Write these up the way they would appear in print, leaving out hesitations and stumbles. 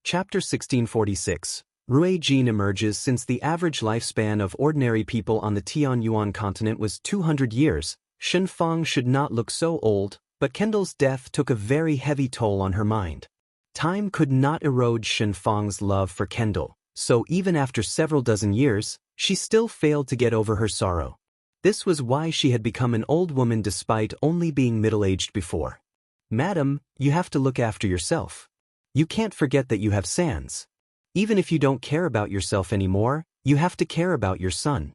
Chapter 1646. Rui Jin emerges. Since the average lifespan of ordinary people on the Tianyuan continent was 200 years, Shen Fang should not look so old, but Kendall's death took a very heavy toll on her mind. Time could not erode Shen Fang's love for Kendall, so even after several dozen years, she still failed to get over her sorrow. This was why she had become an old woman despite only being middle-aged before. "Madam, you have to look after yourself. You can't forget that you have Sans. Even if you don't care about yourself anymore, you have to care about your son."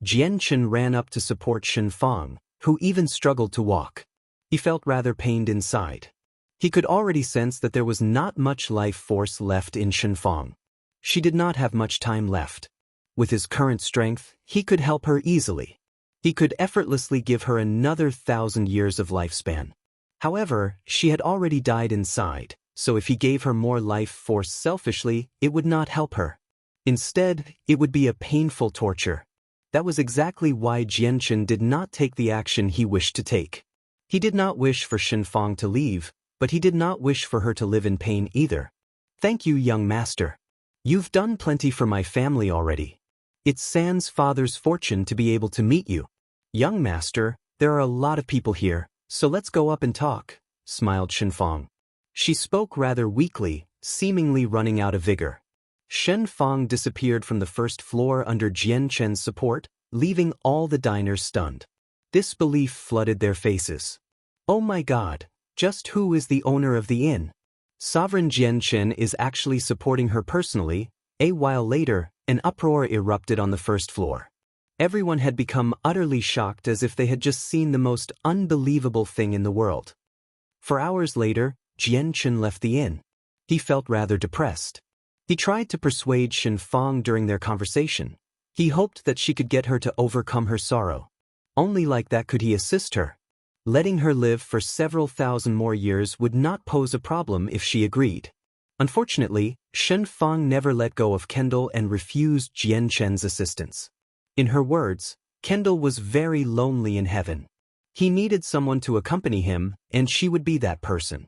Jian Chen ran up to support Shen Fang, who even struggled to walk. He felt rather pained inside. He could already sense that there was not much life force left in Shen Fang. She did not have much time left. With his current strength, he could help her easily. He could effortlessly give her another 1,000 years of lifespan. However, she had already died inside, so if he gave her more life force selfishly, it would not help her. Instead, it would be a painful torture. That was exactly why Jianchen did not take the action he wished to take. He did not wish for Shen Fang to leave, but he did not wish for her to live in pain either. "Thank you, young master. You've done plenty for my family already. It's San's father's fortune to be able to meet you. Young master, there are a lot of people here, so let's go up and talk," smiled Shen Fang. She spoke rather weakly, seemingly running out of vigor. Shen Fang disappeared from the first floor under Jian Chen's support, leaving all the diners stunned. Disbelief flooded their faces. "Oh my God, just who is the owner of the inn? Sovereign Jian Chen is actually supporting her personally." A while later, an uproar erupted on the first floor. Everyone had become utterly shocked as if they had just seen the most unbelievable thing in the world. For hours later, Jian Chen left the inn. He felt rather depressed. He tried to persuade Shen Fang during their conversation. He hoped that she could get her to overcome her sorrow. Only like that could he assist her. Letting her live for several thousand more years would not pose a problem if she agreed. Unfortunately, Shen Fang never let go of Kendall and refused Jian Chen's assistance. In her words, Kendall was very lonely in heaven. He needed someone to accompany him, and she would be that person.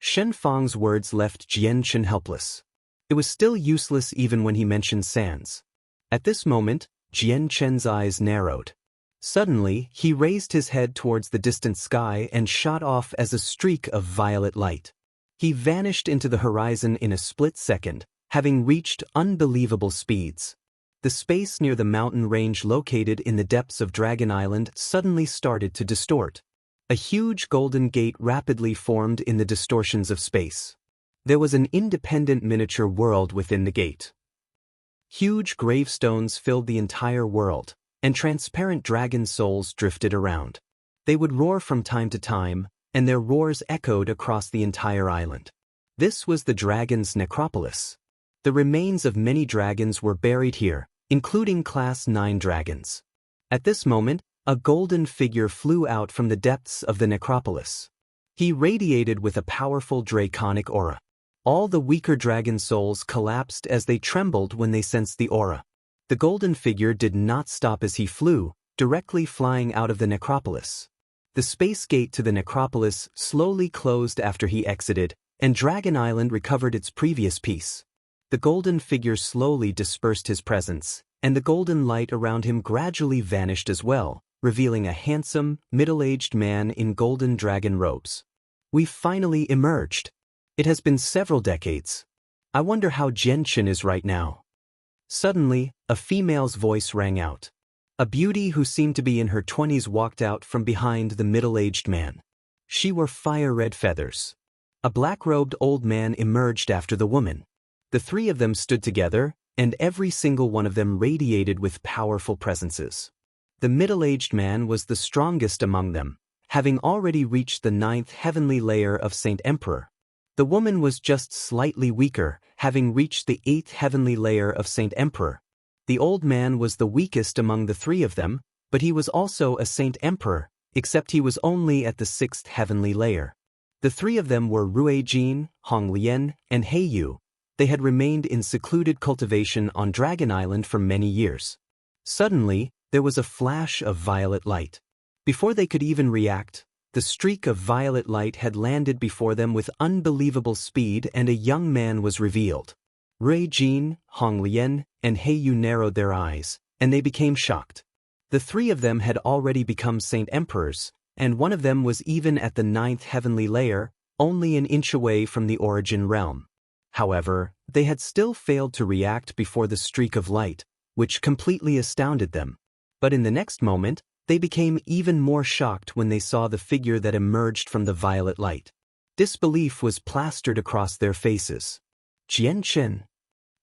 Shen Fang's words left Jian Chen helpless. It was still useless even when he mentioned Sans. At this moment, Jian Chen's eyes narrowed. Suddenly, he raised his head towards the distant sky and shot off as a streak of violet light. He vanished into the horizon in a split second, having reached unbelievable speeds. The space near the mountain range located in the depths of Dragon Island suddenly started to distort. A huge golden gate rapidly formed in the distortions of space. There was an independent miniature world within the gate. Huge gravestones filled the entire world, and transparent dragon souls drifted around. They would roar from time to time, and their roars echoed across the entire island. This was the dragon's necropolis. The remains of many dragons were buried here, including Class 9 dragons. At this moment, a golden figure flew out from the depths of the necropolis. He radiated with a powerful draconic aura. All the weaker dragon souls collapsed as they trembled when they sensed the aura. The golden figure did not stop as he flew, directly flying out of the necropolis. The space gate to the necropolis slowly closed after he exited, and Dragon Island recovered its previous peace. The golden figure slowly dispersed his presence, and the golden light around him gradually vanished as well, revealing a handsome, middle-aged man in golden dragon robes. "We've finally emerged. It has been several decades. I wonder how Jian Chen is right now." Suddenly, a female's voice rang out. A beauty who seemed to be in her 20s walked out from behind the middle-aged man. She wore fire-red feathers. A black-robed old man emerged after the woman. The three of them stood together, and every single one of them radiated with powerful presences. The middle-aged man was the strongest among them, having already reached the 9th heavenly layer of Saint Emperor. The woman was just slightly weaker, having reached the 8th heavenly layer of Saint Emperor. The old man was the weakest among the three of them, but he was also a Saint Emperor, except he was only at the 6th heavenly layer. The three of them were Rui Jin, Hong Lian, and He Yu. They had remained in secluded cultivation on Dragon Island for many years. Suddenly, there was a flash of violet light. Before they could even react, The streak of violet light had landed before them with unbelievable speed, and a young man was revealed. Rui Jin, Hong Lian, and He Yu narrowed their eyes, and they became shocked. The three of them had already become Saint Emperors, and one of them was even at the 9th heavenly layer, only an inch away from the origin realm. However, they had still failed to react before the streak of light, which completely astounded them. But in the next moment, they became even more shocked when they saw the figure that emerged from the violet light. Disbelief was plastered across their faces. Jianchen!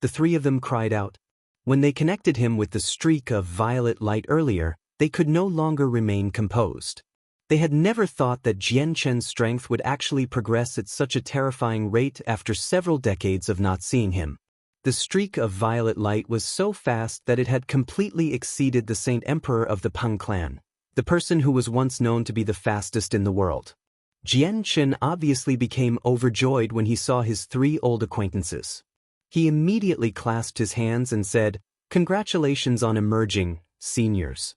The three of them cried out. When they connected him with the streak of violet light earlier, they could no longer remain composed. They had never thought that Jianchen's strength would actually progress at such a terrifying rate after several decades of not seeing him. The streak of violet light was so fast that it had completely exceeded the Saint Emperor of the Peng clan, the person who was once known to be the fastest in the world. Jianchen obviously became overjoyed when he saw his three old acquaintances. He immediately clasped his hands and said, "Congratulations on emerging, seniors.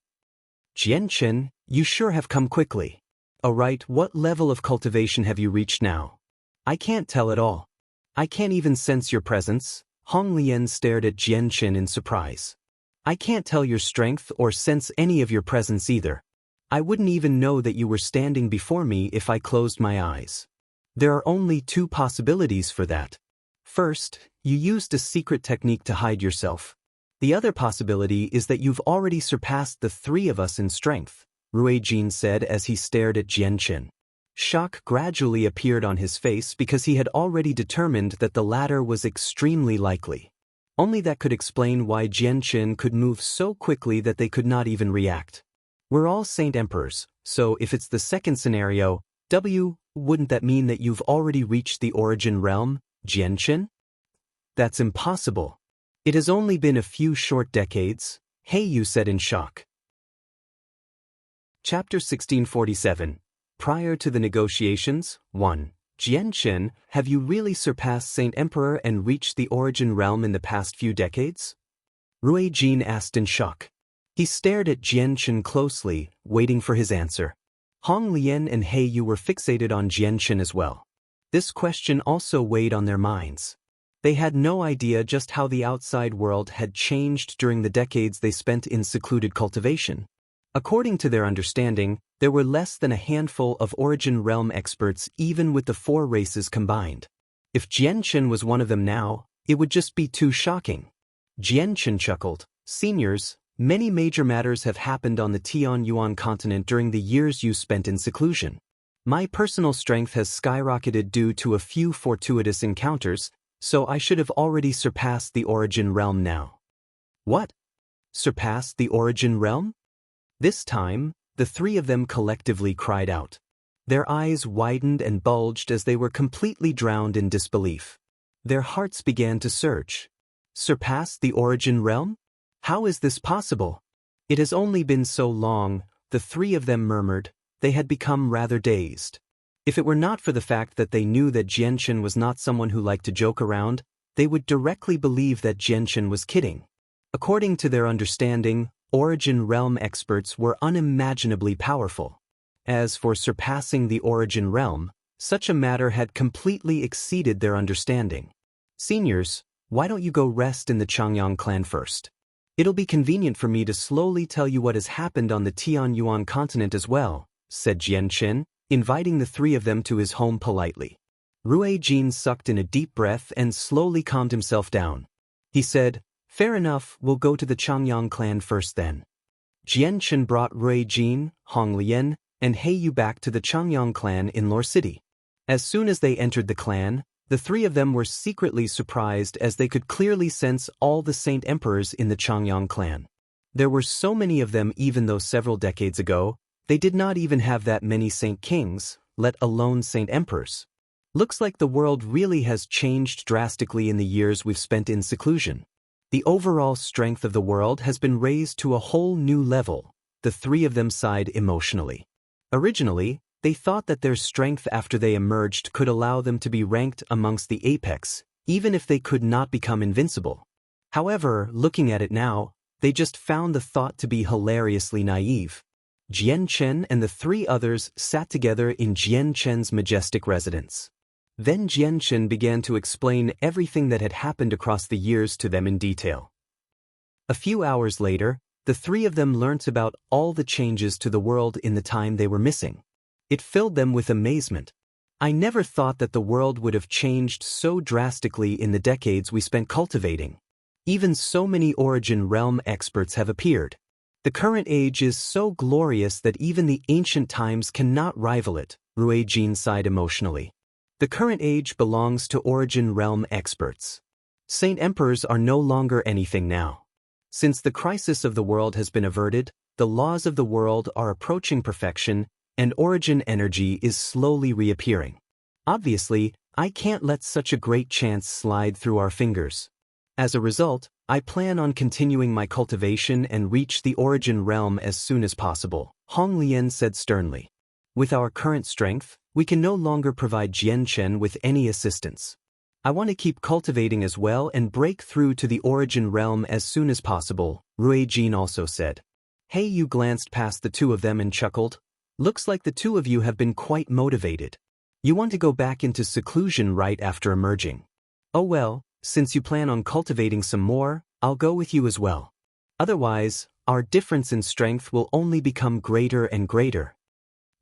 Jianchen, you sure have come quickly. Alright, what level of cultivation have you reached now?" "I can't tell at all. I can't even sense your presence." Hong Lian stared at Jianchen in surprise. "I can't tell your strength or sense any of your presence either. I wouldn't even know that you were standing before me if I closed my eyes. There are only two possibilities for that. First, you used a secret technique to hide yourself. The other possibility is that you've already surpassed the three of us in strength," Rui Jin said as he stared at Jianchen. Shock gradually appeared on his face because he had already determined that the latter was extremely likely. Only that could explain why Jianchen could move so quickly that they could not even react. "We're all Saint Emperors, so if it's the second scenario, wouldn't that mean that you've already reached the origin realm, Jianchen?" "That's impossible. It has only been a few short decades," He Yu said in shock. Chapter 1647. Prior to the negotiations, 1. Jianchen, have you really surpassed Saint Emperor and reached the origin realm in the past few decades? Rui Jin asked in shock. He stared at Jianchen closely, waiting for his answer. Hong Lian and He Yu were fixated on Jianchen as well. This question also weighed on their minds. They had no idea just how the outside world had changed during the decades they spent in secluded cultivation. According to their understanding, there were less than a handful of origin realm experts even with the four races combined. If Jianchen was one of them now, it would just be too shocking. Jianchen chuckled. "Seniors, many major matters have happened on the Tianyuan continent during the years you spent in seclusion. My personal strength has skyrocketed due to a few fortuitous encounters, so I should have already surpassed the origin realm now." "What? Surpassed the origin realm?" This time, the three of them collectively cried out. Their eyes widened and bulged as they were completely drowned in disbelief. Their hearts began to surge. Surpassed the origin realm? How is this possible? It has only been so long, the three of them murmured. They had become rather dazed. If it were not for the fact that they knew that Jianchen was not someone who liked to joke around, they would directly believe that Jianchen was kidding. According to their understanding, origin realm experts were unimaginably powerful. As for surpassing the origin realm, such a matter had completely exceeded their understanding. "Seniors, why don't you go rest in the Changyang clan first? It'll be convenient for me to slowly tell you what has happened on the Tianyuan continent as well," said Jianchen, inviting the three of them to his home politely. Rui Jin sucked in a deep breath and slowly calmed himself down. He said, "Fair enough, we'll go to the Changyang clan first then." Jianchen brought Rui Jin, Hong Lian, and He Yu back to the Changyang clan in Lore City. As soon as they entered the clan, the three of them were secretly surprised as they could clearly sense all the Saint Emperors in the Changyang clan. There were so many of them even though several decades ago, they did not even have that many Saint Kings, let alone Saint Emperors. Looks like the world really has changed drastically in the years we've spent in seclusion. The overall strength of the world has been raised to a whole new level, the three of them sighed emotionally. Originally, they thought that their strength after they emerged could allow them to be ranked amongst the apex, even if they could not become invincible. However, looking at it now, they just found the thought to be hilariously naive. Jian Chen and the three others sat together in Jian Chen's majestic residence. Then Jian Chen began to explain everything that had happened across the years to them in detail. A few hours later, the three of them learnt about all the changes to the world in the time they were missing. It filled them with amazement. I never thought that the world would have changed so drastically in the decades we spent cultivating. Even so many Origin Realm experts have appeared. The current age is so glorious that even the ancient times cannot rival it, Rui Jin sighed emotionally. The current age belongs to Origin Realm experts. Saint Emperors are no longer anything now. Since the crisis of the world has been averted, the laws of the world are approaching perfection, and Origin energy is slowly reappearing. Obviously, I can't let such a great chance slide through our fingers. As a result, I plan on continuing my cultivation and reach the Origin Realm as soon as possible, Hong Lian said sternly. With our current strength, we can no longer provide Jian Chen with any assistance. I want to keep cultivating as well and break through to the Origin Realm as soon as possible, Rui Jin also said. Hey, you glanced past the two of them and chuckled. Looks like the two of you have been quite motivated. You want to go back into seclusion right after emerging. Oh well, since you plan on cultivating some more, I'll go with you as well. Otherwise, our difference in strength will only become greater and greater.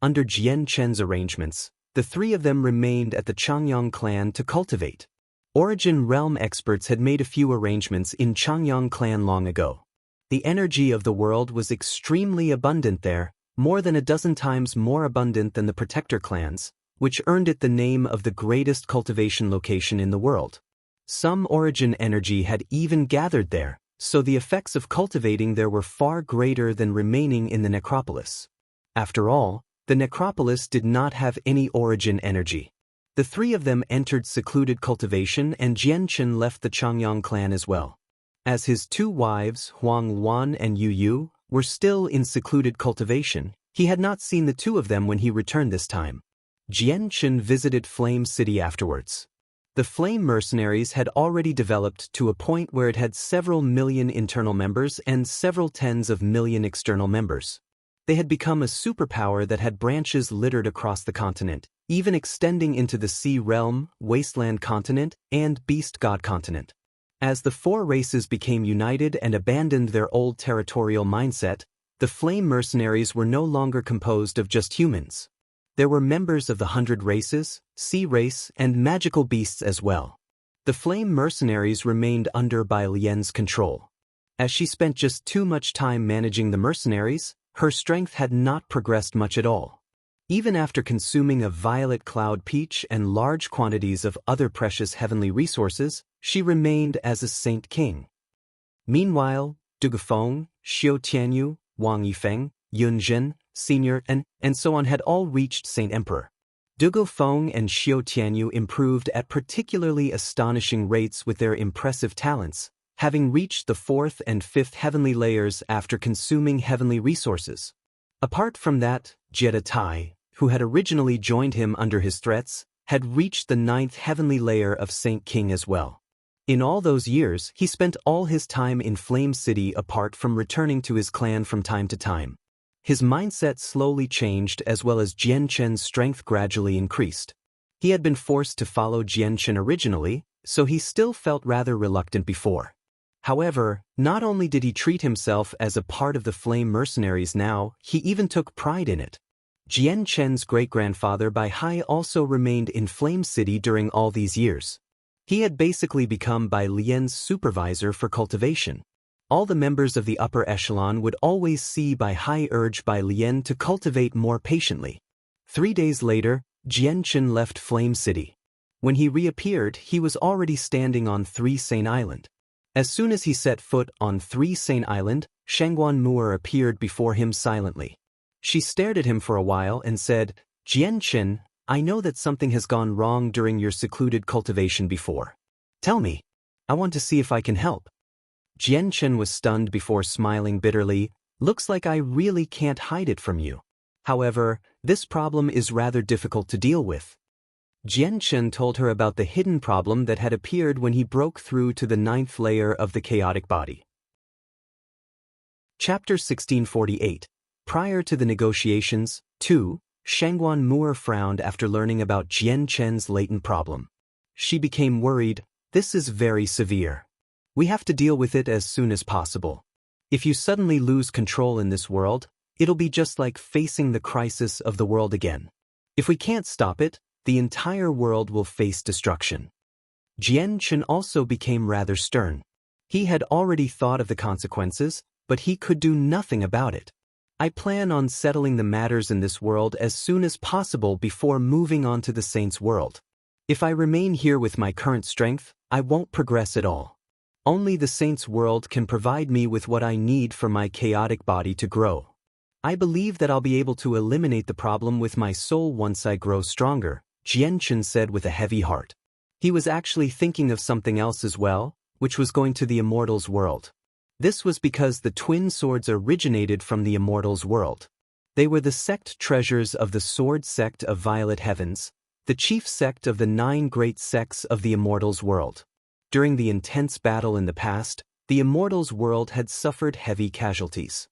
Under Jian Chen's arrangements, the three of them remained at the Changyang clan to cultivate. Origin Realm experts had made a few arrangements in Changyang clan long ago. The energy of the world was extremely abundant there, more than a dozen times more abundant than the Protector clans, which earned it the name of the greatest cultivation location in the world. Some Origin energy had even gathered there, so the effects of cultivating there were far greater than remaining in the necropolis. After all, the necropolis did not have any Origin energy. The three of them entered secluded cultivation and Jian Chen left the Changyang clan as well. As his two wives, Huang Wan and Yu Yu, were still in secluded cultivation, he had not seen the two of them when he returned this time. Jian Chen visited Flame City afterwards. The Flame Mercenaries had already developed to a point where it had several million internal members and several tens of million external members. They had become a superpower that had branches littered across the continent, even extending into the Sea Realm, Wasteland Continent, and Beast God Continent. As the four races became united and abandoned their old territorial mindset, the Flame Mercenaries were no longer composed of just humans. There were members of the 100 races, sea race, and magical beasts as well. The Flame Mercenaries remained under Bai Lian's control. As she spent just too much time managing the mercenaries, her strength had not progressed much at all. Even after consuming a violet cloud peach and large quantities of other precious heavenly resources, she remained as a Saint King. Meanwhile, Dugufeng, Xiao Tianyu, Wang Yifeng, Yun Zhen, Senior, and so on had all reached Saint Emperor. Dugufeng and Xiao Tianyu improved at particularly astonishing rates with their impressive talents, having reached the 4th and 5th heavenly layers after consuming heavenly resources. Apart from that, Jetta Tai, who had originally joined him under his threats, had reached the 9th heavenly layer of Saint King as well. In all those years, he spent all his time in Flame City apart from returning to his clan from time to time. His mindset slowly changed as well as Jian Chen's strength gradually increased. He had been forced to follow Jian Chen originally, so he still felt rather reluctant before. However, not only did he treat himself as a part of the Flame Mercenaries now, he even took pride in it. Jian Chen's great-grandfather Bai Hai also remained in Flame City during all these years. He had basically become Bai Lian's supervisor for cultivation. All the members of the upper echelon would always see Bai Hai urge Bai Lian to cultivate more patiently. 3 days later, Jian Chen left Flame City. When he reappeared, he was already standing on 3 Saint Island. As soon as he set foot on 3 Saint Island, Shangguan Mu'er appeared before him silently. She stared at him for a while and said, Jian Chen, I know that something has gone wrong during your secluded cultivation before. Tell me. I want to see if I can help. Jian Chen was stunned before smiling bitterly. Looks like I really can't hide it from you. However, this problem is rather difficult to deal with. Jian Chen told her about the hidden problem that had appeared when he broke through to the 9th layer of the chaotic body. Chapter 1648. Prior to the negotiations, too, Shangguan Mu'er frowned after learning about Jian Chen's latent problem. She became worried. This is very severe. We have to deal with it as soon as possible. If you suddenly lose control in this world, it'll be just like facing the crisis of the world again. If we can't stop it, the entire world will face destruction. Jian Chen also became rather stern. He had already thought of the consequences, but he could do nothing about it. I plan on settling the matters in this world as soon as possible before moving on to the Saints' world. If I remain here with my current strength, I won't progress at all. Only the Saints' world can provide me with what I need for my chaotic body to grow. I believe that I'll be able to eliminate the problem with my soul once I grow stronger, Jian Chen said with a heavy heart. He was actually thinking of something else as well, which was going to the Immortals' world. This was because the twin swords originated from the Immortals' world. They were the sect treasures of the Sword Sect of Violet Heavens, the chief sect of the 9 great sects of the Immortals' world. During the intense battle in the past, the Immortals' world had suffered heavy casualties.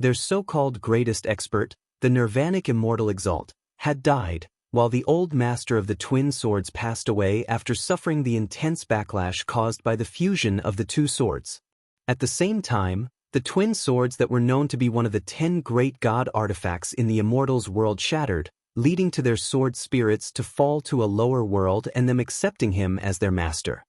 Their so-called greatest expert, the Nirvanic Immortal Exalt, had died, while the old master of the twin swords passed away after suffering the intense backlash caused by the fusion of the 2 swords. At the same time, the twin swords that were known to be one of the 10 great god artifacts in the Immortals' world shattered, leading to their sword spirits to fall to a lower world and them accepting him as their master.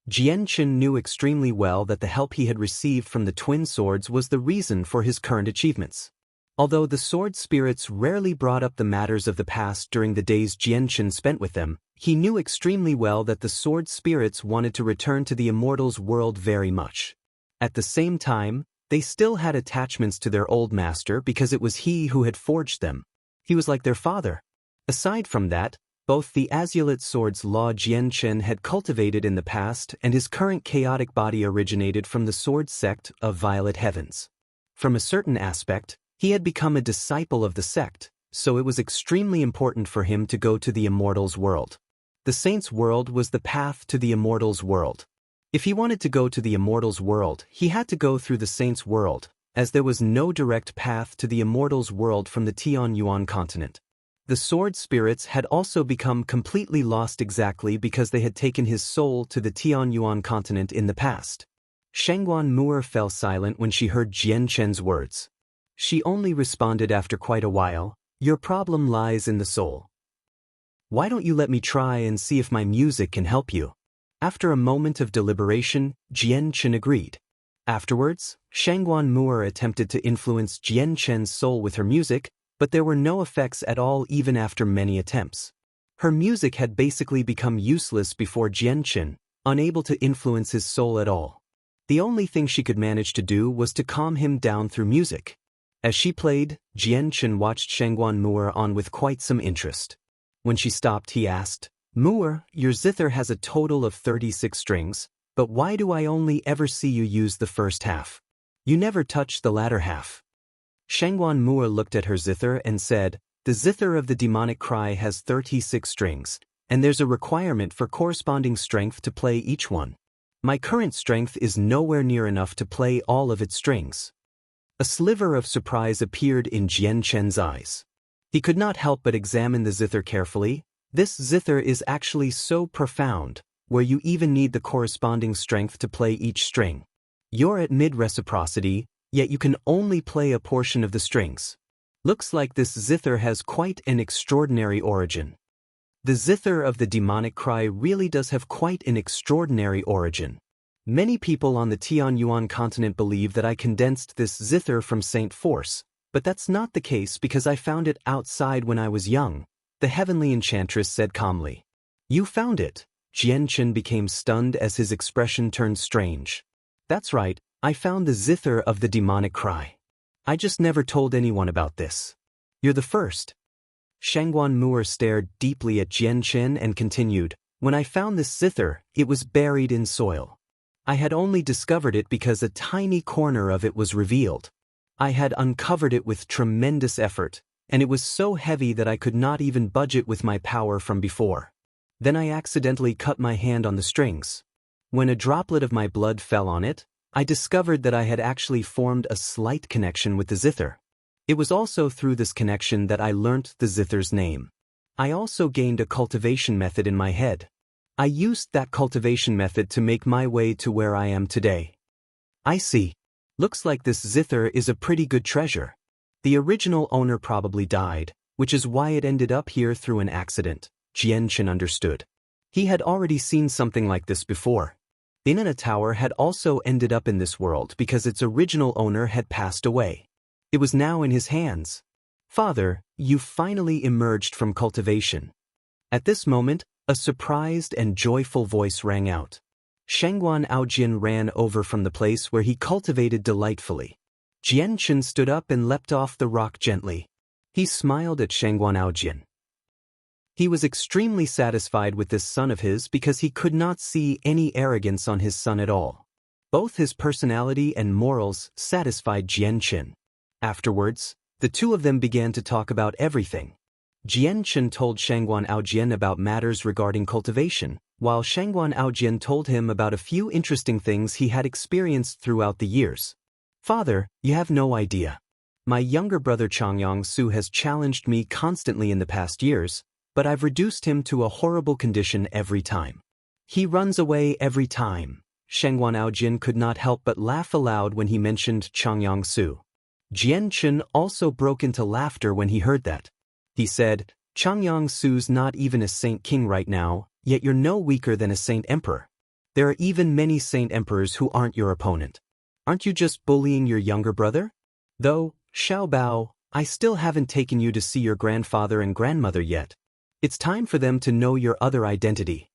Jian Chen knew extremely well that the help he had received from the twin swords was the reason for his current achievements. Although the sword spirits rarely brought up the matters of the past during the days Jian Chen spent with them, he knew extremely well that the sword spirits wanted to return to the Immortals' world very much. At the same time, they still had attachments to their old master because it was he who had forged them. He was like their father. Aside from that, both the Azulite Sword's law Jian Chen had cultivated in the past and his current chaotic body originated from the Sword Sect of Violet Heavens. From a certain aspect, he had become a disciple of the sect, so it was extremely important for him to go to the Immortals' world. The Saints' world was the path to the Immortals' world. If he wanted to go to the Immortals' world, he had to go through the Saints' world, as there was no direct path to the Immortals' world from the Tianyuan continent. The sword spirits had also become completely lost exactly because they had taken his soul to the Tianyuan continent in the past. Shangguan Mu'er fell silent when she heard Jian Chen's words. She only responded after quite a while, "Your problem lies in the soul. Why don't you let me try and see if my music can help you?" After a moment of deliberation, Jian Chen agreed. Afterwards, Shangguan Mu'er attempted to influence Jian Chen's soul with her music, but there were no effects at all even after many attempts. Her music had basically become useless before Jian Chen, unable to influence his soul at all. The only thing she could manage to do was to calm him down through music. As she played, Jian Chen watched Shangguan Mu'er on with quite some interest. When she stopped, he asked, "Mu'er, your zither has a total of 36 strings, but why do I only ever see you use the first half? You never touch the latter half." Shangguan Mu'er looked at her zither and said, "The zither of the demonic cry has 36 strings, and there's a requirement for corresponding strength to play each one. My current strength is nowhere near enough to play all of its strings." A sliver of surprise appeared in Jian Chen's eyes. He could not help but examine the zither carefully. This zither is actually so profound, where you even need the corresponding strength to play each string. You're at mid-reciprocity, yet you can only play a portion of the strings. Looks like this zither has quite an extraordinary origin. The zither of the demonic cry really does have quite an extraordinary origin. Many people on the Tianyuan continent believe that I condensed this zither from Saint Force, but that's not the case because I found it outside when I was young, the heavenly enchantress said calmly. "You found it?" Jian Chen became stunned as his expression turned strange. "That's right, I found the zither of the demonic cry. I just never told anyone about this. You're the first." Shangguan Mu'er stared deeply at Jian Chen and continued, "When I found this zither, it was buried in soil. I had only discovered it because a tiny corner of it was revealed. I had uncovered it with tremendous effort, and it was so heavy that I could not even budge it with my power from before. Then I accidentally cut my hand on the strings. When a droplet of my blood fell on it, I discovered that I had actually formed a slight connection with the zither. It was also through this connection that I learnt the zither's name. I also gained a cultivation method in my head. I used that cultivation method to make my way to where I am today. I see. Looks like this zither is a pretty good treasure. The original owner probably died, which is why it ended up here through an accident. Jianchen understood. He had already seen something like this before. Inanna Tower had also ended up in this world because its original owner had passed away. It was now in his hands. Father, you finally emerged from cultivation. At this moment, a surprised and joyful voice rang out. Shangguan Aojian ran over from the place where he cultivated delightfully. Jianchen stood up and leapt off the rock gently. He smiled at Shangguan Aojian. He was extremely satisfied with this son of his because he could not see any arrogance on his son at all. Both his personality and morals satisfied Jianchen. Afterwards, the two of them began to talk about everything. Jianchen told Shangguan Aojian about matters regarding cultivation, while Shangguan Aojian told him about a few interesting things he had experienced throughout the years. Father, you have no idea. My younger brother Changyang Su has challenged me constantly in the past years, but I've reduced him to a horrible condition every time. He runs away every time. Shangguan Aojian could not help but laugh aloud when he mentioned Changyang Su. Jianchen also broke into laughter when he heard that. He said, Changyang Su's not even a saint king right now, yet you're no weaker than a saint emperor. There are even many saint emperors who aren't your opponent. Aren't you just bullying your younger brother? Though, Xiao Bao, I still haven't taken you to see your grandfather and grandmother yet. It's time for them to know your other identity.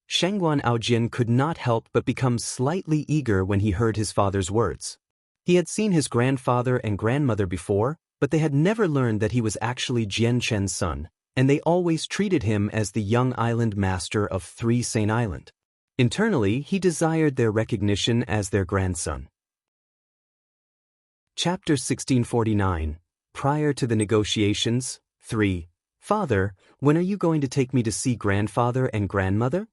Shangguan Aojian could not help but become slightly eager when he heard his father's words. He had seen his grandfather and grandmother before, but they had never learned that he was actually Jianchen's son, and they always treated him as the young island master of Three Saint Island. Internally, he desired their recognition as their grandson. Chapter 1649. Prior to the negotiations. 3. Father, when are you going to take me to see grandfather and grandmother?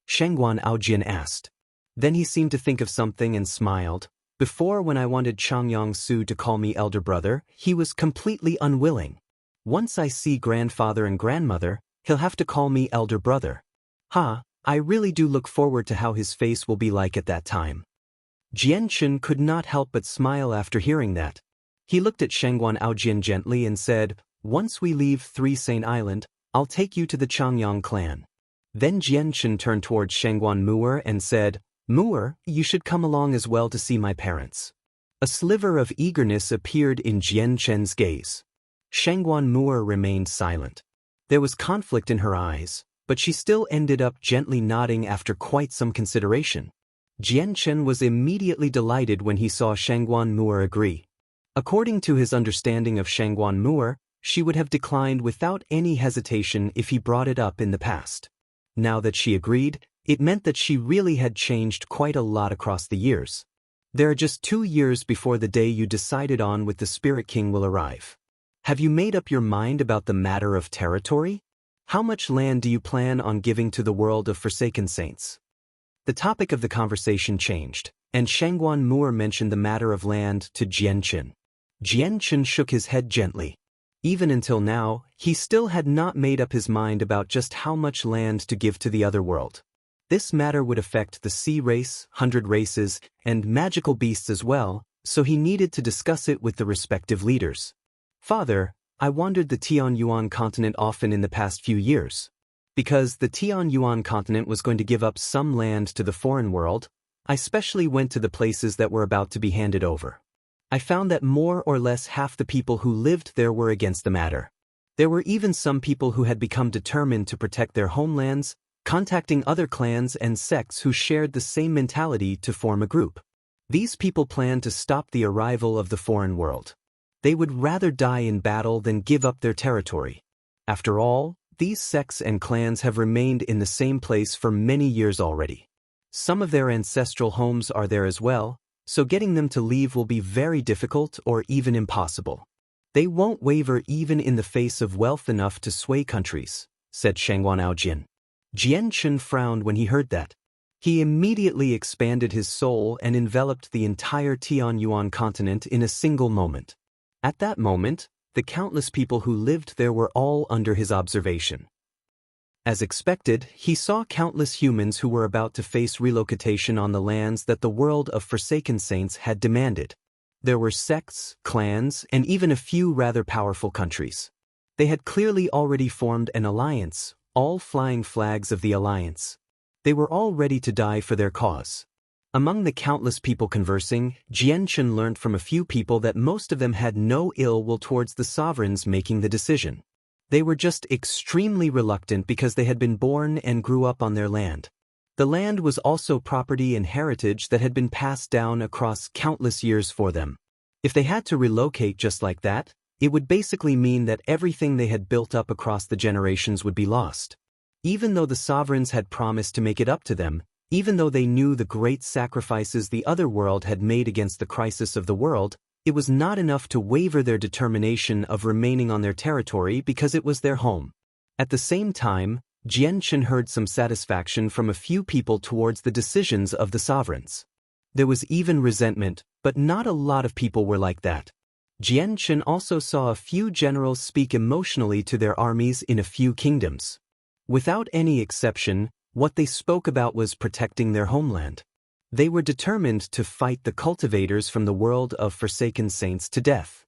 Shangguan Aojian asked. Then he seemed to think of something and smiled. Before, when I wanted Changyang Su to call me elder brother, he was completely unwilling. Once I see grandfather and grandmother, he'll have to call me elder brother. I really do look forward to how his face will be like at that time. Jianchen could not help but smile after hearing that. He looked at Shangguan Aojian gently and said, Once we leave Three Saint Island, I'll take you to the Changyang clan. Then Jianchen turned towards Shangguan Mu'er and said, Mu'er, you should come along as well to see my parents. A sliver of eagerness appeared in Jianchen's gaze. Shangguan Mu'er remained silent. There was conflict in her eyes, but she still ended up gently nodding after quite some consideration. Jianchen was immediately delighted when he saw Shangguan Mu'er agree. According to his understanding of Shangguan Mu'er, she would have declined without any hesitation if he brought it up in the past. Now that she agreed, it meant that she really had changed quite a lot across the years. There are just 2 years before the day you decided on with the Spirit King will arrive. Have you made up your mind about the matter of territory? How much land do you plan on giving to the world of Forsaken Saints? The topic of the conversation changed, and Shangguan Mu'er mentioned the matter of land to Jianchen. Jianchen shook his head gently. Even until now, he still had not made up his mind about just how much land to give to the other world. This matter would affect the sea race, 100 races, and magical beasts as well, so he needed to discuss it with the respective leaders. Father, I wandered the Tianyuan continent often in the past few years. Because the Tianyuan continent was going to give up some land to the foreign world, I specially went to the places that were about to be handed over. I found that more or less half the people who lived there were against the matter. There were even some people who had become determined to protect their homelands, contacting other clans and sects who shared the same mentality to form a group. These people planned to stop the arrival of the foreign world. They would rather die in battle than give up their territory. After all, these sects and clans have remained in the same place for many years already. Some of their ancestral homes are there as well, so getting them to leave will be very difficult or even impossible. They won't waver even in the face of wealth enough to sway countries, said Shangguan Aojian. Jianchen frowned when he heard that. He immediately expanded his soul and enveloped the entire Tianyuan continent in a single moment. At that moment, the countless people who lived there were all under his observation. As expected, he saw countless humans who were about to face relocation on the lands that the world of Forsaken Saints had demanded. There were sects, clans, and even a few rather powerful countries. They had clearly already formed an alliance, all flying flags of the alliance. They were all ready to die for their cause. Among the countless people conversing, Jianchen learned from a few people that most of them had no ill will towards the sovereigns making the decision. They were just extremely reluctant because they had been born and grew up on their land. The land was also property and heritage that had been passed down across countless years for them. If they had to relocate just like that, it would basically mean that everything they had built up across the generations would be lost. Even though the sovereigns had promised to make it up to them, even though they knew the great sacrifices the other world had made against the crisis of the world, it was not enough to waver their determination of remaining on their territory because it was their home. At the same time, Jianchen heard some satisfaction from a few people towards the decisions of the sovereigns. There was even resentment, but not a lot of people were like that. Jianchen also saw a few generals speak emotionally to their armies in a few kingdoms. Without any exception, what they spoke about was protecting their homeland. They were determined to fight the cultivators from the world of Forsaken Saints to death.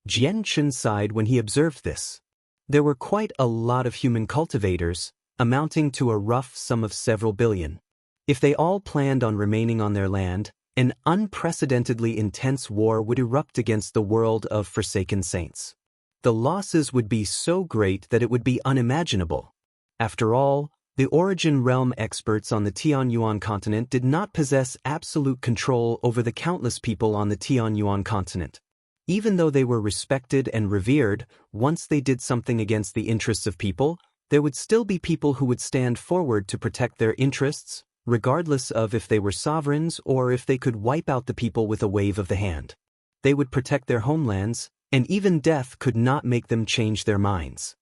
Jianchen sighed when he observed this. There were quite a lot of human cultivators, amounting to a rough sum of several billion. If they all planned on remaining on their land, an unprecedentedly intense war would erupt against the world of Forsaken Saints. The losses would be so great that it would be unimaginable. After all, the Origin Realm experts on the Tianyuan continent did not possess absolute control over the countless people on the Tianyuan continent. Even though they were respected and revered, once they did something against the interests of people, there would still be people who would stand forward to protect their interests, regardless of if they were sovereigns or if they could wipe out the people with a wave of the hand. They would protect their homelands, and even death could not make them change their minds.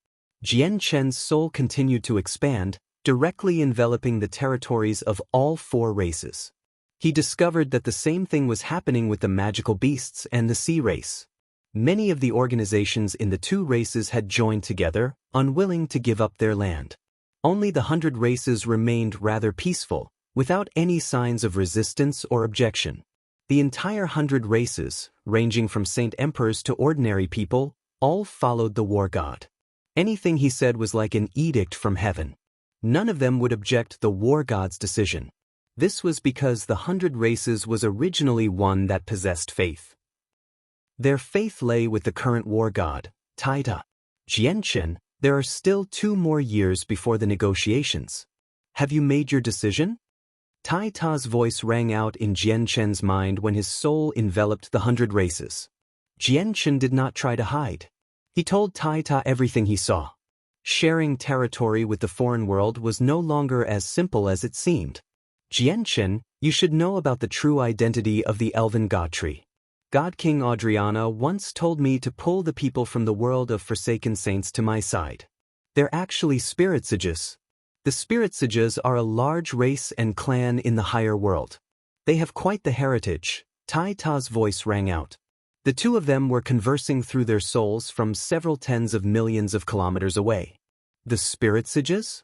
Jianchen's soul continued to expand, directly enveloping the territories of all four races. He discovered that the same thing was happening with the magical beasts and the sea race. Many of the organizations in the two races had joined together, unwilling to give up their land. Only the 100 races remained rather peaceful, without any signs of resistance or objection. The entire 100 races, ranging from saint emperors to ordinary people, all followed the war god. Anything he said was like an edict from heaven. None of them would object the war god's decision. This was because the 100 races was originally one that possessed faith. Their faith lay with the current war god, Taita. Jianchen, there are still 2 more years before the negotiations. Have you made your decision? Taita's voice rang out in Jianchen's mind when his soul enveloped the 100 races. Jianchen did not try to hide. He told Taita everything he saw. Sharing territory with the foreign world was no longer as simple as it seemed. Jianchen, you should know about the true identity of the elven god tree. God King Adriana once told me to pull the people from the world of Forsaken Saints to my side. They're actually spirit sages. The spirit sages are a large race and clan in the higher world. They have quite the heritage. Taita's voice rang out. The two of them were conversing through their souls from several tens of millions of kilometers away. The spirit sages?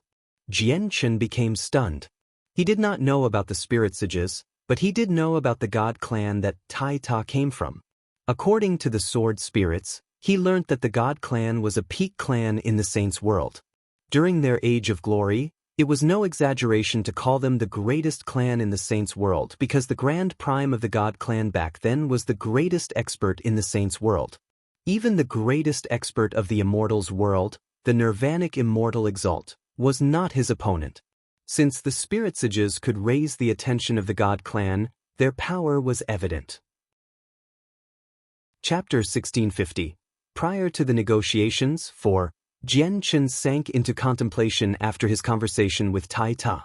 Jianchen became stunned. He did not know about the spirit sages, but he did know about the god clan that Taita came from. According to the sword spirits, he learnt that the god clan was a peak clan in the saints' world. During their age of glory, it was no exaggeration to call them the greatest clan in the saints' world because the grand prime of the god clan back then was the greatest expert in the saints' world. Even the greatest expert of the immortals' world, the nirvanic immortal Exalt, was not his opponent. Since the spirit sages could raise the attention of the god clan, their power was evident. Chapter 1650. Prior to the negotiations, 4. Jianchen sank into contemplation after his conversation with Taita.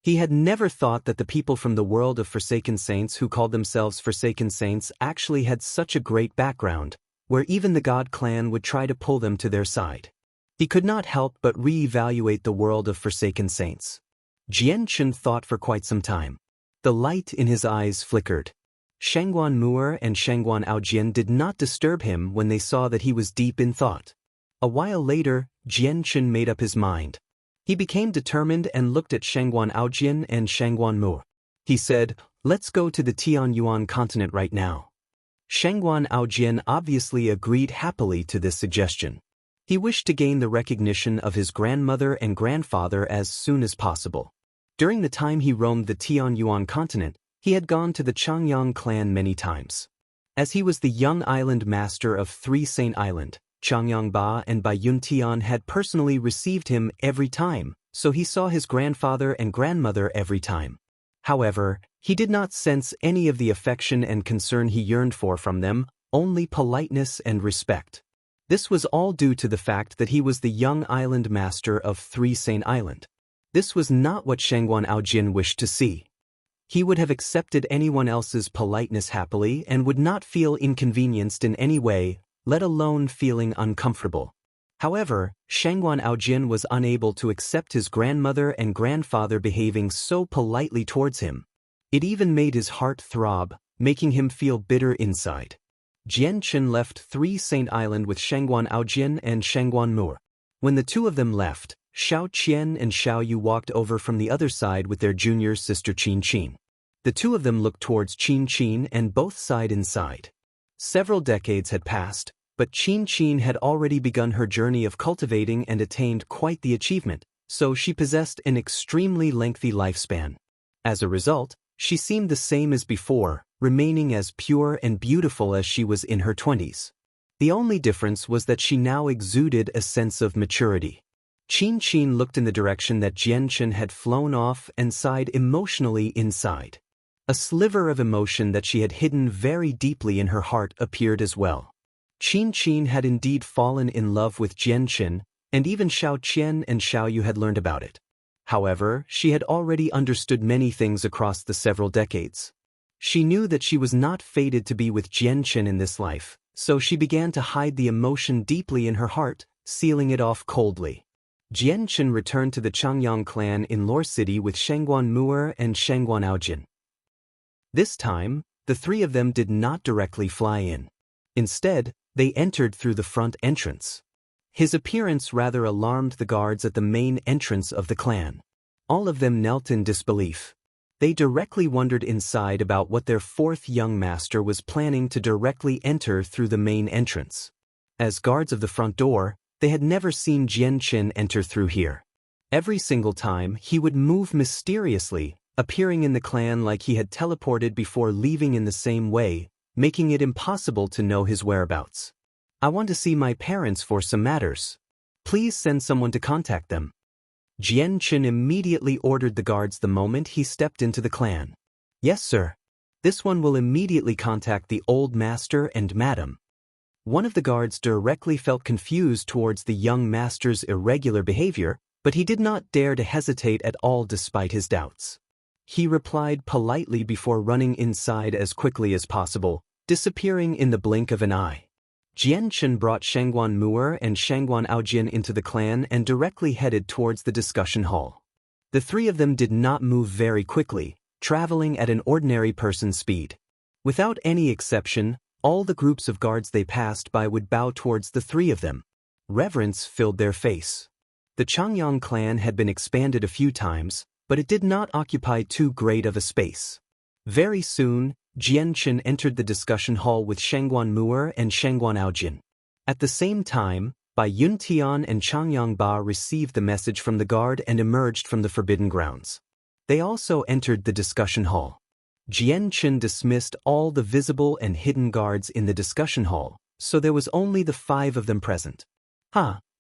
He had never thought that the people from the world of Forsaken Saints who called themselves Forsaken Saints actually had such a great background, where even the god clan would try to pull them to their side. He could not help but re-evaluate the world of Forsaken Saints. Jianchen thought for quite some time. The light in his eyes flickered. Shangguan Mu'er and Shangguan Aojian did not disturb him when they saw that he was deep in thought. A while later, Jianchen made up his mind. He became determined and looked at Shangguan Aojian and Shangguan Mu'er. He said, "Let's go to the Tianyuan continent right now." Shangguan Aojian obviously agreed happily to this suggestion. He wished to gain the recognition of his grandmother and grandfather as soon as possible. During the time he roamed the Tianyuan continent, he had gone to the Changyang clan many times. As he was the young island master of Three Saint Island, Changyangba and Bayuntian had personally received him every time, so he saw his grandfather and grandmother every time. However, he did not sense any of the affection and concern he yearned for from them, only politeness and respect. This was all due to the fact that he was the young island master of Three Saint Island. This was not what Shangguan Aojian wished to see. He would have accepted anyone else's politeness happily and would not feel inconvenienced in any way, let alone feeling uncomfortable. However, Shangguan Aojian was unable to accept his grandmother and grandfather behaving so politely towards him. It even made his heart throb, making him feel bitter inside. Jianchen left Three Saint Island with Shangguan Aojian and Shangguan Mu'er. When the two of them left, Xiao Qian and Xiao Yu walked over from the other side with their junior sister Qin Qin. The two of them looked towards Qin Qin and both sighed inside. Several decades had passed, but Qin Qin had already begun her journey of cultivating and attained quite the achievement, so she possessed an extremely lengthy lifespan. As a result, she seemed the same as before, remaining as pure and beautiful as she was in her 20s. The only difference was that she now exuded a sense of maturity. Qin Qin looked in the direction that Jianchen had flown off and sighed emotionally inside. A sliver of emotion that she had hidden very deeply in her heart appeared as well. Qin Qin had indeed fallen in love with Jianchen, and even Xiao Qian and Xiao Yu had learned about it. However, she had already understood many things across the several decades. She knew that she was not fated to be with Jianchen in this life, so she began to hide the emotion deeply in her heart, sealing it off coldly. Jianchen returned to the Changyang clan in Lore City with Shangguan Mu'er and Shangguan Aojian. This time, the three of them did not directly fly in. Instead, they entered through the front entrance. His appearance rather alarmed the guards at the main entrance of the clan. All of them knelt in disbelief. They directly wondered inside about what their fourth young master was planning to directly enter through the main entrance. As guards of the front door, they had never seen Jianchen enter through here. Every single time, he would move mysteriously, appearing in the clan like he had teleported before leaving in the same way, making it impossible to know his whereabouts. "I want to see my parents for some matters. Please send someone to contact them." Jianchen immediately ordered the guards the moment he stepped into the clan. "Yes, sir. This one will immediately contact the old master and madam." One of the guards directly felt confused towards the young master's irregular behavior, but he did not dare to hesitate at all despite his doubts. He replied politely before running inside as quickly as possible, disappearing in the blink of an eye. Jianchen brought Shangguan Mu'er and Shangguan Aojian into the clan and directly headed towards the discussion hall. The three of them did not move very quickly, traveling at an ordinary person's speed. Without any exception, all the groups of guards they passed by would bow towards the three of them. Reverence filled their face. The Changyang clan had been expanded a few times, but it did not occupy too great of a space. Very soon, Jianchen entered the discussion hall with Shangguan Mu'er and Shangguan Aojian. At the same time, Bayuntian and Changyangba received the message from the guard and emerged from the forbidden grounds. They also entered the discussion hall. Jianchen dismissed all the visible and hidden guards in the discussion hall, so there was only the five of them present.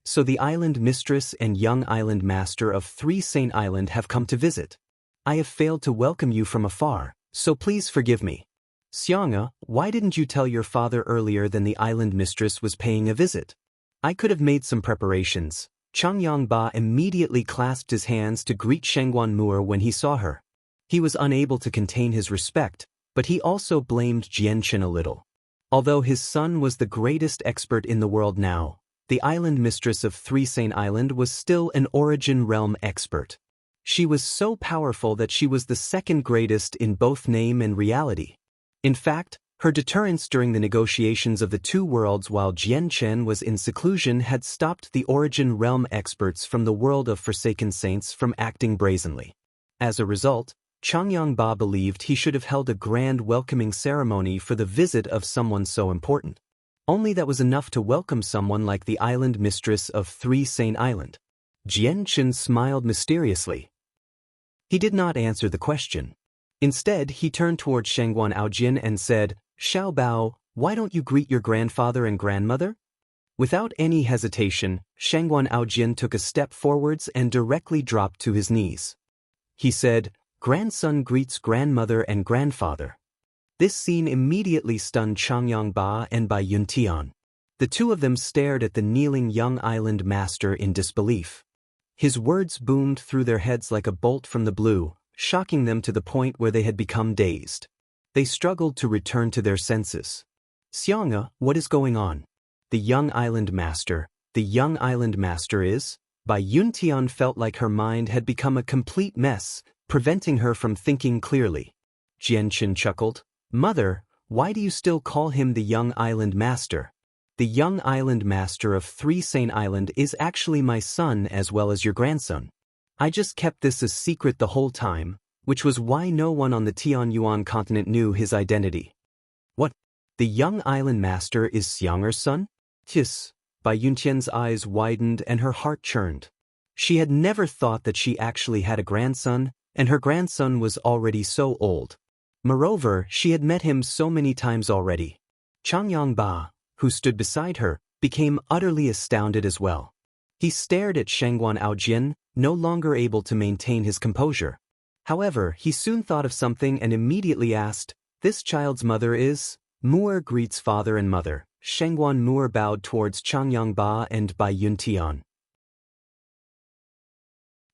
So the island mistress and young island master of Three Saint Island have come to visit. I have failed to welcome you from afar, so please forgive me. Xiang'a, why didn't you tell your father earlier than the island mistress was paying a visit? I could have made some preparations. Changyangba immediately clasped his hands to greet Shangguan Mu'er when he saw her. He was unable to contain his respect, but he also blamed Jianchen a little. Although his son was the greatest expert in the world now, the island mistress of Three Saint Island was still an Origin Realm expert. She was so powerful that she was the second greatest in both name and reality. In fact, her deterrence during the negotiations of the two worlds while Jian Chen was in seclusion had stopped the Origin Realm experts from the world of Forsaken Saints from acting brazenly. As a result, Changyang Ba believed he should have held a grand welcoming ceremony for the visit of someone so important. Only that was enough to welcome someone like the island mistress of Three Saint Island. Jian Chen smiled mysteriously. He did not answer the question. Instead, he turned toward Shangguan Aojin and said, "Xiao Bao, why don't you greet your grandfather and grandmother?" Without any hesitation, Shangguan Aojin took a step forwards and directly dropped to his knees. He said, "Grandson greets grandmother and grandfather." This scene immediately stunned Changyang Ba and Bai Yuntian. The two of them stared at the kneeling young island master in disbelief. His words boomed through their heads like a bolt from the blue, shocking them to the point where they had become dazed. They struggled to return to their senses. "Xiang'e, what is going on?" The young island master is? Bai Yuntian felt like her mind had become a complete mess, preventing her from thinking clearly. Jian Chen chuckled. "Mother, why do you still call him the young island master? The young island master of Three Saint Island is actually my son as well as your grandson. I just kept this a secret the whole time, which was why no one on the Tianyuan continent knew his identity." "What? The young island master is Xiang'er's son?" "Yes." Bai Yuntian's eyes widened and her heart churned. She had never thought that she actually had a grandson, and her grandson was already so old. Moreover, she had met him so many times already. Changyang Ba, who stood beside her, became utterly astounded as well. He stared at Shangguan Aojin, no longer able to maintain his composure. However, he soon thought of something and immediately asked, "This child's mother is?" Mu'er greets father and mother. Shangguan Mu'er bowed towards Changyang Ba and Bai Yuntian.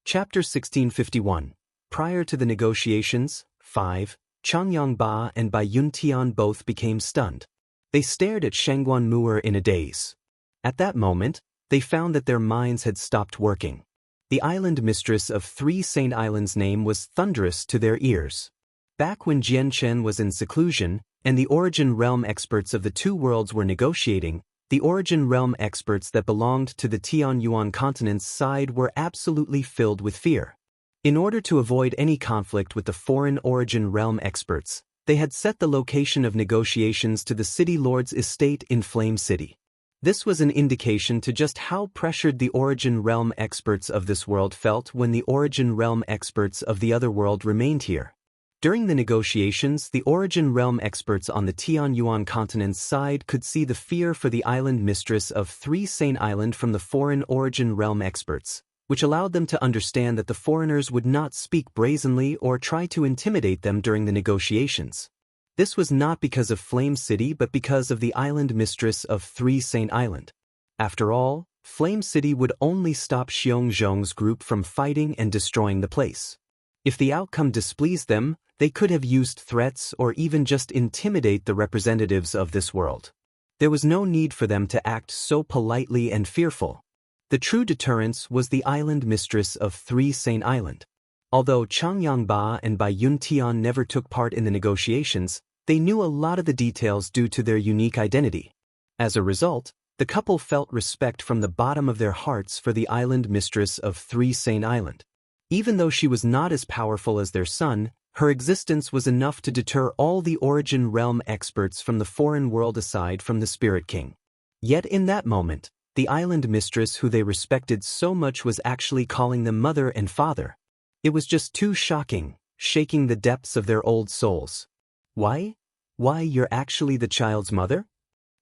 Chapter 1651. Prior to the negotiations, 5, Changyang Ba and Bai Yuntian both became stunned. They stared at Shangguan Mu'er in a daze. At that moment, they found that their minds had stopped working. The island mistress of Three Saint Islands' name was thunderous to their ears. Back when Jian Chen was in seclusion, and the Origin Realm experts of the two worlds were negotiating, the Origin Realm experts that belonged to the Tianyuan continent's side were absolutely filled with fear. In order to avoid any conflict with the foreign Origin Realm experts, they had set the location of negotiations to the City Lord's estate in Flame City. This was an indication to just how pressured the Origin Realm experts of this world felt when the Origin Realm experts of the other world remained here. During the negotiations, the Origin Realm experts on the Tianyuan continent's side could see the fear for the island mistress of Three Saint Island from the foreign Origin Realm experts, which allowed them to understand that the foreigners would not speak brazenly or try to intimidate them during the negotiations. This was not because of Flame City but because of the island mistress of Three Saint Island. After all, Flame City would only stop Xiongzhong's group from fighting and destroying the place. If the outcome displeased them, they could have used threats or even just intimidate the representatives of this world. There was no need for them to act so politely and fearful. The true deterrence was the island mistress of Three Saint Island. Although Changyang Ba and Bai Yuntian never took part in the negotiations, they knew a lot of the details due to their unique identity. As a result, the couple felt respect from the bottom of their hearts for the island mistress of Three Saint Island. Even though she was not as powerful as their son, her existence was enough to deter all the Origin Realm experts from the foreign world aside from the Spirit King. Yet in that moment, the island mistress who they respected so much was actually calling them mother and father. It was just too shocking, shaking the depths of their old souls. Why? Why, you're actually the child's mother?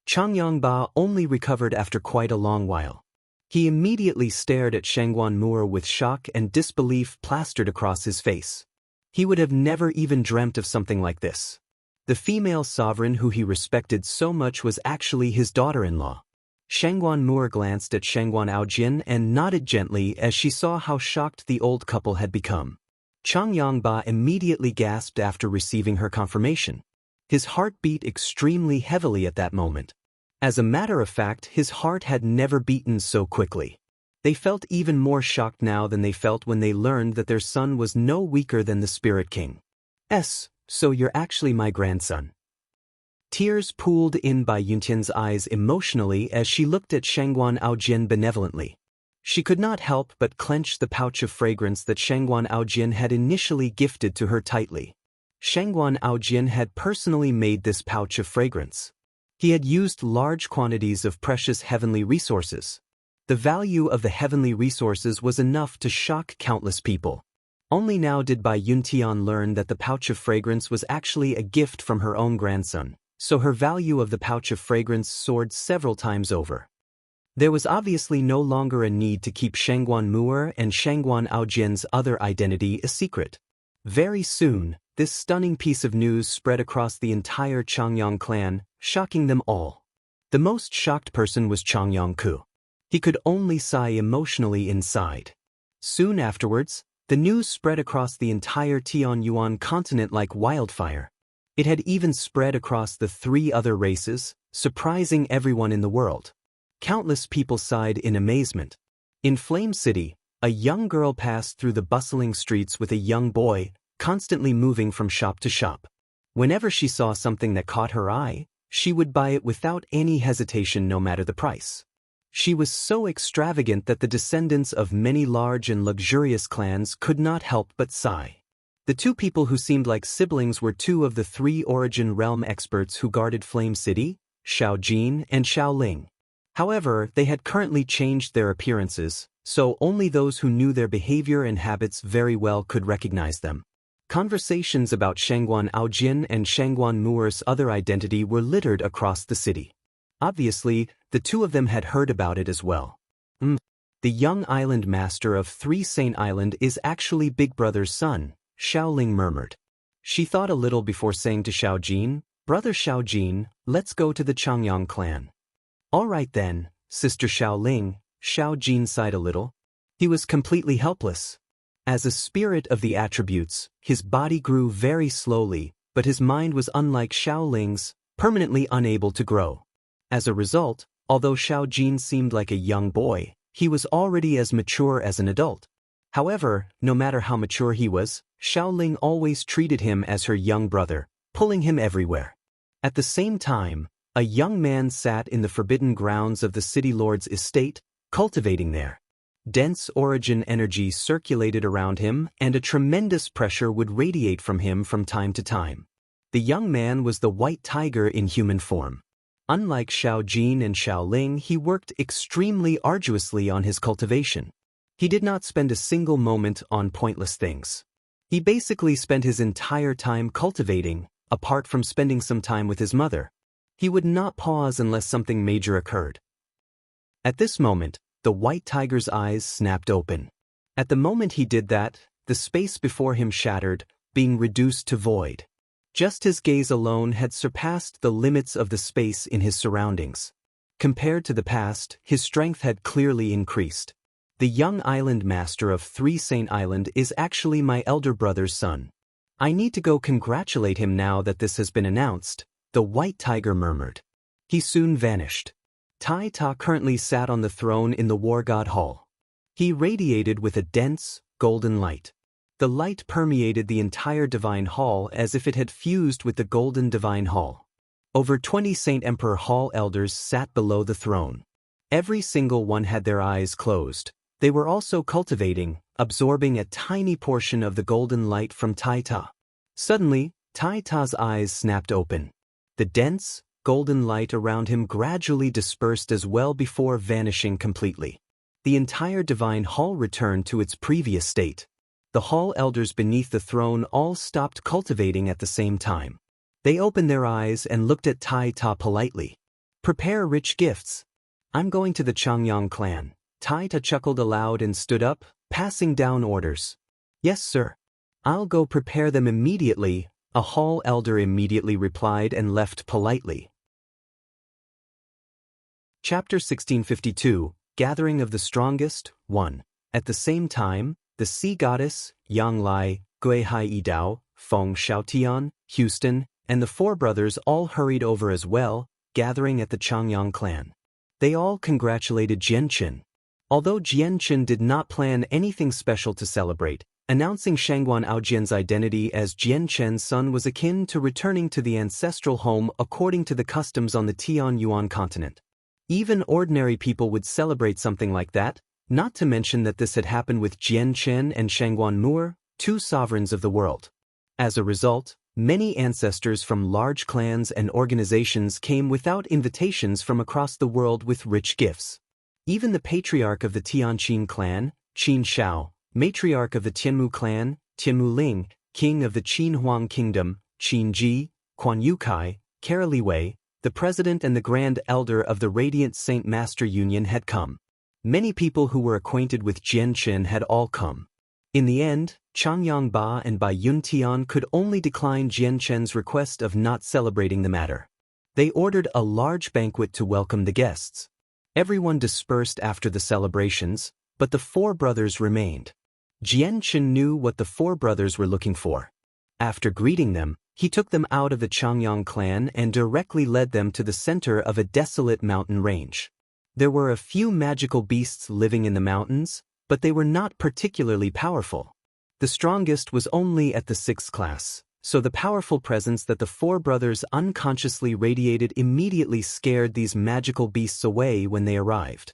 Changyang Ba only recovered after quite a long while. He immediately stared at Shangguan Mu'er with shock and disbelief plastered across his face. He would have never even dreamt of something like this. The female sovereign who he respected so much was actually his daughter-in-law. Shangguan Mu'er glanced at Shangguan Aojin and nodded gently as she saw how shocked the old couple had become. Changyang Ba immediately gasped after receiving her confirmation. His heart beat extremely heavily at that moment. As a matter of fact, his heart had never beaten so quickly. They felt even more shocked now than they felt when they learned that their son was no weaker than the Spirit King. So you're actually my grandson. Tears pooled in by Yuntian's eyes emotionally as she looked at Shangguan Aojian benevolently. She could not help but clench the pouch of fragrance that Shangguan Aojian had initially gifted to her tightly. Shangguan Aojian had personally made this pouch of fragrance. He had used large quantities of precious heavenly resources. The value of the heavenly resources was enough to shock countless people. Only now did Bai Yuntian learn that the pouch of fragrance was actually a gift from her own grandson, so her value of the pouch of fragrance soared several times over. There was obviously no longer a need to keep Shangguan Mu'er and Shangguan Aojian's other identity a secret. Very soon, this stunning piece of news spread across the entire Changyang clan, shocking them all. The most shocked person was Changyang Ku. He could only sigh emotionally inside. Soon afterwards, the news spread across the entire Tianyuan continent like wildfire. It had even spread across the 3 other races, surprising everyone in the world. Countless people sighed in amazement. In Flame City, a young girl passed through the bustling streets with a young boy, constantly moving from shop to shop. Whenever she saw something that caught her eye, she would buy it without any hesitation no matter the price. She was so extravagant that the descendants of many large and luxurious clans could not help but sigh. The 2 people who seemed like siblings were 2 of the 3 Origin Realm experts who guarded Flame City, Xiao Jin and Xiao Ling. However, they had currently changed their appearances, so only those who knew their behavior and habits very well could recognize them. Conversations about Shangguan Aojian and Shangguan Mu'er's other identity were littered across the city. Obviously, the 2 of them had heard about it as well. The young island master of 3 Saint Island is actually Big Brother's son, Xiao Ling murmured. She thought a little before saying to Xiao Jin, "Brother Xiao Jin, let's go to the Changyang clan." "All right then, Sister Xiao Ling," Xiao Jin sighed a little. He was completely helpless. As a spirit of the attributes, his body grew very slowly, but his mind was unlike Xiao Ling's, permanently unable to grow. As a result, although Xiao Jin seemed like a young boy, he was already as mature as an adult. However, no matter how mature he was, Xiao Ling always treated him as her young brother, pulling him everywhere. At the same time, a young man sat in the forbidden grounds of the city lord's estate, cultivating there. Dense origin energy circulated around him, and a tremendous pressure would radiate from him from time to time. The young man was the white tiger in human form. Unlike Xiao Jin and Xiao Ling, he worked extremely arduously on his cultivation. He did not spend a single moment on pointless things. He basically spent his entire time cultivating, apart from spending some time with his mother. He would not pause unless something major occurred. At this moment, the white tiger's eyes snapped open. At the moment he did that, the space before him shattered, being reduced to void. Just his gaze alone had surpassed the limits of the space in his surroundings. Compared to the past, his strength had clearly increased. The young island master of 3 Saint Island is actually my elder brother's son. I need to go congratulate him now that this has been announced, the white tiger murmured. He soon vanished. Tai Ta currently sat on the throne in the War God Hall. He radiated with a dense, golden light. The light permeated the entire Divine Hall as if it had fused with the Golden Divine Hall. Over 20 Saint Emperor Hall elders sat below the throne. Every single one had their eyes closed. They were also cultivating, absorbing a tiny portion of the golden light from Tai Ta. Suddenly, Tai Ta's eyes snapped open. The dense, golden light around him gradually dispersed as well before vanishing completely. The entire Divine Hall returned to its previous state. The hall elders beneath the throne all stopped cultivating at the same time. They opened their eyes and looked at Tai Ta politely. "Prepare rich gifts. I'm going to the Changyang clan." Tai Ta chuckled aloud and stood up, passing down orders. "Yes, sir. I'll go prepare them immediately," a hall elder immediately replied and left politely. Chapter 1652, Gathering of the Strongest, 1. At the same time, the sea goddess, Yang Lai, Gui Hai Yidao, Feng Xiaotian, Houston, and the 4 brothers all hurried over as well, gathering at the Changyang clan. They all congratulated Jianchen. Although Jianchen did not plan anything special to celebrate, Announcing Shangguan Aojian's identity as Jian Chen's son was akin to returning to the ancestral home according to the customs on the Tianyuan continent. Even ordinary people would celebrate something like that, not to mention that this had happened with Jian Chen and Shangguan Mu'er, two sovereigns of the world. As a result, many ancestors from large clans and organizations came without invitations from across the world with rich gifts. Even the patriarch of the Tianqin clan, Qin Shao, matriarch of the Tianmu clan, Tianmu Ling, king of the Qin Huang kingdom, Qin Ji, Quan Yukai, Kara Wei, the president and the grand elder of the Radiant Saint Master Union had come. Many people who were acquainted with Jian Chen had all come. In the end, Changyang Ba and Bai Yuntian could only decline Jian Chen's request of not celebrating the matter. They ordered a large banquet to welcome the guests. Everyone dispersed after the celebrations, but the four brothers remained. Jian Chen knew what the four brothers were looking for. After greeting them, he took them out of the Changyang clan and directly led them to the center of a desolate mountain range. There were a few magical beasts living in the mountains, but they were not particularly powerful. The strongest was only at the 6th class, so the powerful presence that the four brothers unconsciously radiated immediately scared these magical beasts away when they arrived.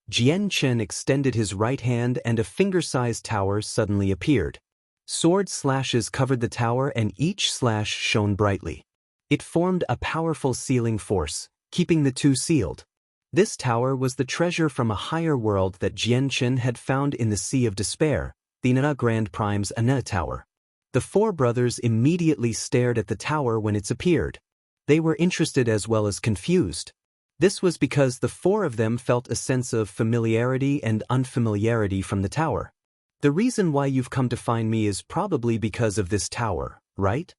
Jian Chen extended his right hand and a finger-sized tower suddenly appeared. Sword slashes covered the tower and each slash shone brightly. It formed a powerful sealing force, keeping the two sealed. This tower was the treasure from a higher world that Jian Chen had found in the Sea of Despair, the Nana Grand Prime's Ana Tower. The four brothers immediately stared at the tower when it appeared. They were interested as well as confused. This was because the four of them felt a sense of familiarity and unfamiliarity from the tower. The reason why you've come to find me is probably because of this tower, right?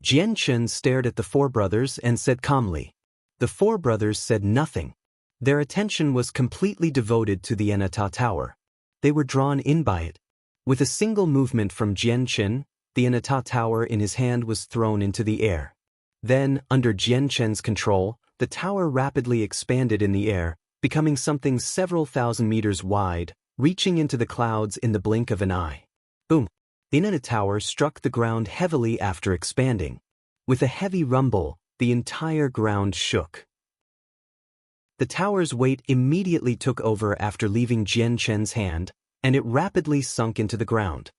Jian Chen stared at the four brothers and said calmly. The four brothers said nothing. Their attention was completely devoted to the Anata Tower. They were drawn in by it. With a single movement from Jian Chen, the Anata Tower in his hand was thrown into the air. Then, under Jian Chen's control, the tower rapidly expanded in the air, becoming something several thousand meters wide, reaching into the clouds in the blink of an eye. Boom! The Anata Tower struck the ground heavily after expanding. With a heavy rumble, the entire ground shook. The tower's weight immediately took over after leaving Jian Chen's hand, and it rapidly sunk into the ground.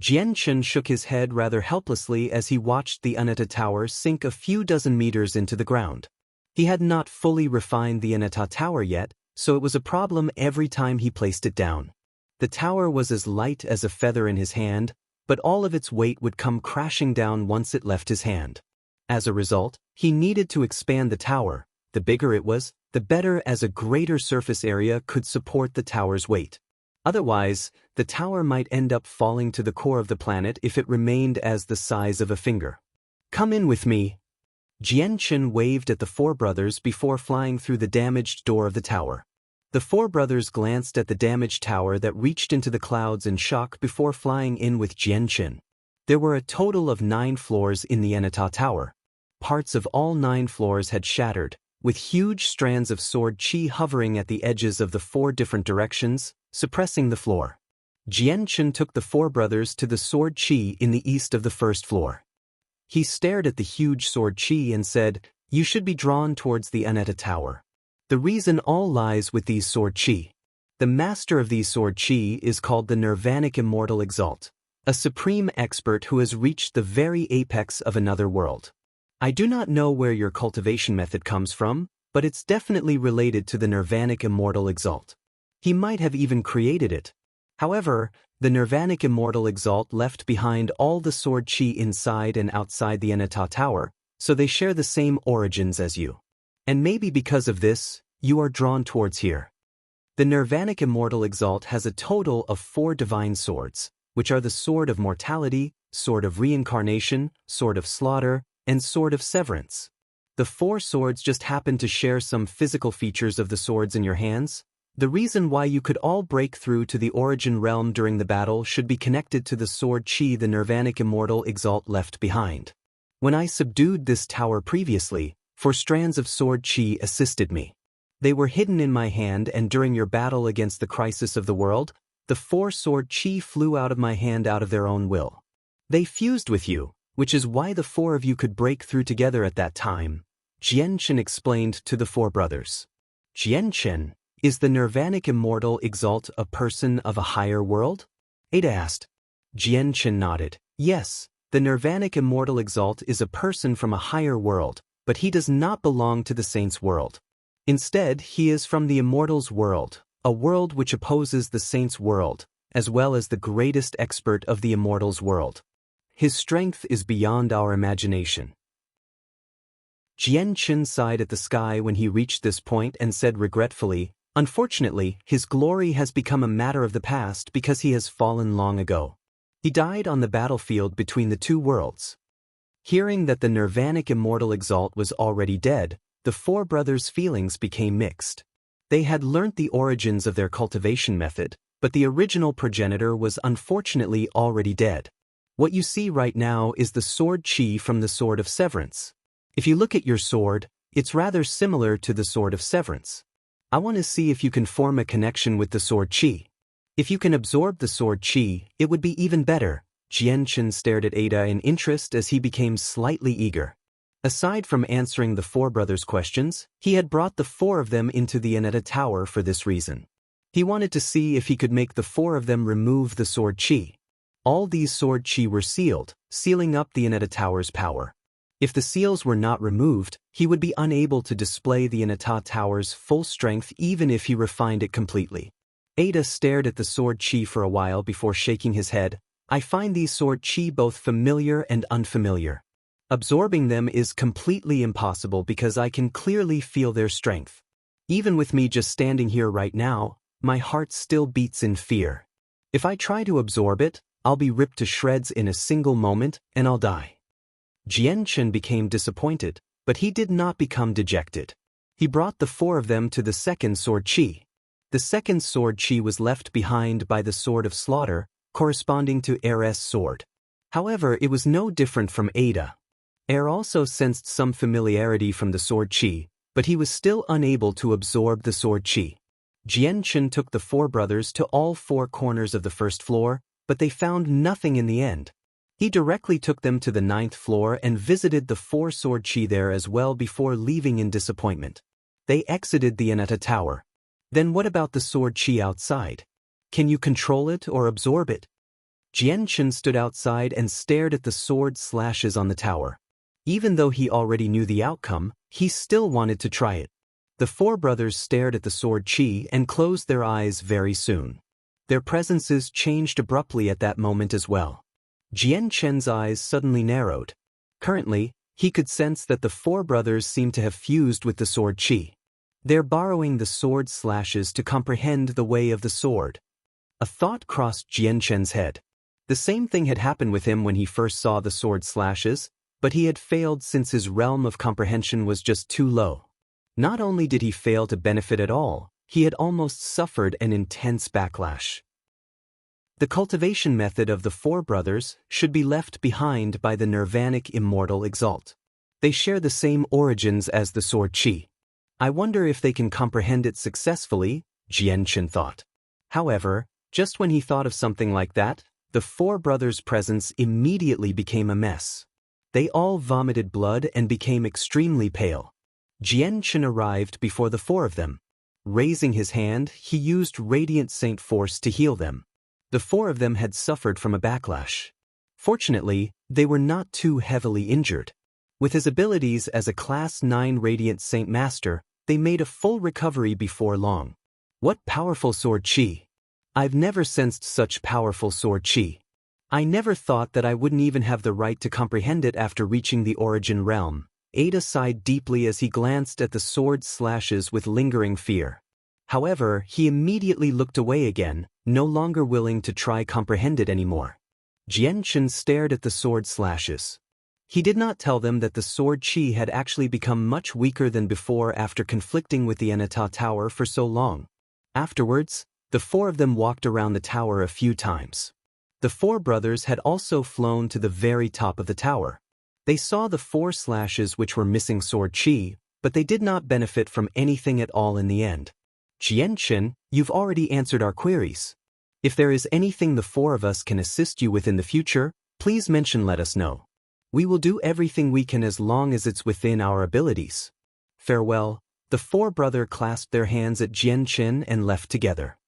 Jian Chen shook his head rather helplessly as he watched the Anata Tower sink a few dozen meters into the ground. He had not fully refined the Anata Tower yet, so it was a problem every time he placed it down. The tower was as light as a feather in his hand, but all of its weight would come crashing down once it left his hand. As a result, he needed to expand the tower. The bigger it was, the better, as a greater surface area could support the tower's weight. Otherwise, the tower might end up falling to the core of the planet if it remained as the size of a finger. Come in with me. Jian Chen waved at the four brothers before flying through the damaged door of the tower. The four brothers glanced at the damaged tower that reached into the clouds in shock before flying in with Jian Chen. There were a total of 9 floors in the Anata Tower. Parts of all 9 floors had shattered, with huge strands of sword qi hovering at the edges of the 4 different directions, suppressing the floor. Jian Chen took the four brothers to the sword qi in the east of the first floor. He stared at the huge sword qi and said, "You should be drawn towards the Anata Tower. The reason all lies with these sword qi. The master of these sword qi is called the Nirvanic Immortal Exalt, a supreme expert who has reached the very apex of another world. I do not know where your cultivation method comes from, but it's definitely related to the Nirvanic Immortal Exalt. He might have even created it. However, the Nirvanic Immortal Exalt left behind all the sword qi inside and outside the Anata Tower, so they share the same origins as you. And maybe because of this, you are drawn towards here. The Nirvanic Immortal Exalt has a total of 4 divine swords, which are the Sword of Mortality, Sword of Reincarnation, Sword of Slaughter, and Sword of Severance. The 4 swords just happen to share some physical features of the swords in your hands. The reason why you could all break through to the origin realm during the battle should be connected to the sword qi the Nirvanic Immortal Exalt left behind. When I subdued this tower previously, 4 strands of sword qi assisted me. They were hidden in my hand, and during your battle against the crisis of the world, The four-sword chi flew out of my hand out of their own will. They fused with you, which is why the four of you could break through together at that time, Jianchen explained to the four brothers. Jianchen, is the Nirvanic Immortal Exalt a person of a higher world? Ada asked. Jianchen nodded. Yes, the Nirvanic Immortal Exalt is a person from a higher world, but he does not belong to the saints' world. Instead, he is from the immortals' world, a world which opposes the saints' world, as well as the greatest expert of the immortals' world. His strength is beyond our imagination. Jianchen sighed at the sky when he reached this point and said regretfully, unfortunately, his glory has become a matter of the past because he has fallen long ago. He died on the battlefield between the two worlds. Hearing that the Nirvanic Immortal Exalt was already dead, the four brothers' feelings became mixed. They had learnt the origins of their cultivation method, but the original progenitor was unfortunately already dead. What you see right now is the sword chi from the Sword of Severance. If you look at your sword, it's rather similar to the Sword of Severance. I want to see if you can form a connection with the sword chi. If you can absorb the sword chi, it would be even better. Jianchen stared at Ada in interest as he became slightly eager. Aside from answering the four brothers' questions, he had brought the four of them into the Aneta Tower for this reason. He wanted to see if he could make the four of them remove the sword chi. All these sword chi were sealed, sealing up the Aneta Tower's power. If the seals were not removed, he would be unable to display the Aneta Tower's full strength even if he refined it completely. Ada stared at the sword chi for a while before shaking his head. I find these sword chi both familiar and unfamiliar. Absorbing them is completely impossible because I can clearly feel their strength. Even with me just standing here right now, my heart still beats in fear. If I try to absorb it, I'll be ripped to shreds in a single moment and I'll die. Jianchen became disappointed, but he did not become dejected. He brought the four of them to the second sword chi. The second sword chi was left behind by the Sword of Slaughter, corresponding to Air's sword. However, it was no different from Ada. Air also sensed some familiarity from the sword chi, but he was still unable to absorb the sword chi. Jianchen took the four brothers to all four corners of the first floor, but they found nothing in the end. He directly took them to the 9th floor and visited the four sword chi there as well before leaving in disappointment. They exited the Aneta Tower. Then what about the sword chi outside? Can you control it or absorb it? Jianchen stood outside and stared at the sword slashes on the tower. Even though he already knew the outcome, he still wanted to try it. The four brothers stared at the sword chi and closed their eyes very soon. Their presences changed abruptly at that moment as well. Jianchen's eyes suddenly narrowed. Currently, he could sense that the four brothers seemed to have fused with the sword chi. They're borrowing the sword slashes to comprehend the way of the sword. A thought crossed Jianchen's head. The same thing had happened with him when he first saw the sword slashes, but he had failed since his realm of comprehension was just too low. Not only did he fail to benefit at all, he had almost suffered an intense backlash. The cultivation method of the four brothers should be left behind by the Nirvanic Immortal Exalt. They share the same origins as the sword chi. I wonder if they can comprehend it successfully, Jianchen thought. However, just when he thought of something like that, the four brothers' presence immediately became a mess. They all vomited blood and became extremely pale. Jianchen arrived before the four of them. Raising his hand, he used Radiant Saint Force to heal them. The four of them had suffered from a backlash. Fortunately, they were not too heavily injured. With his abilities as a Class 9 Radiant Saint Master, they made a full recovery before long. What powerful sword chi! I've never sensed such powerful sword chi. I never thought that I wouldn't even have the right to comprehend it after reaching the origin realm. Ada sighed deeply as he glanced at the sword slashes with lingering fear. However, he immediately looked away again, no longer willing to try comprehend it anymore. Jianchen stared at the sword slashes. He did not tell them that the sword chi had actually become much weaker than before after conflicting with the Aneta Tower for so long. Afterwards, the four of them walked around the tower a few times. The four brothers had also flown to the very top of the tower. They saw the four slashes which were missing sword chi, but they did not benefit from anything at all in the end. Jianchen, you've already answered our queries. If there is anything the four of us can assist you with in the future, please let us know. We will do everything we can as long as it's within our abilities. Farewell." The four brothers clasped their hands at Jianchen and left together.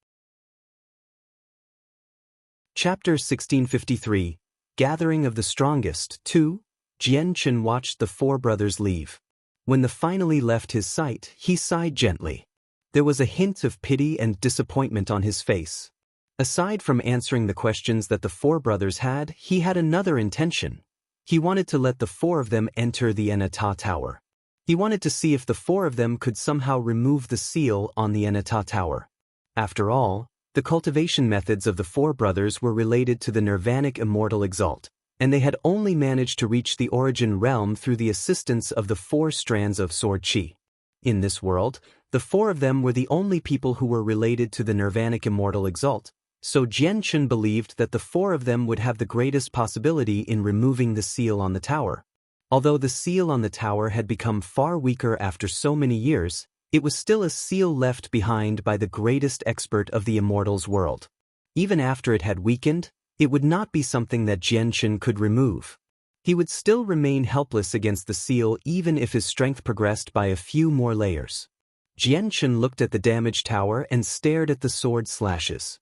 Chapter 1653, Gathering of the Strongest. 2. Jianchen watched the four brothers leave. When they finally left his sight, he sighed gently. There was a hint of pity and disappointment on his face. Aside from answering the questions that the four brothers had, he had another intention. He wanted to let the four of them enter the Enata Tower. He wanted to see if the four of them could somehow remove the seal on the Enata Tower. After all, the cultivation methods of the four brothers were related to the Nirvanic Immortal Exalt, and they had only managed to reach the Origin Realm through the assistance of the four strands of Sword Chi. In this world, the four of them were the only people who were related to the Nirvanic Immortal Exalt, so Jianchen believed that the four of them would have the greatest possibility in removing the seal on the tower. Although the seal on the tower had become far weaker after so many years, it was still a seal left behind by the greatest expert of the Immortals world. Even after it had weakened, it would not be something that Jianchen could remove. He would still remain helpless against the seal even if his strength progressed by a few more layers. Jianchen looked at the damaged tower and stared at the sword slashes.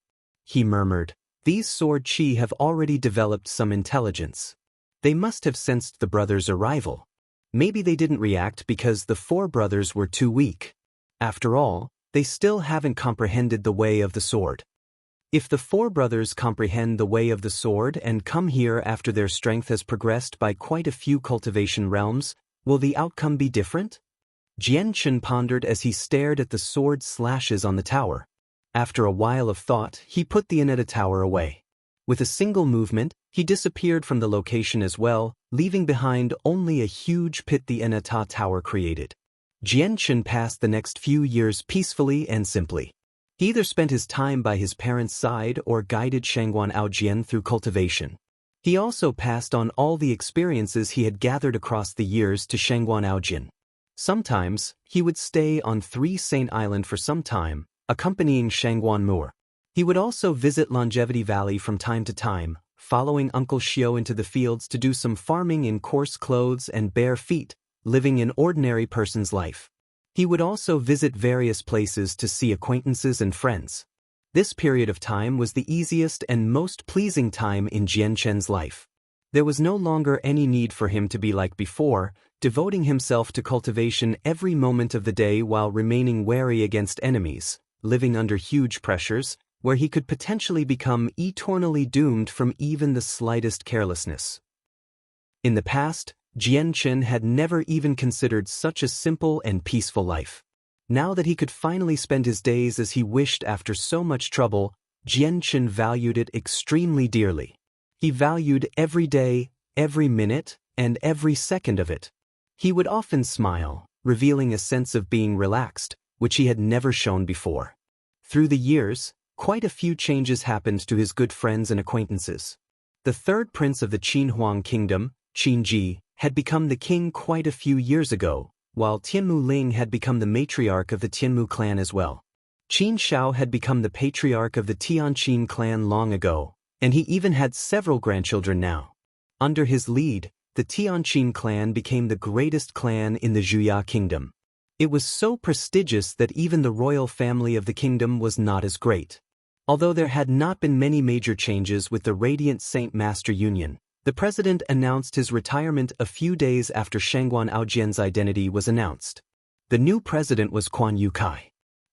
He murmured, "These sword chi have already developed some intelligence. They must have sensed the brothers' arrival. Maybe they didn't react because the four brothers were too weak. After all, they still haven't comprehended the way of the sword. If the four brothers comprehend the way of the sword and come here after their strength has progressed by quite a few cultivation realms, will the outcome be different?" Jianchen pondered as he stared at the sword slashes on the tower. After a while of thought, he put the Enata Tower away. With a single movement, he disappeared from the location as well, leaving behind only a huge pit the Enata Tower created. Jianchen passed the next few years peacefully and simply. He either spent his time by his parents' side or guided Shangguan Aojian through cultivation. He also passed on all the experiences he had gathered across the years to Shangguan Aojian. Sometimes, he would stay on Three Saint Island for some time, accompanying Shangguan Moore. He would also visit Longevity Valley from time to time, following Uncle Xiao into the fields to do some farming in coarse clothes and bare feet, living an ordinary person's life. He would also visit various places to see acquaintances and friends. This period of time was the easiest and most pleasing time in Jianchen's life. There was no longer any need for him to be like before, devoting himself to cultivation every moment of the day while remaining wary against enemies, living under huge pressures, where he could potentially become eternally doomed from even the slightest carelessness. In the past, Jianchen had never even considered such a simple and peaceful life. Now that he could finally spend his days as he wished after so much trouble, Jianchen valued it extremely dearly. He valued every day, every minute, and every second of it. He would often smile, revealing a sense of being relaxed, which he had never shown before. Through the years, quite a few changes happened to his good friends and acquaintances. The third prince of the Qin Huang kingdom, Qin Ji, had become the king quite a few years ago, while Tianmu Ling had become the matriarch of the Tianmu clan as well. Qin Shao had become the patriarch of the Tianqin clan long ago, and he even had several grandchildren now. Under his lead, the Tianqin clan became the greatest clan in the Zhuya kingdom. It was so prestigious that even the royal family of the kingdom was not as great. Although there had not been many major changes with the Radiant Saint Master Union, the president announced his retirement a few days after Shangguan Aojian's identity was announced. The new president was Quan Yukai.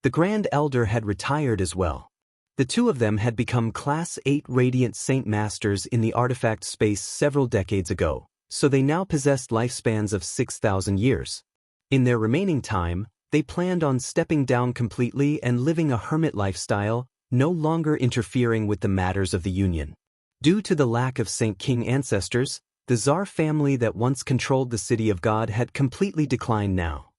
The Grand Elder had retired as well. The two of them had become Class 8 Radiant Saint Masters in the artifact space several decades ago, so they now possessed lifespans of 6,000 years. In their remaining time, they planned on stepping down completely and living a hermit lifestyle, no longer interfering with the matters of the Union. Due to the lack of Saint King ancestors, the Tsar family that once controlled the City of God had completely declined now.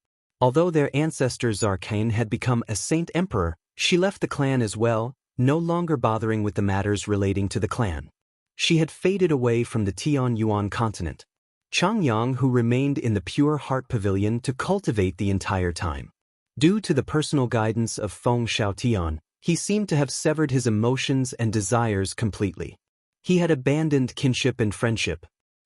Although their ancestor Tsar Kane had become a Saint Emperor, she left the clan as well, no longer bothering with the matters relating to the clan. She had faded away from the Tianyuan continent. Changyang, who remained in the Pure Heart Pavilion to cultivate the entire time. Due to the personal guidance of Feng Xiaotian, He seemed to have severed his emotions and desires completely. He had abandoned kinship and friendship.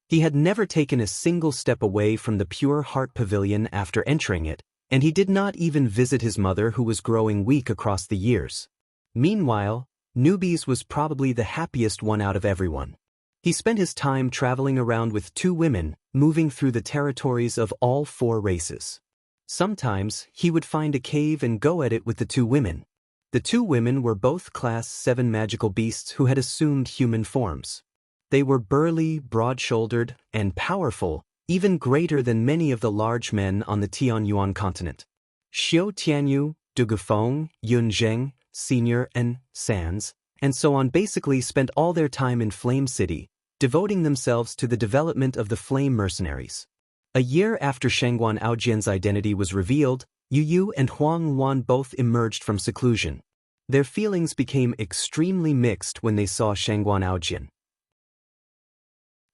He had never taken a single step away from the Pure Heart Pavilion after entering it, and he did not even visit his mother, who was growing weak across the years. Meanwhile, Newbies was probably the happiest one out of everyone. He spent his time traveling around with 2 women, moving through the territories of all 4 races. Sometimes, he would find a cave and go at it with the 2 women. The 2 women were both Class 7 magical beasts who had assumed human forms. They were burly, broad-shouldered, and powerful, even greater than many of the large men on the Tianyuan continent. Xiao Tianyu, Dugufeng, Yun Zheng, Senior, and Sans, and so on basically spent all their time in Flame City, devoting themselves to the development of the Flame Mercenaries. A year after Shangguan Aojian's identity was revealed, Yu Yu and Huang Wan both emerged from seclusion. Their feelings became extremely mixed when they saw Shangguan Aojian.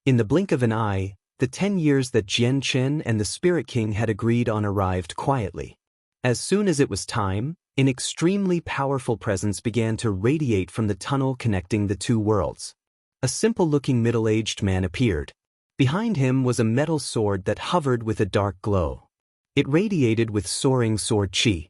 In the blink of an eye, the 10 years that Jian Chen and the Spirit King had agreed on arrived quietly. As soon as it was time, an extremely powerful presence began to radiate from the tunnel connecting the 2 worlds. A simple-looking middle-aged man appeared. Behind him was a metal sword that hovered with a dark glow. It radiated with soaring sword chi.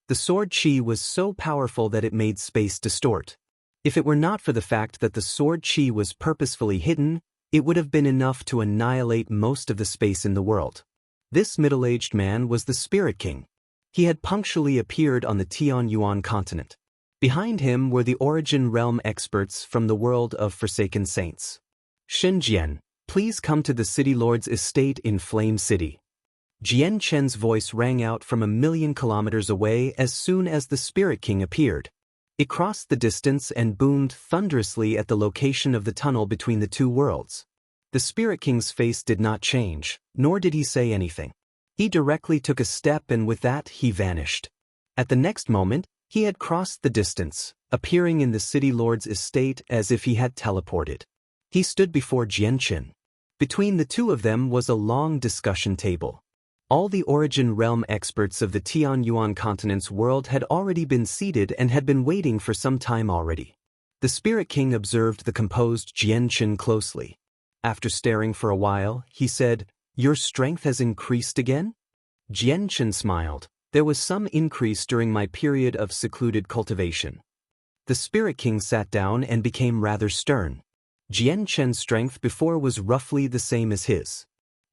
The sword chi was so powerful that it made space distort. If it were not for the fact that the sword chi was purposefully hidden, it would have been enough to annihilate most of the space in the world. This middle-aged man was the Spirit King. He had punctually appeared on the Tianyuan continent. Behind him were the Origin Realm experts from the world of Forsaken Saints. Shenjian, please come to the City Lord's estate in Flame City. Jian Chen's voice rang out from 1,000,000 kilometers away as soon as the Spirit King appeared. It crossed the distance and boomed thunderously at the location of the tunnel between the 2 worlds. The Spirit King's face did not change, nor did he say anything. He directly took a step, and with that he vanished. At the next moment, he had crossed the distance, appearing in the City Lord's estate as if he had teleported. He stood before Jianchen. Between the 2 of them was a long discussion table. All the Origin Realm experts of the Tianyuan continent's world had already been seated and had been waiting for some time already. The Spirit King observed the composed Jianchen closely. After staring for a while, he said, "Your strength has increased again?" Jianchen smiled. "There was some increase during my period of secluded cultivation." The Spirit King sat down and became rather stern. Jianchen's strength before was roughly the same as his.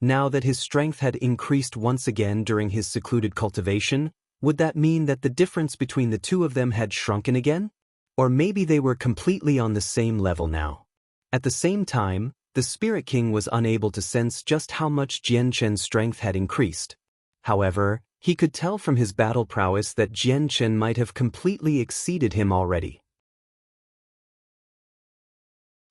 Now that his strength had increased once again during his secluded cultivation, would that mean that the difference between the 2 of them had shrunken again? Or maybe they were completely on the same level now. At the same time, the Spirit King was unable to sense just how much Jianchen's strength had increased. However, he could tell from his battle prowess that Jianchen might have completely exceeded him already.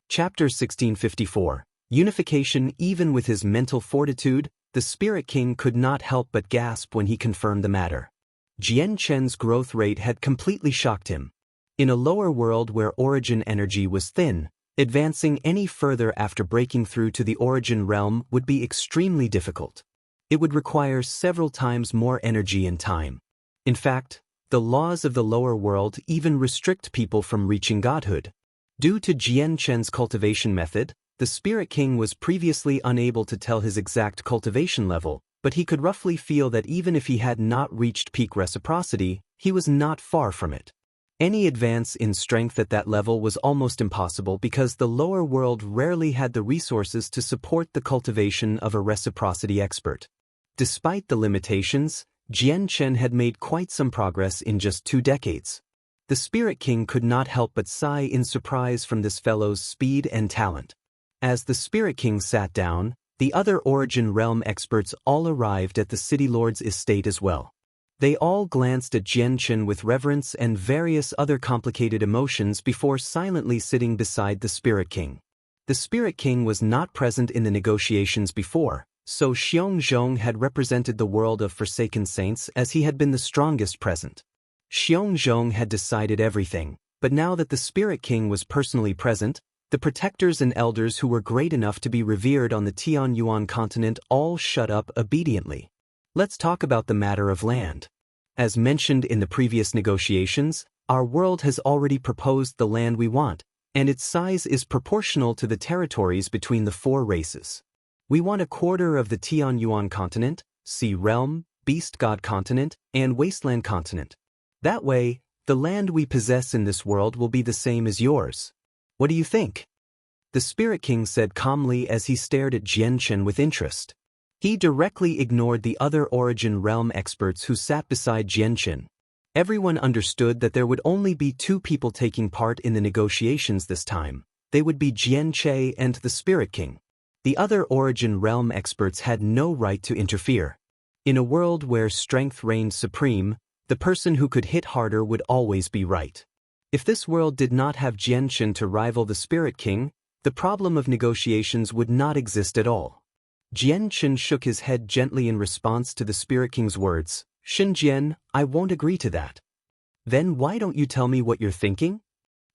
Chapter 1654. Unification. Even with his mental fortitude, the Spirit King could not help but gasp when he confirmed the matter. Jianchen's growth rate had completely shocked him. In a lower world where origin energy was thin, advancing any further after breaking through to the Origin Realm would be extremely difficult. It would require several times more energy and time. In fact, the laws of the lower world even restrict people from reaching godhood. Due to Jianchen's cultivation method, the Spirit King was previously unable to tell his exact cultivation level, but he could roughly feel that even if he had not reached peak reciprocity, he was not far from it. Any advance in strength at that level was almost impossible because the lower world rarely had the resources to support the cultivation of a reciprocity expert. Despite the limitations, Jianchen had made quite some progress in just 2 decades. The Spirit King could not help but sigh in surprise from this fellow's speed and talent. As the Spirit King sat down, the other Origin Realm experts all arrived at the City Lord's estate as well. They all glanced at Jianchen with reverence and various other complicated emotions before silently sitting beside the Spirit King. The Spirit King was not present in the negotiations before, so Xiongzhong had represented the world of Forsaken Saints as he had been the strongest present. Xiongzhong had decided everything, but now that the Spirit King was personally present, the protectors and elders who were great enough to be revered on the Tianyuan continent all shut up obediently. Let's talk about the matter of land. As mentioned in the previous negotiations, Our world has already proposed the land we want, and its size is proportional to the territories between the four races. We want a quarter of the Tianyuan continent, Sea Realm, Beast God continent, and Wasteland continent. That way, the land we possess in this world will be the same as yours. What do you think? The Spirit King said calmly as he stared at Jianchen with interest. He directly ignored the other Origin Realm experts who sat beside Jianchen. Everyone understood that there would only be two people taking part in the negotiations this time. They would be Jianche and the Spirit King. The other Origin Realm experts had no right to interfere. In a world where strength reigned supreme, the person who could hit harder would always be right. If this world did not have Jianchen to rival the Spirit King, the problem of negotiations would not exist at all. Jianchen shook his head gently in response to the Spirit King's words. Shinjian, I won't agree to that. Then why don't you tell me what you're thinking?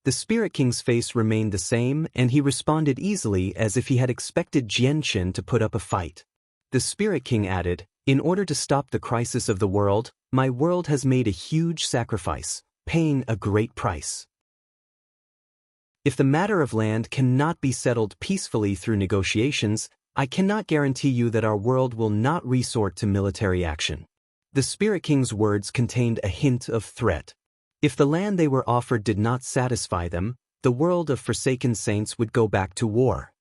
The Spirit King's face remained the same, and he responded easily as if he had expected Jianchen to put up a fight. The Spirit King added, in order to stop the crisis of the world, my world has made a huge sacrifice, paying a great price. If the matter of land cannot be settled peacefully through negotiations, I cannot guarantee you that our world will not resort to military action. The Spirit King's words contained a hint of threat. If the land they were offered did not satisfy them, the world of Forsaken Saints would go back to war.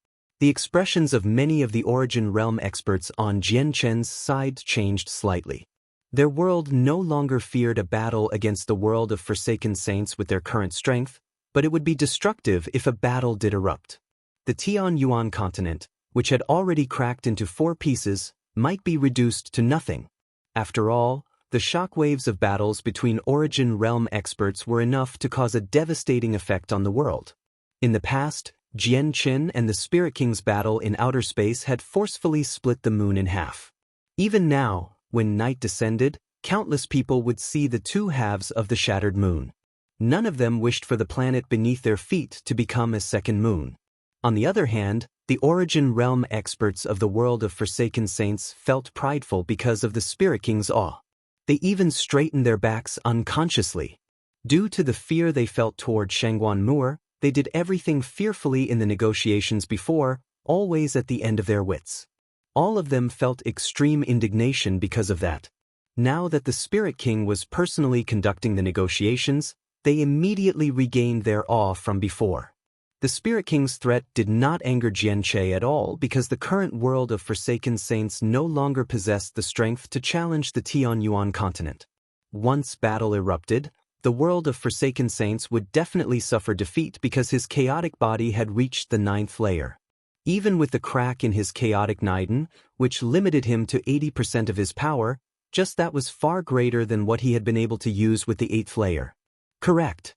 The expressions of many of the Origin Realm experts on Jianchen's side changed slightly. Their world no longer feared a battle against the world of Forsaken Saints with their current strength, but it would be destructive if a battle did erupt. The Tianyuan continent, which had already cracked into 4 pieces, might be reduced to nothing. After all, the shockwaves of battles between Origin Realm experts were enough to cause a devastating effect on the world. In the past, Jianchen and the Spirit King's battle in outer space had forcefully split the moon in half. Even now, when night descended, countless people would see the two halves of the shattered moon. None of them wished for the planet beneath their feet to become a second moon. On the other hand, the Origin Realm experts of the world of Forsaken Saints felt prideful because of the Spirit King's awe. They even straightened their backs unconsciously. Due to the fear they felt toward Shangguan Moor, they did everything fearfully in the negotiations before, always at the end of their wits. All of them felt extreme indignation because of that. Now that the Spirit King was personally conducting the negotiations, they immediately regained their awe from before. The Spirit King's threat did not anger Jianche at all because the current world of Forsaken Saints no longer possessed the strength to challenge the Tianyuan continent. Once battle erupted, the world of Forsaken Saints would definitely suffer defeat because his chaotic body had reached the 9th layer. Even with the crack in his chaotic Niden, which limited him to 80% of his power, just that was far greater than what he had been able to use with the 8th layer. Correct.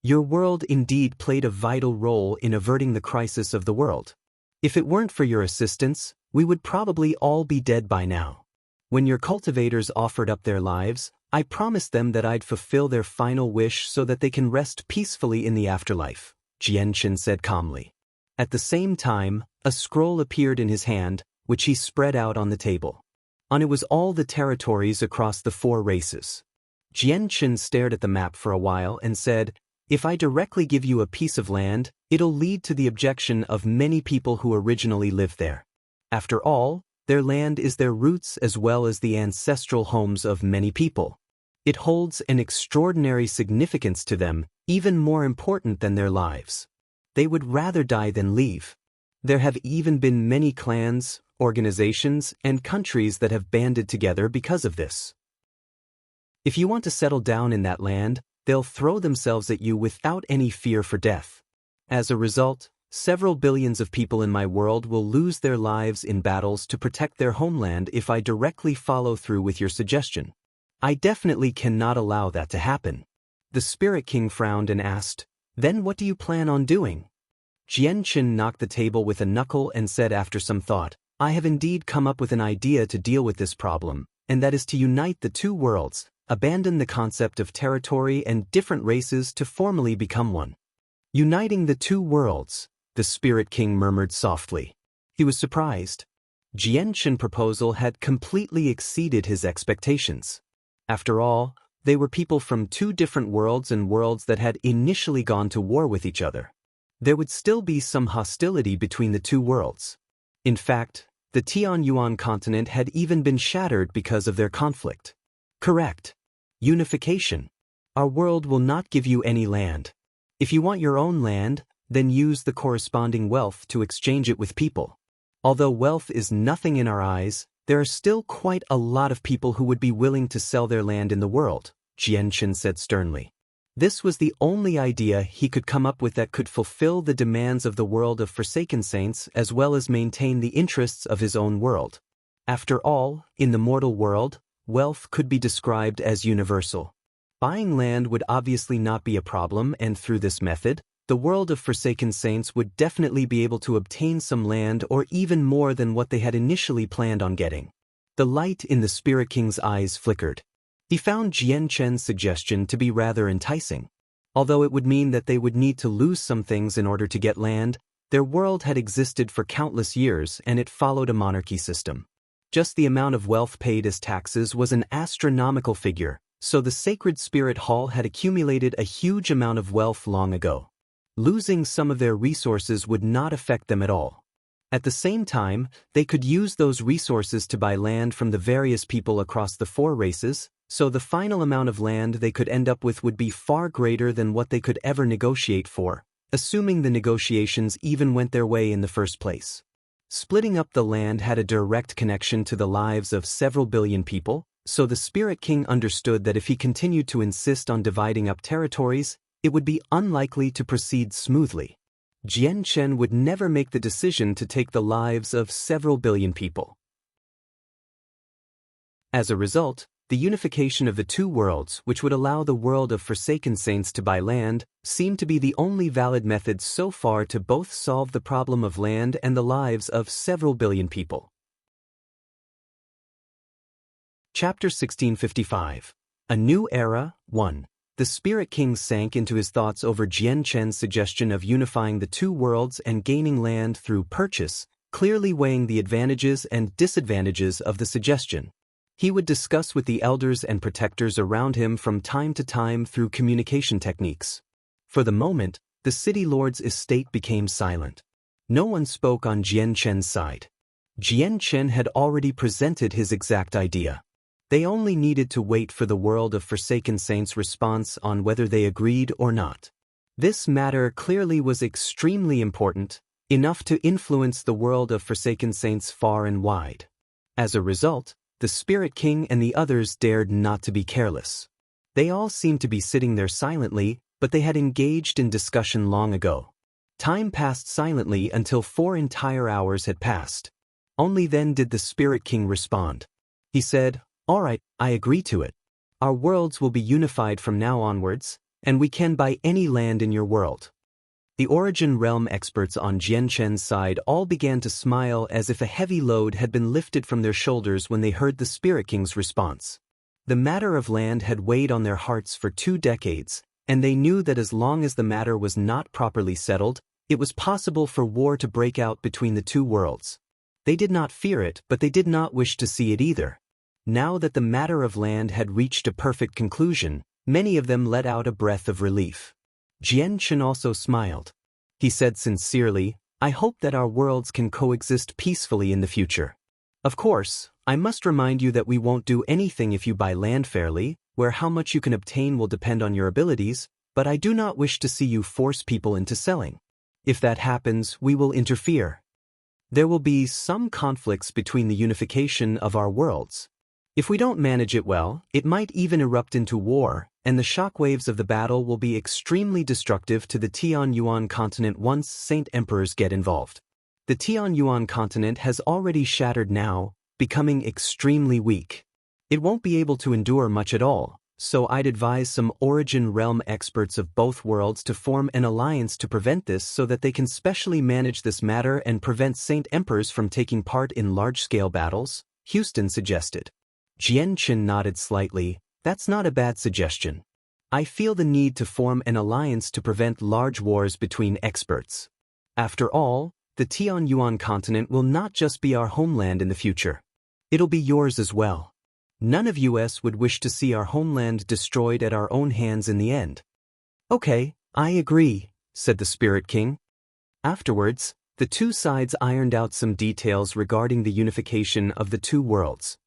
Your world indeed played a vital role in averting the crisis of the world. If it weren't for your assistance, we would probably all be dead by now. When your cultivators offered up their lives, I promised them that I'd fulfill their final wish so that they can rest peacefully in the afterlife, Jianchen said calmly. At the same time, a scroll appeared in his hand, which he spread out on the table. On it was all the territories across the 4 races. Jianchen stared at the map for a while and said, if I directly give you a piece of land, it'll lead to the objection of many people who originally lived there. After all, their land is their roots as well as the ancestral homes of many people. It holds an extraordinary significance to them, even more important than their lives. They would rather die than leave. There have even been many clans, organizations, and countries that have banded together because of this. If you want to settle down in that land, they'll throw themselves at you without any fear for death. As a result, several billions of people in my world will lose their lives in battles to protect their homeland if I directly follow through with your suggestion. I definitely cannot allow that to happen. The Spirit King frowned and asked, then what do you plan on doing? Jianchen knocked the table with a knuckle and said after some thought, I have indeed come up with an idea to deal with this problem, and that is to unite the 2 worlds, abandon the concept of territory and different races to formally become one. Uniting the 2 worlds, the Spirit King murmured softly. He was surprised. Jianchen's proposal had completely exceeded his expectations. After all, They were people from two different worlds and worlds that had initially gone to war with each other. There would still be some hostility between the two worlds. In fact, the Tianyuan continent had even been shattered because of their conflict. Correct. Unification. Our world will not give you any land. If you want your own land, then use the corresponding wealth to exchange it with people. Although wealth is nothing in our eyes, there are still quite a lot of people who would be willing to sell their land in the world, Jianchen said sternly. This was the only idea he could come up with that could fulfill the demands of the world of Forsaken Saints as well as maintain the interests of his own world. After all, in the mortal world, wealth could be described as universal. Buying land would obviously not be a problem, and through this method, the world of Forsaken Saints would definitely be able to obtain some land or even more than what they had initially planned on getting. The light in the Spirit King's eyes flickered. He found Jian Chen's suggestion to be rather enticing. Although it would mean that they would need to lose some things in order to get land, their world had existed for countless years and it followed a monarchy system. Just the amount of wealth paid as taxes was an astronomical figure, so the Sacred Spirit Hall had accumulated a huge amount of wealth long ago. Losing some of their resources would not affect them at all. At the same time, they could use those resources to buy land from the various people across the 4 races, so the final amount of land they could end up with would be far greater than what they could ever negotiate for, assuming the negotiations even went their way in the first place. Splitting up the land had a direct connection to the lives of several billion people, so the Spirit King understood that if he continued to insist on dividing up territories, it would be unlikely to proceed smoothly. Jian Chen would never make the decision to take the lives of several billion people. As a result, the unification of the two worlds, which would allow the world of Forsaken Saints to buy land, seemed to be the only valid method so far to both solve the problem of land and the lives of several billion people. Chapter 1655. A New Era, 1. The Spirit King sank into his thoughts over Jian Chen's suggestion of unifying the two worlds and gaining land through purchase, clearly weighing the advantages and disadvantages of the suggestion. He would discuss with the elders and protectors around him from time to time through communication techniques. For the moment, the city lord's estate became silent. No one spoke on Jian Chen's side. Jian Chen had already presented his exact idea. They only needed to wait for the world of Forsaken Saints' response on whether they agreed or not. This matter clearly was extremely important, enough to influence the world of Forsaken Saints far and wide. As a result, the Spirit King and the others dared not to be careless. They all seemed to be sitting there silently, but they had engaged in discussion long ago. Time passed silently until 4 entire hours had passed. Only then did the Spirit King respond. He said, "All right, I agree to it. Our worlds will be unified from now onwards, and we can buy any land in your world." The Origin Realm experts on Jian Chen's side all began to smile as if a heavy load had been lifted from their shoulders when they heard the Spirit King's response. The matter of land had weighed on their hearts for 2 decades, and they knew that as long as the matter was not properly settled, it was possible for war to break out between the two worlds. They did not fear it, but they did not wish to see it either. Now that the matter of land had reached a perfect conclusion, many of them let out a breath of relief. Jian Chen also smiled. He said sincerely, "I hope that our worlds can coexist peacefully in the future. Of course, I must remind you that we won't do anything if you buy land fairly, where how much you can obtain will depend on your abilities, but I do not wish to see you force people into selling. If that happens, we will interfere. There will be some conflicts between the unification of our worlds. If we don't manage it well, it might even erupt into war, and the shockwaves of the battle will be extremely destructive to the Tianyuan continent once Saint Emperors get involved. The Tianyuan continent has already shattered now, becoming extremely weak. It won't be able to endure much at all, so I'd advise some Origin Realm experts of both worlds to form an alliance to prevent this so that they can specially manage this matter and prevent Saint Emperors from taking part in large-scale battles," Houston suggested. Jian Chen nodded slightly. "That's not a bad suggestion. I feel the need to form an alliance to prevent large wars between experts. After all, the Tianyuan continent will not just be our homeland in the future. It'll be yours as well. None of us would wish to see our homeland destroyed at our own hands in the end. Okay, I agree, said the Spirit King. Afterwards, the two sides ironed out some details regarding the unification of the two worlds.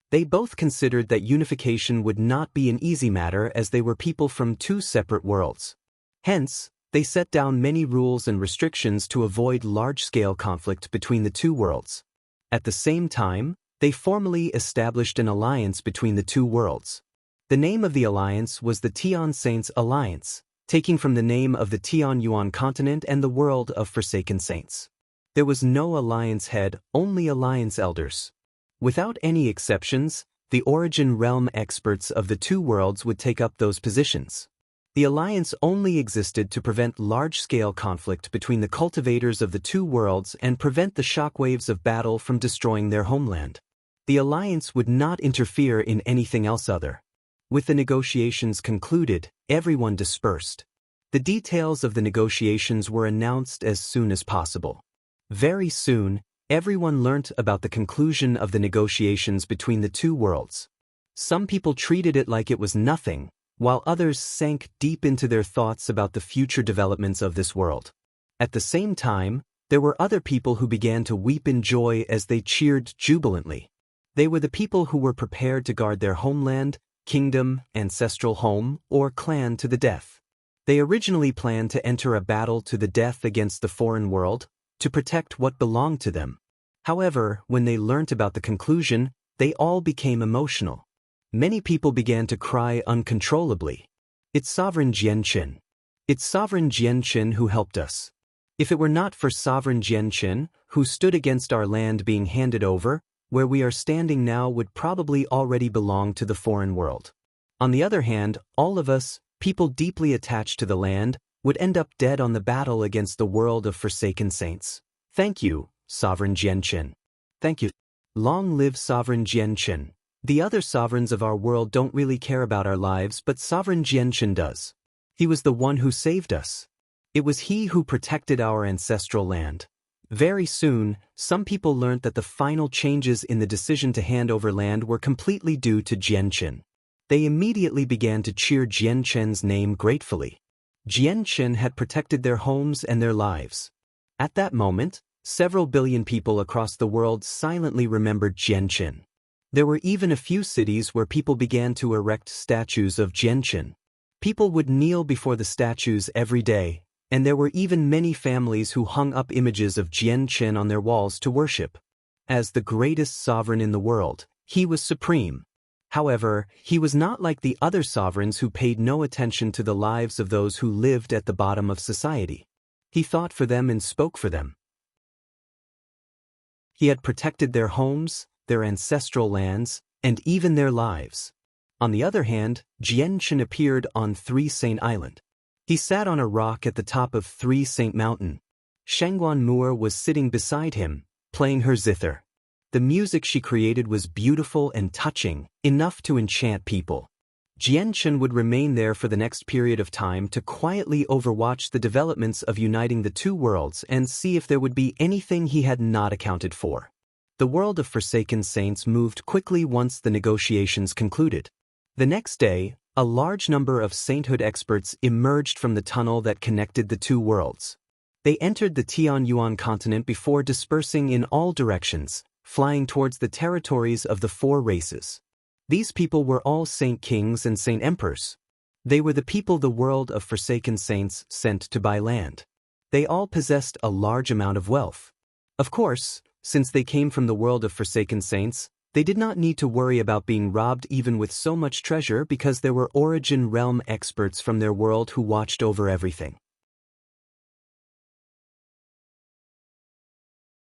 They both considered that unification would not be an easy matter as they were people from two separate worlds. Hence, they set down many rules and restrictions to avoid large-scale conflict between the two worlds. At the same time, they formally established an alliance between the two worlds. The name of the alliance was the Tian Saints Alliance, taking from the name of the Tian Yuan continent and the world of Forsaken Saints. There was no alliance head, only alliance elders. Without any exceptions, the origin realm experts of the two worlds would take up those positions. The alliance only existed to prevent large-scale conflict between the cultivators of the two worlds and prevent the shockwaves of battle from destroying their homeland. The alliance would not interfere in anything else other. With the negotiations concluded, everyone dispersed. The details of the negotiations were announced as soon as possible. Very soon, everyone learnt about the conclusion of the negotiations between the two worlds. Some people treated it like it was nothing, while others sank deep into their thoughts about the future developments of this world. At the same time, there were other people who began to weep in joy as they cheered jubilantly. They were the people who were prepared to guard their homeland, kingdom, ancestral home, or clan to the death. They originally planned to enter a battle to the death against the foreign world, to protect what belonged to them. However, when they learnt about the conclusion, they all became emotional. Many people began to cry uncontrollably. It's Sovereign Jianqin. It's Sovereign Jianqin who helped us. If it were not for Sovereign Jianqin, who stood against our land being handed over, where we are standing now would probably already belong to the foreign world. On the other hand, all of us, people deeply attached to the land, would end up dead on the battle against the world of Forsaken Saints. Thank you, Sovereign Jianqin. Thank you. Long live Sovereign Jianqin. The other sovereigns of our world don't really care about our lives, but Sovereign Jianqin does. He was the one who saved us. It was he who protected our ancestral land. Very soon, some people learnt that the final changes in the decision to hand over land were completely due to Jianqin. They immediately began to cheer Jianqin's name gratefully. Jianqin had protected their homes and their lives. At that moment, several billion people across the world silently remembered Jianqin. There were even a few cities where people began to erect statues of Jianqin. People would kneel before the statues every day, and there were even many families who hung up images of Jianqin on their walls to worship. As the greatest sovereign in the world, he was supreme. However, he was not like the other sovereigns who paid no attention to the lives of those who lived at the bottom of society. He thought for them and spoke for them. He had protected their homes, their ancestral lands, and even their lives. On the other hand, Jianqin appeared on Three Saint Island. He sat on a rock at the top of Three Saint Mountain. Shangguan Mu'er was sitting beside him, playing her zither. The music she created was beautiful and touching, enough to enchant people. Jianqin would remain there for the next period of time to quietly overwatch the developments of uniting the two worlds and see if there would be anything he had not accounted for. The world of Forsaken Saints moved quickly once the negotiations concluded. The next day, a large number of sainthood experts emerged from the tunnel that connected the two worlds. They entered the Tian Yuan continent before dispersing in all directions, flying towards the territories of the four races. These people were all saint kings and saint emperors. They were the people the world of Forsaken Saints sent to buy land. They all possessed a large amount of wealth. Of course, since they came from the world of Forsaken Saints, they did not need to worry about being robbed even with so much treasure because there were origin realm experts from their world who watched over everything.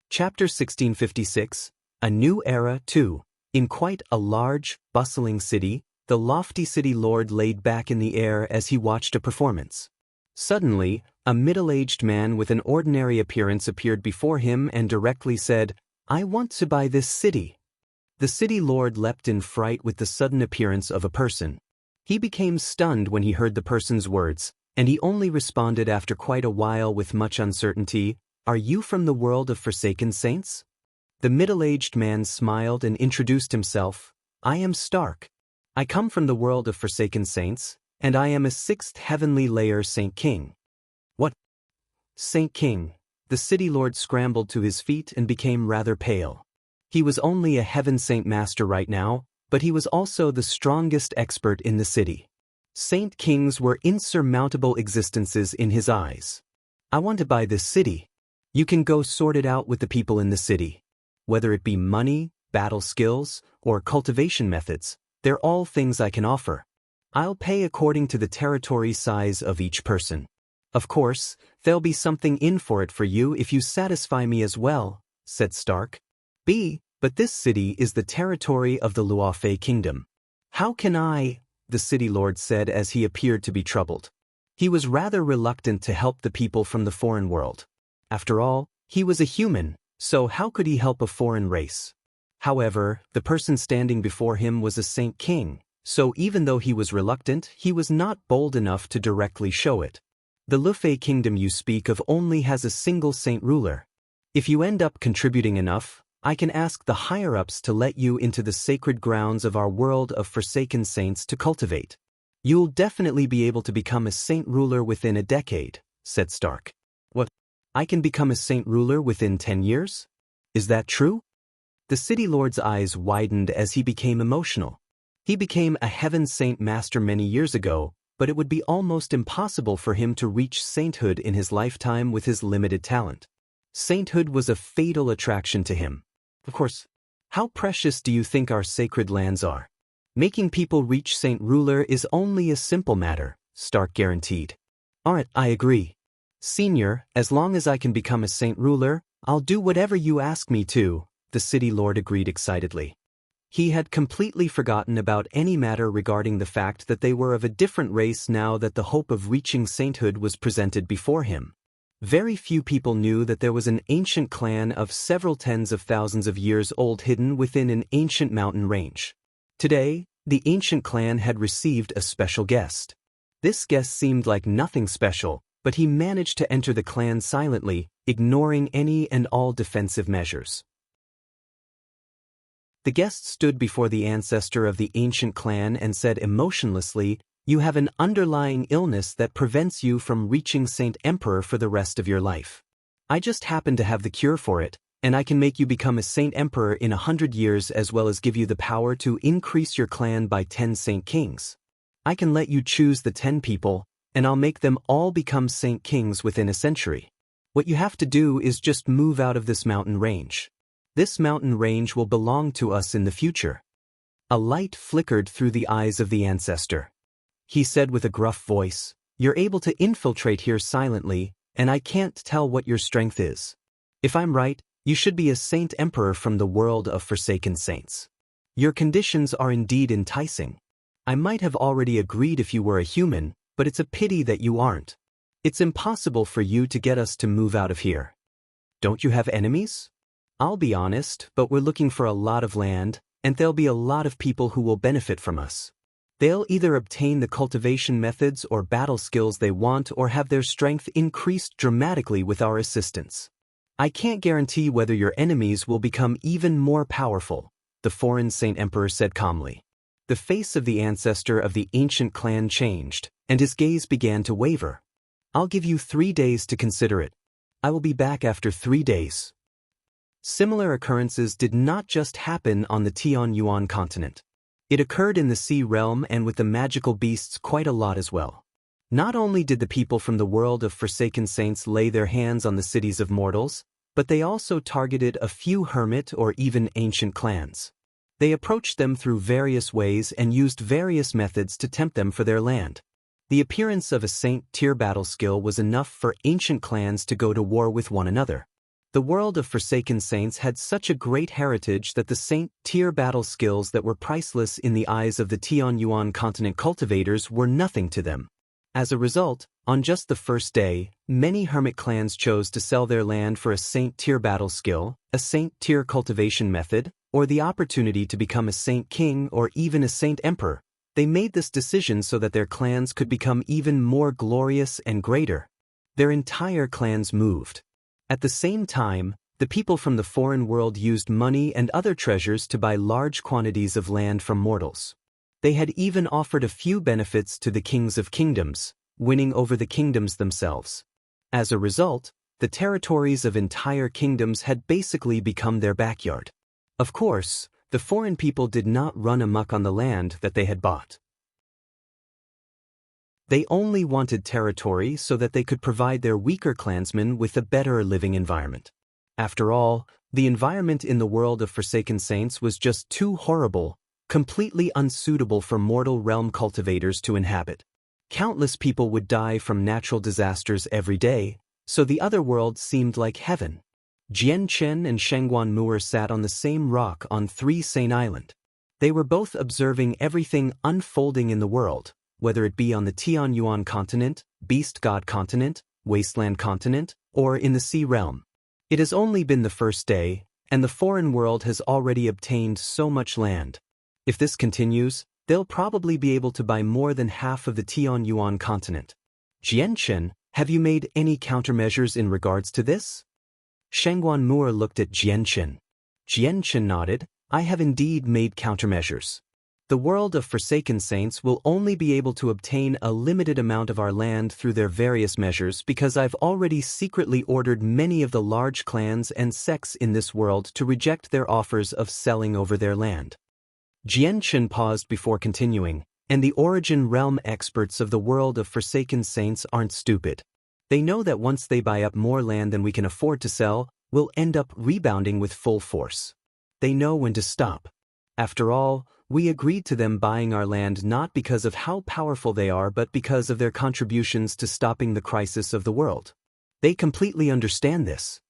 Chapter 1656, A New Era 2. In quite a large, bustling city, the lofty city lord laid back in the air as he watched a performance. Suddenly, a middle-aged man with an ordinary appearance appeared before him and directly said, "I want to buy this city." The city lord leapt in fright with the sudden appearance of a person. He became stunned when he heard the person's words, and he only responded after quite a while with much uncertainty, "Are you from the world of Forsaken Saints?" The middle-aged man smiled and introduced himself. I am Stark. I come from the world of Forsaken Saints, and I am a 6th heavenly layer Saint King. What? Saint King? The city lord scrambled to his feet and became rather pale. He was only a heaven saint master right now, but he was also the strongest expert in the city. Saint Kings were insurmountable existences in his eyes. I want to buy this city. You can go sort it out with the people in the city. Whether it be money, battle skills, or cultivation methods, they're all things I can offer. I'll pay according to the territory size of each person. Of course, there'll be something in for it for you if you satisfy me as well, said Stark. But this city is the territory of the Luofei kingdom. How can I? The city lord said as he appeared to be troubled. He was rather reluctant to help the people from the foreign world. After all, he was a human, so how could he help a foreign race? However, the person standing before him was a Saint King, so even though he was reluctant, he was not bold enough to directly show it. The Luofei kingdom you speak of only has a single saint ruler. If you end up contributing enough, I can ask the higher-ups to let you into the sacred grounds of our world of Forsaken Saints to cultivate. You'll definitely be able to become a saint ruler within a decade, said Stark. What? I can become a saint ruler within 10 years? Is that true? The city lord's eyes widened as he became emotional. He became a heaven saint master many years ago, but it would be almost impossible for him to reach sainthood in his lifetime with his limited talent. Sainthood was a fatal attraction to him. Of course, how precious do you think our sacred lands are? Making people reach saint ruler is only a simple matter, Stark guaranteed. Alright, I agree. Senior, as long as I can become a saint ruler, I'll do whatever you ask me to, the city lord agreed excitedly. He had completely forgotten about any matter regarding the fact that they were of a different race now that the hope of reaching sainthood was presented before him. Very few people knew that there was an ancient clan of several tens of thousands of years old hidden within an ancient mountain range. Today, the ancient clan had received a special guest. This guest seemed like nothing special, but he managed to enter the clan silently, ignoring any and all defensive measures. The guest stood before the ancestor of the ancient clan and said emotionlessly, "You have an underlying illness that prevents you from reaching Saint Emperor for the rest of your life. I just happen to have the cure for it, and I can make you become a Saint Emperor in 100 years as well as give you the power to increase your clan by 10 Saint Kings. I can let you choose the 10 people, and I'll make them all become Saint Kings within a century. What you have to do is just move out of this mountain range. This mountain range will belong to us in the future." A light flickered through the eyes of the ancestor. He said with a gruff voice, "You're able to infiltrate here silently, and I can't tell what your strength is. If I'm right, you should be a Saint Emperor from the world of Forsaken Saints. Your conditions are indeed enticing. I might have already agreed if you were a human, but it's a pity that you aren't. It's impossible for you to get us to move out of here. Don't you have enemies? I'll be honest, but we're looking for a lot of land, and there'll be a lot of people who will benefit from us. They'll either obtain the cultivation methods or battle skills they want or have their strength increased dramatically with our assistance. I can't guarantee whether your enemies will become even more powerful," the foreign Saint Emperor said calmly. The face of the ancestor of the ancient clan changed, and his gaze began to waver. "I'll give you 3 days to consider it. I will be back after 3 days." Similar occurrences did not just happen on the Tianyuan continent. It occurred in the sea realm and with the magical beasts quite a lot as well. Not only did the people from the world of Forsaken Saints lay their hands on the cities of mortals, but they also targeted a few hermit or even ancient clans. They approached them through various ways and used various methods to tempt them for their land. The appearance of a saint-tier battle skill was enough for ancient clans to go to war with one another. The world of Forsaken Saints had such a great heritage that the saint-tier battle skills that were priceless in the eyes of the Tianyuan continent cultivators were nothing to them. As a result, on just the first day, many hermit clans chose to sell their land for a saint-tier battle skill, a saint-tier cultivation method, or the opportunity to become a Saint King or even a Saint Emperor. They made this decision so that their clans could become even more glorious and greater. Their entire clans moved. At the same time, The people from the foreign world used money and other treasures to buy large quantities of land from mortals. They had even offered a few benefits to the kings of kingdoms, winning over the kingdoms themselves. As a result, the territories of entire kingdoms had basically become their backyard. Of course, the foreign people did not run amok on the land that they had bought. They only wanted territory so that they could provide their weaker clansmen with a better living environment. After all, the environment in the world of Forsaken Saints was just too horrible, completely unsuitable for mortal realm cultivators to inhabit. Countless people would die from natural disasters every day, so the other world seemed like heaven. Jian Chen and Shangguan Mu'er sat on the same rock on 3 Sane Island. They were both observing everything unfolding in the world, whether it be on the Tianyuan continent, Beast God continent, Wasteland continent, or in the Sea realm. It has only been the first day, and the foreign world has already obtained so much land. If this continues, they'll probably be able to buy more than half of the Tianyuan continent. Jian Chen, have you made any countermeasures in regards to this? Shangguan Mu'er looked at Jian Chen. Jian Chen nodded, I have indeed made countermeasures. The world of Forsaken Saints will only be able to obtain a limited amount of our land through their various measures because I've already secretly ordered many of the large clans and sects in this world to reject their offers of selling over their land. Jian Chen paused before continuing, and the origin realm experts of the world of Forsaken Saints aren't stupid. They know that once they buy up more land than we can afford to sell, we'll end up rebounding with full force. They know when to stop. After all, we agreed to them buying our land not because of how powerful they are but because of their contributions to stopping the crisis of the world. They completely understand this.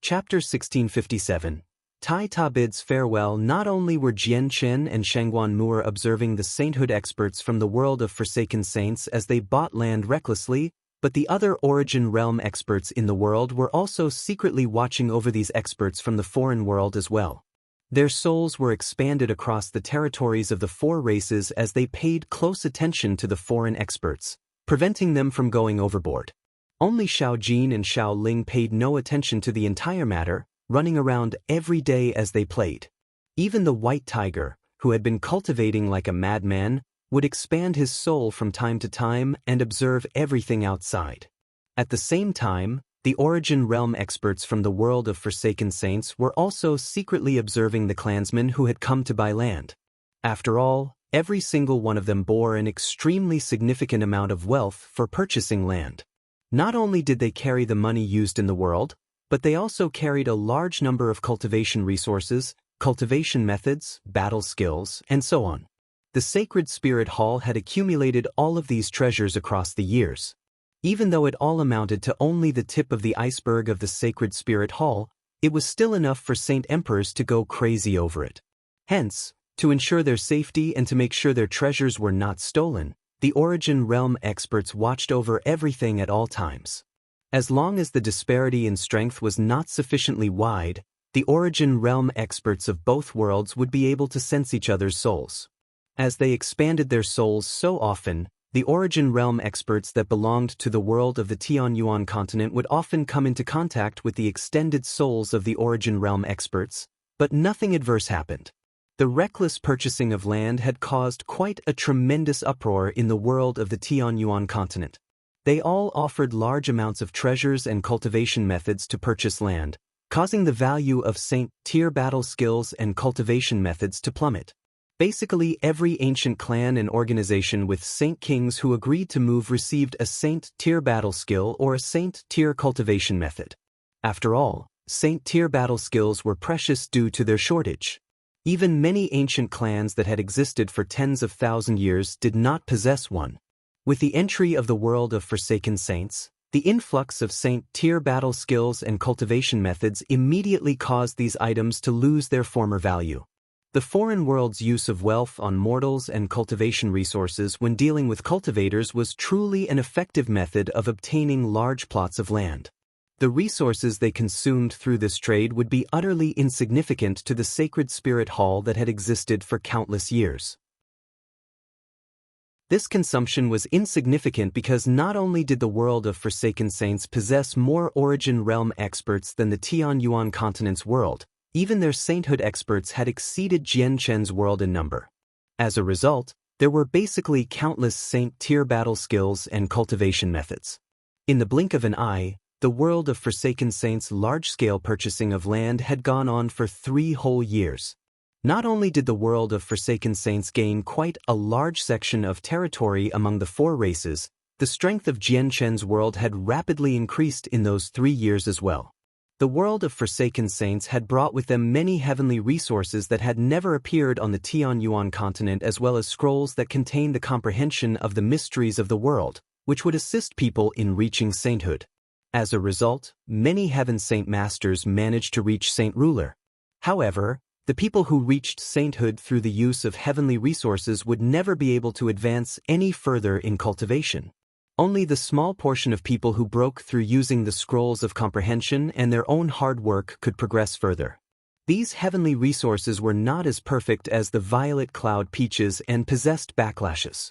Chapter 1657. Tai Ta bids farewell. Not only were Jian Chen and Shangguan Mu'er observing the sainthood experts from the world of Forsaken Saints as they bought land recklessly, but the other origin realm experts in the world were also secretly watching over these experts from the foreign world as well. Their souls were expanded across the territories of the 4 races as they paid close attention to the foreign experts, preventing them from going overboard. Only Xiao Jin and Xiao Ling paid no attention to the entire matter, running around every day as they played. Even the white tiger, who had been cultivating like a madman, would expand his soul from time to time and observe everything outside. At the same time, the origin realm experts from the world of Forsaken Saints were also secretly observing the clansmen who had come to buy land. After all, every single one of them bore an extremely significant amount of wealth for purchasing land. Not only did they carry the money used in the world, but they also carried a large number of cultivation resources, cultivation methods, battle skills, and so on. The Sacred Spirit Hall had accumulated all of these treasures across the years. Even though it all amounted to only the tip of the iceberg of the Sacred Spirit Hall, it was still enough for Saint Emperors to go crazy over it. Hence, to ensure their safety and to make sure their treasures were not stolen, the origin realm experts watched over everything at all times. As long as the disparity in strength was not sufficiently wide, the origin realm experts of both worlds would be able to sense each other's souls. As they expanded their souls so often, the origin realm experts that belonged to the world of the Tianyuan continent would often come into contact with the extended souls of the origin realm experts, but nothing adverse happened. The reckless purchasing of land had caused quite a tremendous uproar in the world of the Tianyuan continent. They all offered large amounts of treasures and cultivation methods to purchase land, causing the value of Saint-tier battle skills and cultivation methods to plummet. Basically, every ancient clan and organization with Saint Kings who agreed to move received a Saint-tier battle skill or a Saint-tier cultivation method. After all, Saint-tier battle skills were precious due to their shortage. Even many ancient clans that had existed for tens of thousand years did not possess one. With the entry of the world of Forsaken Saints, the influx of Saint-tier battle skills and cultivation methods immediately caused these items to lose their former value. The foreign world's use of wealth on mortals and cultivation resources when dealing with cultivators was truly an effective method of obtaining large plots of land. The resources they consumed through this trade would be utterly insignificant to the Sacred Spirit Hall that had existed for countless years. This consumption was insignificant because not only did the world of Forsaken Saints possess more Origin Realm experts than the Tianyuan continent's world, even their sainthood experts had exceeded Jian Chen's world in number. As a result, there were basically countless saint-tier battle skills and cultivation methods. In the blink of an eye, the world of Forsaken Saints' large-scale purchasing of land had gone on for 3 whole years. Not only did the world of Forsaken Saints gain quite a large section of territory among the 4 races, the strength of Jian Chen's world had rapidly increased in those 3 years as well. The world of Forsaken Saints had brought with them many heavenly resources that had never appeared on the Tianyuan continent, as well as scrolls that contained the comprehension of the mysteries of the world, which would assist people in reaching sainthood. As a result, many Heaven Saint Masters managed to reach Saint Ruler. However, the people who reached sainthood through the use of heavenly resources would never be able to advance any further in cultivation. Only the small portion of people who broke through using the scrolls of comprehension and their own hard work could progress further. These heavenly resources were not as perfect as the violet cloud peaches and possessed backlashes.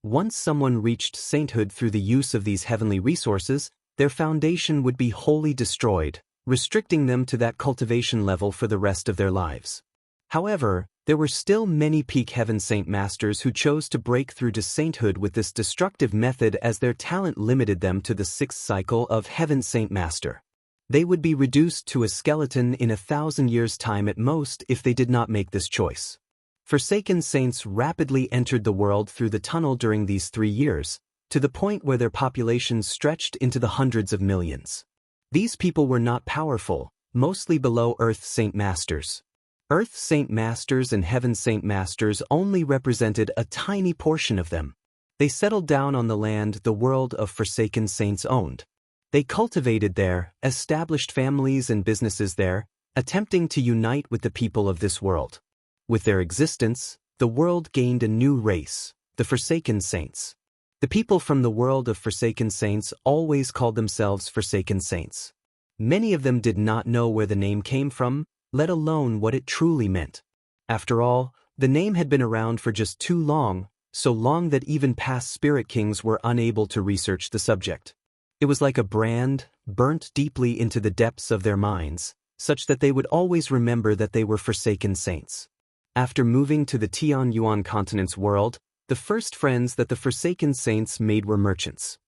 Once someone reached sainthood through the use of these heavenly resources, their foundation would be wholly destroyed, restricting them to that cultivation level for the rest of their lives. However, there were still many peak Heaven Saint Masters who chose to break through to sainthood with this destructive method, as their talent limited them to the 6th cycle of Heaven Saint Master. They would be reduced to a skeleton in 1,000 years' time at most if they did not make this choice. Forsaken Saints rapidly entered the world through the tunnel during these 3 years, to the point where their populations stretched into the hundreds of millions. These people were not powerful, mostly below Earth Saint Masters. Earth Saint Masters and Heaven Saint Masters only represented a tiny portion of them. They settled down on the land the world of Forsaken Saints owned. They cultivated there, established families and businesses there, attempting to unite with the people of this world. With their existence, the world gained a new race, the Forsaken Saints. The people from the world of Forsaken Saints always called themselves Forsaken Saints. Many of them did not know where the name came from, let alone what it truly meant. After all, the name had been around for just too long, so long that even past spirit kings were unable to research the subject. It was like a brand, burnt deeply into the depths of their minds, such that they would always remember that they were Forsaken Saints. After moving to the Tianyuan continent's world, the first friends that the Forsaken Saints made were merchants.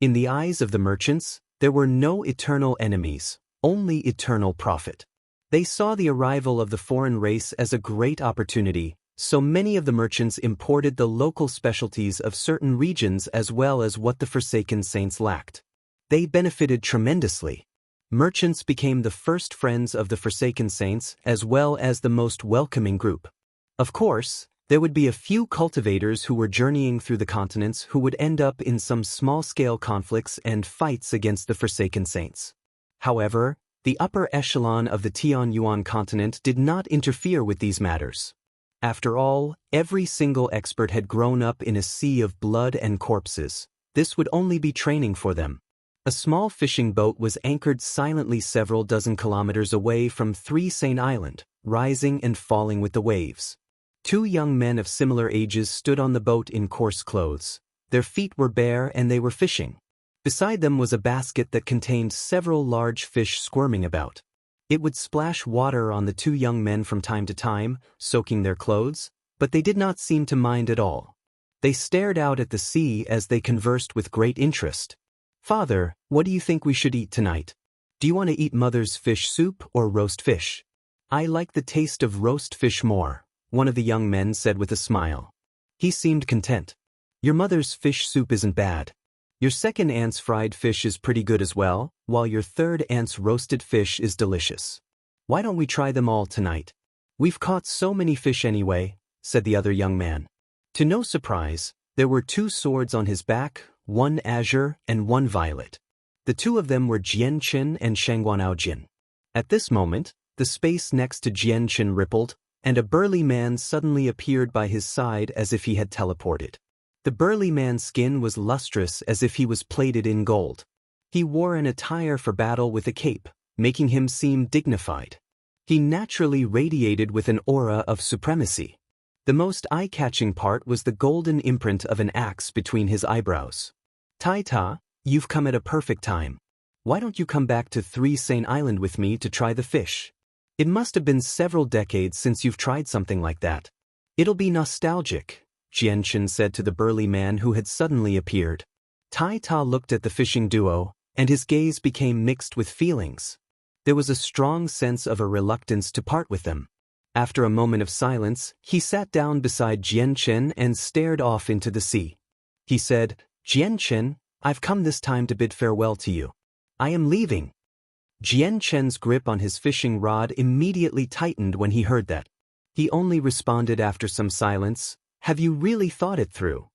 In the eyes of the merchants, there were no eternal enemies, only eternal profit. They saw the arrival of the foreign race as a great opportunity, so many of the merchants imported the local specialties of certain regions as well as what the Forsaken Saints lacked. They benefited tremendously. Merchants became the first friends of the Forsaken Saints as well as the most welcoming group. Of course, there would be a few cultivators who were journeying through the continents who would end up in some small-scale conflicts and fights against the Forsaken Saints. However, the upper echelon of the Tianyuan continent did not interfere with these matters. After all, every single expert had grown up in a sea of blood and corpses. This would only be training for them. A small fishing boat was anchored silently several dozen kilometers away from 3 Saint Island, rising and falling with the waves. 2 young men of similar ages stood on the boat in coarse clothes. Their feet were bare and they were fishing. Beside them was a basket that contained several large fish squirming about. It would splash water on the 2 young men from time to time, soaking their clothes, but they did not seem to mind at all. They stared out at the sea as they conversed with great interest. "Father, what do you think we should eat tonight? Do you want to eat Mother's fish soup or roast fish?" "I like the taste of roast fish more," one of the young men said with a smile. He seemed content. "Your mother's fish soup isn't bad. Your second aunt's fried fish is pretty good as well, while your third aunt's roasted fish is delicious. Why don't we try them all tonight? We've caught so many fish anyway," said the other young man. To no surprise, there were 2 swords on his back, one azure and one violet. The 2 of them were Jian Qin and Shangguanao Jin. At this moment, the space next to Jian Qin rippled, and a burly man suddenly appeared by his side as if he had teleported. The burly man's skin was lustrous as if he was plated in gold. He wore an attire for battle with a cape, making him seem dignified. He naturally radiated with an aura of supremacy. The most eye-catching part was the golden imprint of an axe between his eyebrows. Tai Ta, you've come at a perfect time. Why don't you come back to Three Saint Island with me to try the fish? It must have been several decades since you've tried something like that. It'll be nostalgic, Jianchen said to the burly man who had suddenly appeared. Tai Ta looked at the fishing duo, and his gaze became mixed with feelings. There was a strong sense of a reluctance to part with them. After a moment of silence, he sat down beside Jianchen and stared off into the sea. He said, Jianchen, I've come this time to bid farewell to you. I am leaving. Jianchen's grip on his fishing rod immediately tightened when he heard that. He only responded after some silence, have you really thought it through?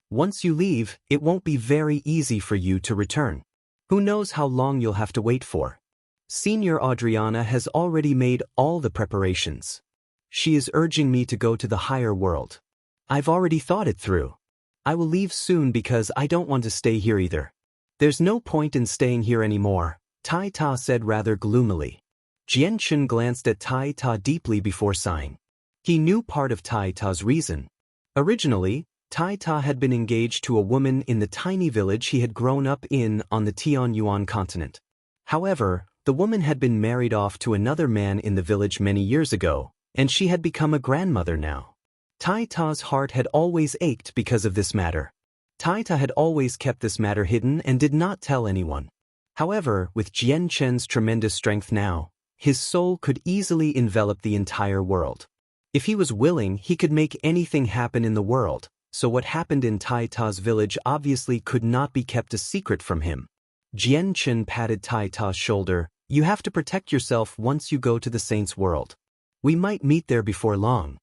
Once you leave, it won't be very easy for you to return. Who knows how long you'll have to wait for? Senior Adriana has already made all the preparations. She is urging me to go to the higher world. I've already thought it through. I will leave soon because I don't want to stay here either. There's no point in staying here anymore, Tai Ta said rather gloomily. Jianchen glanced at Tai Ta deeply before sighing. He knew part of Tai Ta's reason. Originally, Tai Ta had been engaged to a woman in the tiny village he had grown up in on the Tianyuan continent. However, the woman had been married off to another man in the village many years ago, and she had become a grandmother now. Tai Ta's heart had always ached because of this matter. Tai Ta had always kept this matter hidden and did not tell anyone. However, with Jianchen's tremendous strength now, his soul could easily envelop the entire world. If he was willing, he could make anything happen in the world, so what happened in Tai Ta's village obviously could not be kept a secret from him. Jianchen patted Tai Ta's shoulder. You have to protect yourself once you go to the saint's world. We might meet there before long.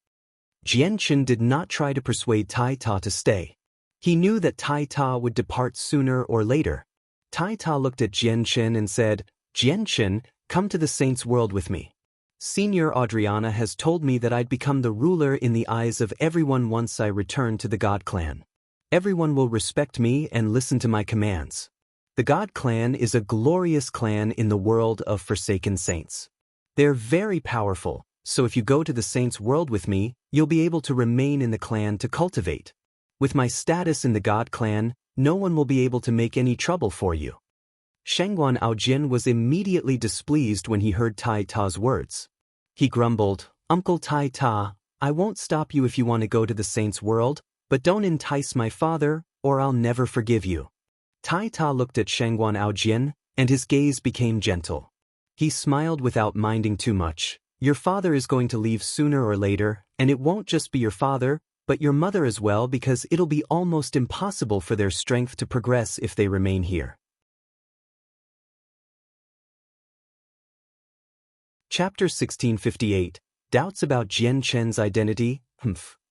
Jianchen did not try to persuade Tai Ta to stay. He knew that Tai Ta would depart sooner or later. Tai Ta looked at Jianchen and said, Jianchen, come to the saint's world with me. Senior Adriana has told me that I'd become the ruler in the eyes of everyone once I return to the God clan. Everyone will respect me and listen to my commands. The God clan is a glorious clan in the world of forsaken saints. They're very powerful, so if you go to the saint's world with me, you'll be able to remain in the clan to cultivate. With my status in the God clan, no one will be able to make any trouble for you. Shengguan Aojin was immediately displeased when he heard Tai Ta's words. He grumbled, Uncle Tai Ta, I won't stop you if you want to go to the saint's world, but don't entice my father, or I'll never forgive you. Tai Ta looked at Shengguan Aojin, and his gaze became gentle. He smiled without minding too much. Your father is going to leave sooner or later, and it won't just be your father, but your mother as well, because it'll be almost impossible for their strength to progress if they remain here. Chapter 1658. Doubts about Jianchen's identity?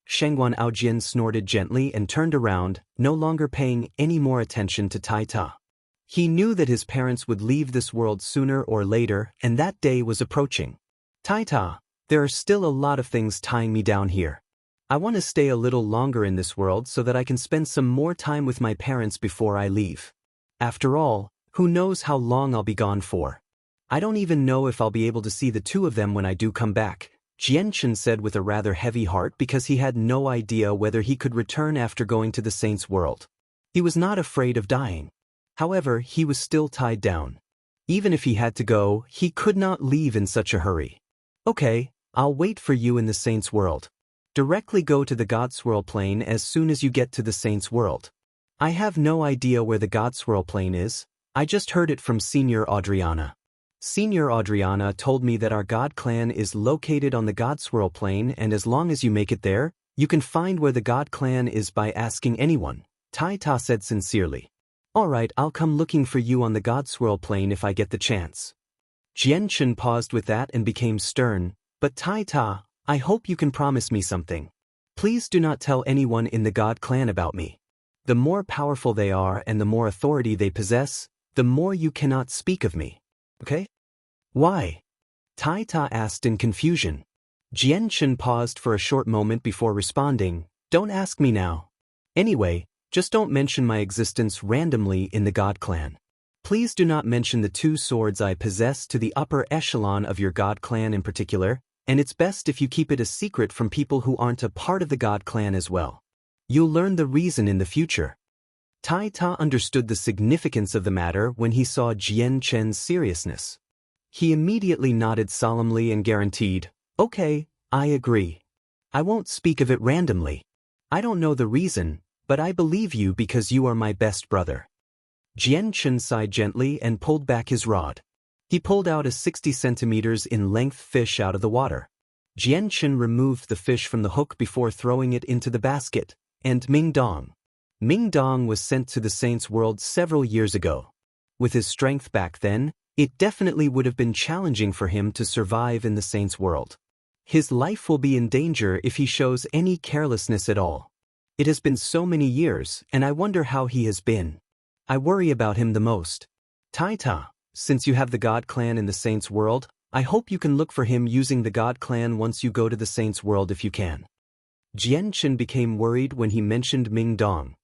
Shengguan Aojin snorted gently and turned around, no longer paying any more attention to Tai Ta. He knew that his parents would leave this world sooner or later, and that day was approaching. Tai Ta, there are still a lot of things tying me down here. I want to stay a little longer in this world so that I can spend some more time with my parents before I leave. After all, who knows how long I'll be gone for? I don't even know if I'll be able to see the two of them when I do come back, Jianchen said with a rather heavy heart because he had no idea whether he could return after going to the saint's world. He was not afraid of dying. However, he was still tied down. Even if he had to go, he could not leave in such a hurry. Okay, I'll wait for you in the saint's world. Directly go to the Godswirl Plain as soon as you get to the saint's world. I have no idea where the Godswirl Plain is. I just heard it from Senior Adriana. Senior Adriana told me that our God clan is located on the Godswirl Plain, and as long as you make it there, you can find where the God clan is by asking anyone, Tai Ta said sincerely. Alright, I'll come looking for you on the Godswirl Plain if I get the chance. Jianchen paused with that and became stern, but Tai Ta, I hope you can promise me something. Please do not tell anyone in the God clan about me. The more powerful they are and the more authority they possess, the more you cannot speak of me. Okay? Why? Tai Ta asked in confusion. Jianchen paused for a short moment before responding, Don't ask me now. Anyway, just don't mention my existence randomly in the God clan. Please do not mention the 2 swords I possess to the upper echelon of your God clan in particular, and it's best if you keep it a secret from people who aren't a part of the God clan as well. You'll learn the reason in the future. Tai Ta understood the significance of the matter when he saw Jian Chen's seriousness. He immediately nodded solemnly and guaranteed, "Okay, I agree. I won't speak of it randomly. I don't know the reason, but I believe you because you are my best brother." Jian Chen sighed gently and pulled back his rod. He pulled out a 60 centimeters in length fish out of the water. Jian Chen removed the fish from the hook before throwing it into the basket, and Ming Dong. Ming Dong was sent to the Saints' World several years ago. With his strength back then, it definitely would have been challenging for him to survive in the Saints' World. His life will be in danger if he shows any carelessness at all. It has been so many years, and I wonder how he has been. I worry about him the most. Tai Ta, since you have the God clan in the Saints' World, I hope you can look for him using the God clan once you go to the Saints' World if you can. Jian Chen became worried when he mentioned Ming Dong.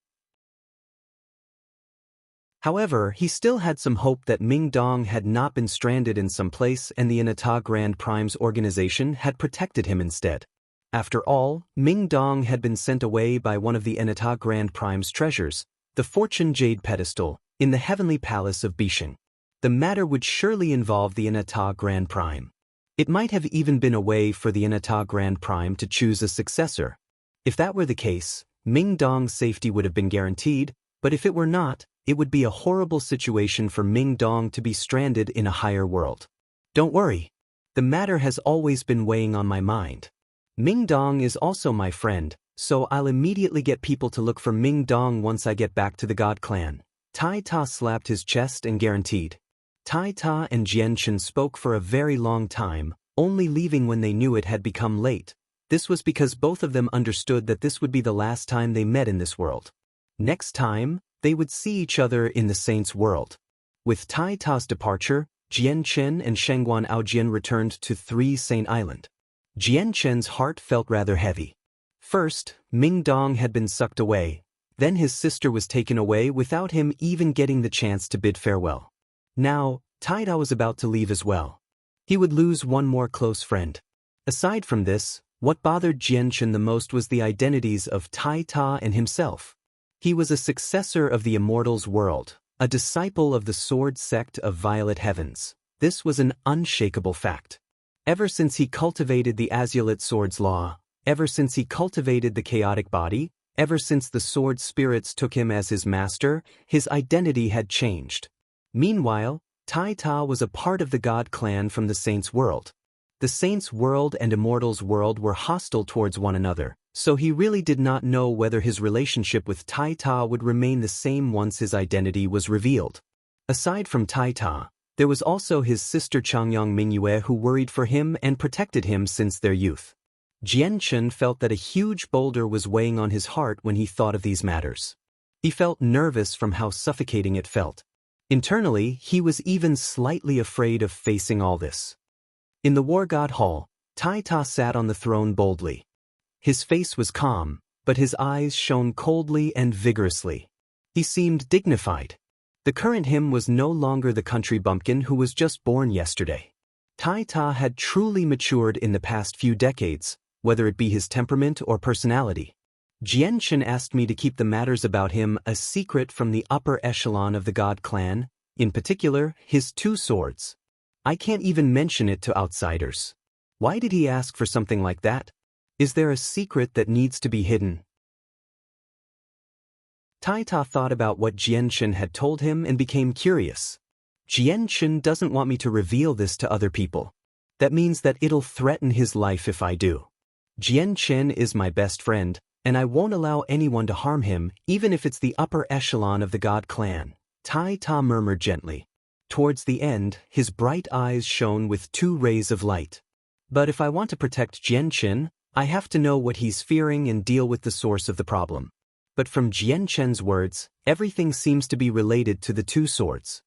However, he still had some hope that Ming Dong had not been stranded in some place and the Inata Grand Prime's organization had protected him instead. After all, Ming Dong had been sent away by one of the Inata Grand Prime's treasures, the Fortune Jade Pedestal, in the Heavenly Palace of Bishing. The matter would surely involve the Inata Grand Prime. It might have even been a way for the Inata Grand Prime to choose a successor. If that were the case, Ming Dong's safety would have been guaranteed, but if it were not, it would be a horrible situation for Ming Dong to be stranded in a higher world. Don't worry. The matter has always been weighing on my mind. Ming Dong is also my friend, so I'll immediately get people to look for Ming Dong once I get back to the God clan. Tai Ta slapped his chest and guaranteed. Tai Ta and Jian Chen spoke for a very long time, only leaving when they knew it had become late. This was because both of them understood that this would be the last time they met in this world. Next time, they would see each other in the Saints' World. With Tai Ta's departure, Jian Chen and Shengguan Aojian returned to 3 Saint Island. Jian Chen's heart felt rather heavy. First, Ming Dong had been sucked away, then his sister was taken away without him even getting the chance to bid farewell. Now, Tai Ta was about to leave as well. He would lose one more close friend. Aside from this, what bothered Jian Chen the most was the identities of Tai Ta and himself. He was a successor of the Immortals' world, a disciple of the Sword sect of Violet Heavens. This was an unshakable fact. Ever since he cultivated the Azulite Sword's law, ever since he cultivated the chaotic body, ever since the Sword spirits took him as his master, his identity had changed. Meanwhile, Tai Ta was a part of the God clan from the Saints' World. The Saints' World and Immortals' world were hostile towards one another, so he really did not know whether his relationship with Tai Ta would remain the same once his identity was revealed. Aside from Tai Ta, there was also his sister Changyang Mingyue who worried for him and protected him since their youth. Jian Chen felt that a huge boulder was weighing on his heart when he thought of these matters. He felt nervous from how suffocating it felt. Internally, he was even slightly afraid of facing all this. In the War God Hall, Tai Ta sat on the throne boldly. His face was calm, but his eyes shone coldly and vigorously. He seemed dignified. The current him was no longer the country bumpkin who was just born yesterday. Tai Ta had truly matured in the past few decades, whether it be his temperament or personality. Jian Chen asked me to keep the matters about him a secret from the upper echelon of the God clan, in particular, his 2 swords. I can't even mention it to outsiders. Why did he ask for something like that? Is there a secret that needs to be hidden? Tai Ta thought about what Jian Chen had told him and became curious. Jian Chen doesn't want me to reveal this to other people. That means that it'll threaten his life if I do. Jian Chen is my best friend, and I won't allow anyone to harm him, even if it's the upper echelon of the God clan. Tai Ta murmured gently. Towards the end, his bright eyes shone with 2 rays of light. But if I want to protect Jian Chen, I have to know what he's fearing and deal with the source of the problem. But from Jian Chen's words, everything seems to be related to the 2 swords.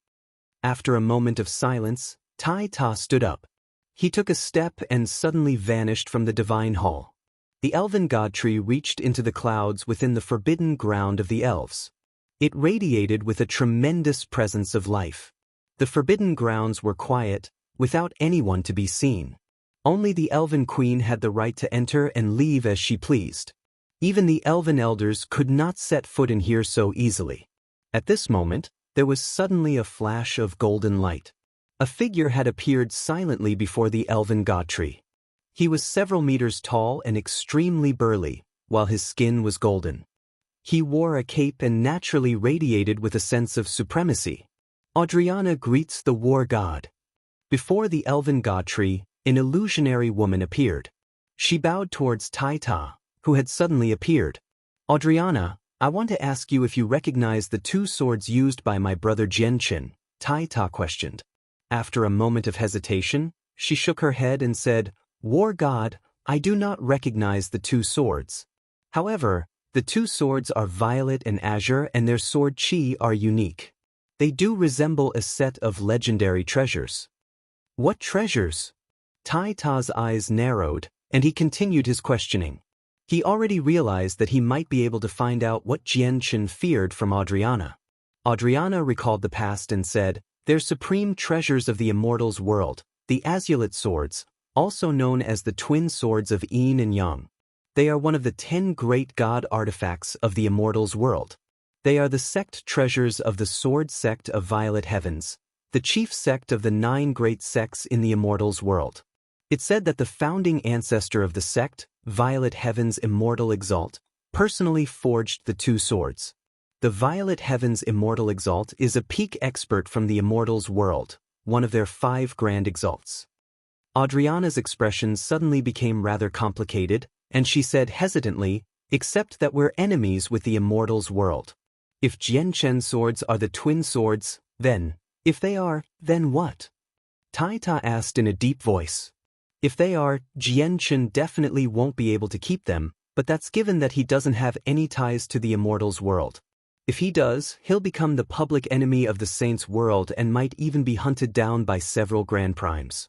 After a moment of silence, Tai Ta stood up. He took a step and suddenly vanished from the divine hall. The elven god tree reached into the clouds within the forbidden ground of the elves. It radiated with a tremendous presence of life. The forbidden grounds were quiet, without anyone to be seen. Only the elven queen had the right to enter and leave as she pleased. Even the elven elders could not set foot in here so easily. At this moment, there was suddenly a flash of golden light. A figure had appeared silently before the elven god tree. He was several meters tall and extremely burly, while his skin was golden. He wore a cape and naturally radiated with a sense of supremacy. Audriana greets the war god. Before the elven god tree, an illusionary woman appeared. She bowed towards Taita, who had suddenly appeared. Audriana, I want to ask you if you recognize the two swords used by my brother Jianchen, Taita questioned. After a moment of hesitation, she shook her head and said, War god, I do not recognize the two swords. However, the two swords are violet and azure and their sword chi are unique. They do resemble a set of legendary treasures. What treasures? Taita's eyes narrowed, and he continued his questioning. He already realized that he might be able to find out what Jianchen feared from Audriana. Audriana recalled the past and said, They're supreme treasures of the immortals world, the azulate swords, also known as the twin swords of Yin and Yang. They are one of the 10 great god artifacts of the immortals world. They are the sect treasures of the sword sect of Violet Heavens, the chief sect of the 9 great sects in the immortals world. It said that the founding ancestor of the sect, Violet Heavens Immortal Exalt, personally forged the two swords. The Violet Heavens Immortal Exalt is a peak expert from the immortals world, one of their 5 grand exalts. Audriana's expression suddenly became rather complicated, and she said hesitantly, except that we're enemies with the immortals world. If Jianchen swords are the twin swords, then, if they are, then what? Taita asked in a deep voice. If they are, Jianchen definitely won't be able to keep them, but that's given that he doesn't have any ties to the immortals world. If he does, he'll become the public enemy of the saints' world and might even be hunted down by several grand primes.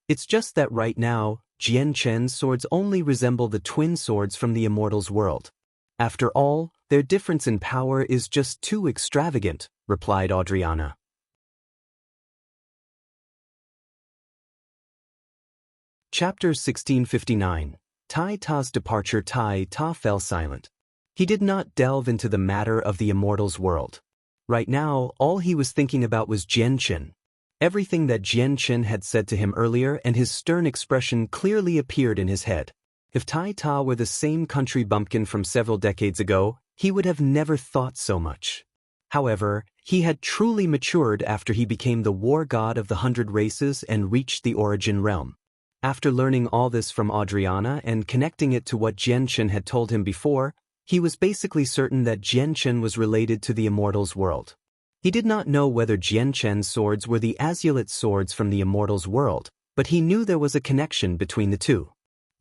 It's just that right now, Jianchen's swords only resemble the twin swords from the immortals world. After all, their difference in power is just too extravagant, replied Audriana. Chapter 1659. Taita's departure. Taita fell silent. He did not delve into the matter of the immortals world. Right now, all he was thinking about was Jianchen. Everything that Jianchen had said to him earlier and his stern expression clearly appeared in his head. If Taita were the same country bumpkin from several decades ago, he would have never thought so much. However, he had truly matured after he became the war god of the 100 races and reached the origin realm. After learning all this from Audriana and connecting it to what Jianchen had told him before, he was basically certain that Jianchen was related to the immortals world. He did not know whether Jianchen's swords were the azulate swords from the immortals world, but he knew there was a connection between the two.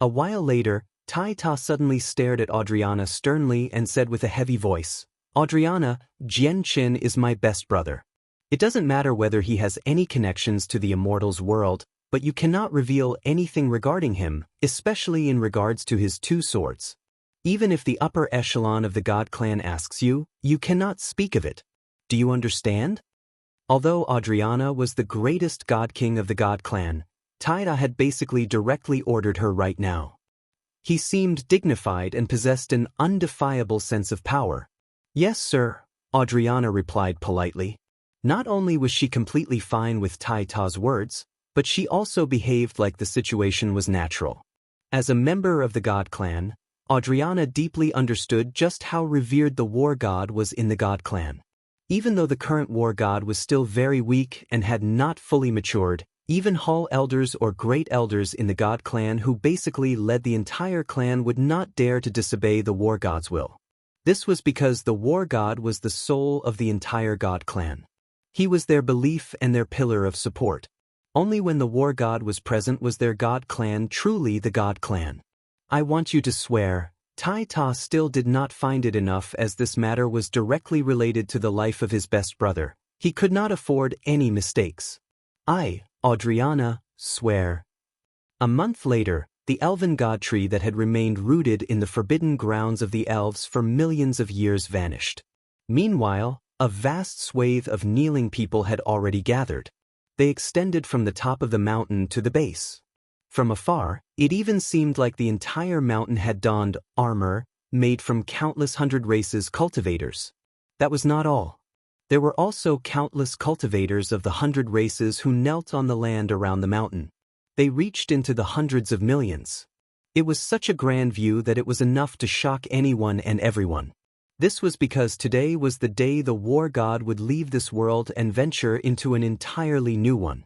A while later, Taita suddenly stared at Audriana sternly and said with a heavy voice, Audriana, Jianchen is my best brother. It doesn't matter whether he has any connections to the immortals world, but you cannot reveal anything regarding him, especially in regards to his two swords. Even if the upper echelon of the god clan asks you, you cannot speak of it. Do you understand? Although Audriana was the greatest god king of the god clan, Taita had basically directly ordered her right now. He seemed dignified and possessed an undefiable sense of power. Yes, sir, Audriana replied politely. Not only was she completely fine with Taita's words, but she also behaved like the situation was natural. As a member of the god clan, Audriana deeply understood just how revered the war god was in the god clan. Even though the current war god was still very weak and had not fully matured, even hall elders or great elders in the god clan who basically led the entire clan would not dare to disobey the war god's will. This was because the war god was the soul of the entire god clan. He was their belief and their pillar of support. Only when the war god was present was their god clan truly the god clan. I want you to swear. Taita still did not find it enough as this matter was directly related to the life of his best brother. He could not afford any mistakes. I, Audriana, swear. A month later, the elven god tree that had remained rooted in the forbidden grounds of the elves for millions of years vanished. Meanwhile, a vast swathe of kneeling people had already gathered. They extended from the top of the mountain to the base. From afar, it even seemed like the entire mountain had donned armor made from countless hundred races cultivators. That was not all. There were also countless cultivators of the 100 races who knelt on the land around the mountain. They reached into the hundreds of millions. It was such a grand view that it was enough to shock anyone and everyone. This was because today was the day the war god would leave this world and venture into an entirely new one.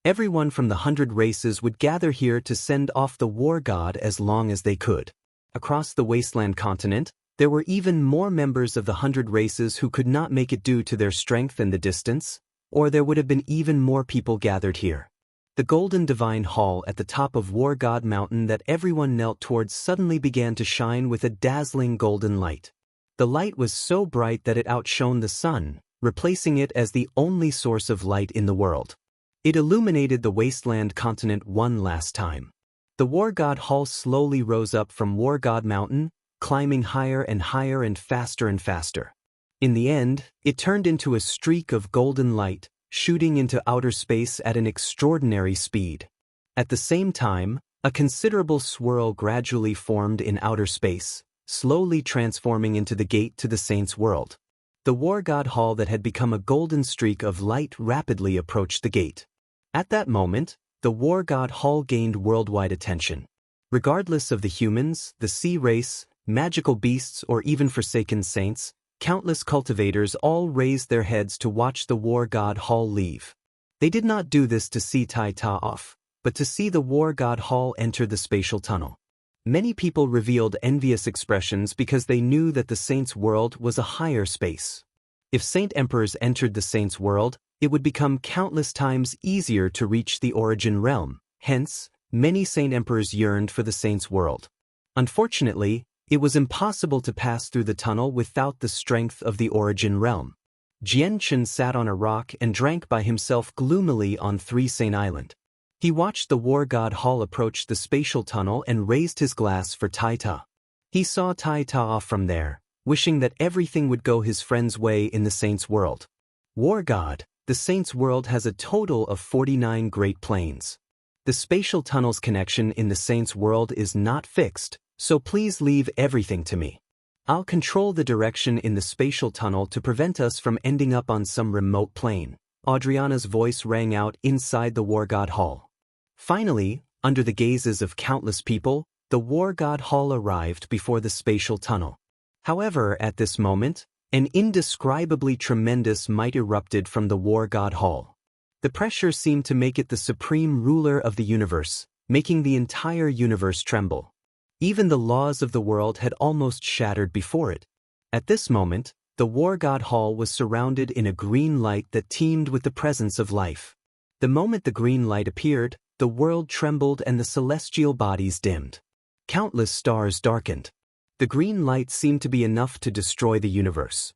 Everyone from the 100 races would gather here to send off the war god as long as they could. Across the wasteland continent, there were even more members of the 100 races who could not make it due to their strength and the distance, or there would have been even more people gathered here. The golden divine hall at the top of War God Mountain that everyone knelt towards suddenly began to shine with a dazzling golden light. The light was so bright that it outshone the sun, replacing it as the only source of light in the world. It illuminated the wasteland continent one last time. The War God Hall slowly rose up from War God Mountain, climbing higher and faster. In the end, it turned into a streak of golden light, shooting into outer space at an extraordinary speed. At the same time, a considerable swirl gradually formed in outer space, slowly transforming into the gate to the Saints' world. The War God Hall that had become a golden streak of light rapidly approached the gate. At that moment, the War God Hall gained worldwide attention. Regardless of the humans, the sea race, magical beasts, or even forsaken saints, countless cultivators all raised their heads to watch the War God Hall leave. They did not do this to see Tai Ta off, but to see the War God Hall enter the spatial tunnel. Many people revealed envious expressions because they knew that the Saints' world was a higher space. If Saint Emperors entered the Saints' world, it would become countless times easier to reach the origin realm. Hence, many Saint Emperors yearned for the Saints' world. Unfortunately, it was impossible to pass through the tunnel without the strength of the origin realm. Jian Chen sat on a rock and drank by himself gloomily on Three Saint Island. He watched the War God Hall approach the spatial tunnel and raised his glass for Tai Ta. He saw Tai Ta off from there, wishing that everything would go his friend's way in the Saints' world. War God, the Saints' world has a total of 49 Great Plains. The spatial tunnel's connection in the Saints' world is not fixed, so please leave everything to me. I'll control the direction in the spatial tunnel to prevent us from ending up on some remote plane. Adriana's voice rang out inside the War God Hall. Finally, under the gazes of countless people, the War God Hall arrived before the spatial tunnel. However, at this moment, an indescribably tremendous might erupted from the War God Hall. The pressure seemed to make it the supreme ruler of the universe, making the entire universe tremble. Even the laws of the world had almost shattered before it. At this moment, the War God Hall was surrounded in a green light that teemed with the presence of life. The moment the green light appeared, the world trembled and the celestial bodies dimmed. Countless stars darkened. The green light seemed to be enough to destroy the universe.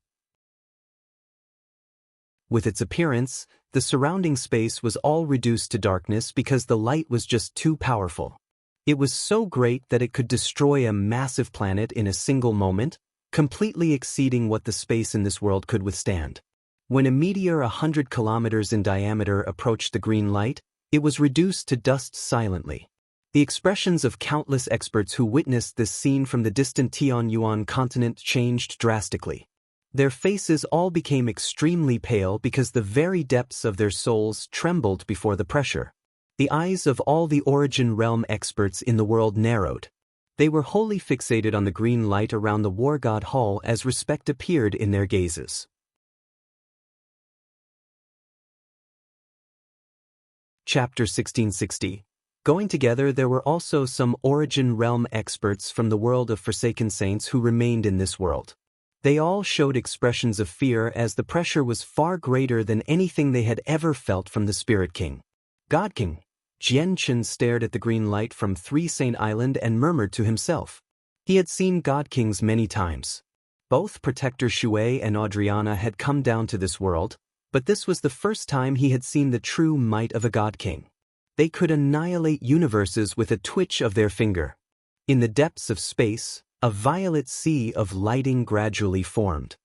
With its appearance, the surrounding space was all reduced to darkness because the light was just too powerful. It was so great that it could destroy a massive planet in a single moment, completely exceeding what the space in this world could withstand. When a meteor 100 kilometers in diameter approached the green light, it was reduced to dust silently. The expressions of countless experts who witnessed this scene from the distant Tianyuan continent changed drastically. Their faces all became extremely pale because the very depths of their souls trembled before the pressure. The eyes of all the origin realm experts in the world narrowed. They were wholly fixated on the green light around the War God Hall as respect appeared in their gazes. Chapter 1660. Going together, there were also some origin realm experts from the world of Forsaken Saints who remained in this world. They all showed expressions of fear as the pressure was far greater than anything they had ever felt from the Spirit King. God King. Jian Chen stared at the green light from Three Saint Island and murmured to himself. He had seen God Kings many times. Both Protector Shui and Adriana had come down to this world, but this was the first time he had seen the true might of a God King. They could annihilate universes with a twitch of their finger. In the depths of space, a violet sea of lighting gradually formed.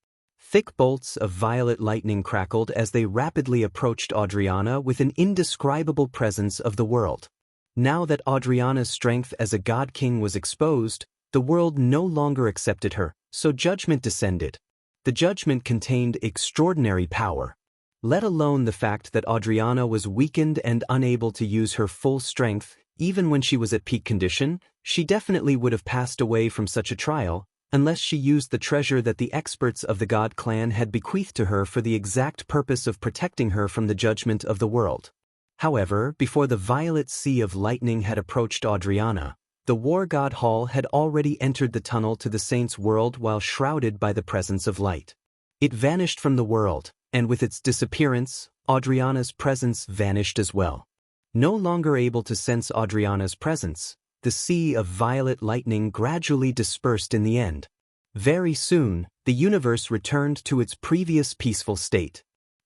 Thick bolts of violet lightning crackled as they rapidly approached Adriana with an indescribable presence of the world. Now that Adriana's strength as a god king was exposed, the world no longer accepted her, so judgment descended. The judgment contained extraordinary power. Let alone the fact that Adriana was weakened and unable to use her full strength, even when she was at peak condition, she definitely would have passed away from such a trial, unless she used the treasure that the experts of the God clan had bequeathed to her for the exact purpose of protecting her from the judgment of the world. However, before the violet sea of lightning had approached Adriana, the war god Hall had already entered the tunnel to the saint's world while shrouded by the presence of light. It vanished from the world, and with its disappearance, Adriana's presence vanished as well. No longer able to sense Adriana's presence, the sea of violet lightning gradually dispersed in the end. Very soon, the universe returned to its previous peaceful state.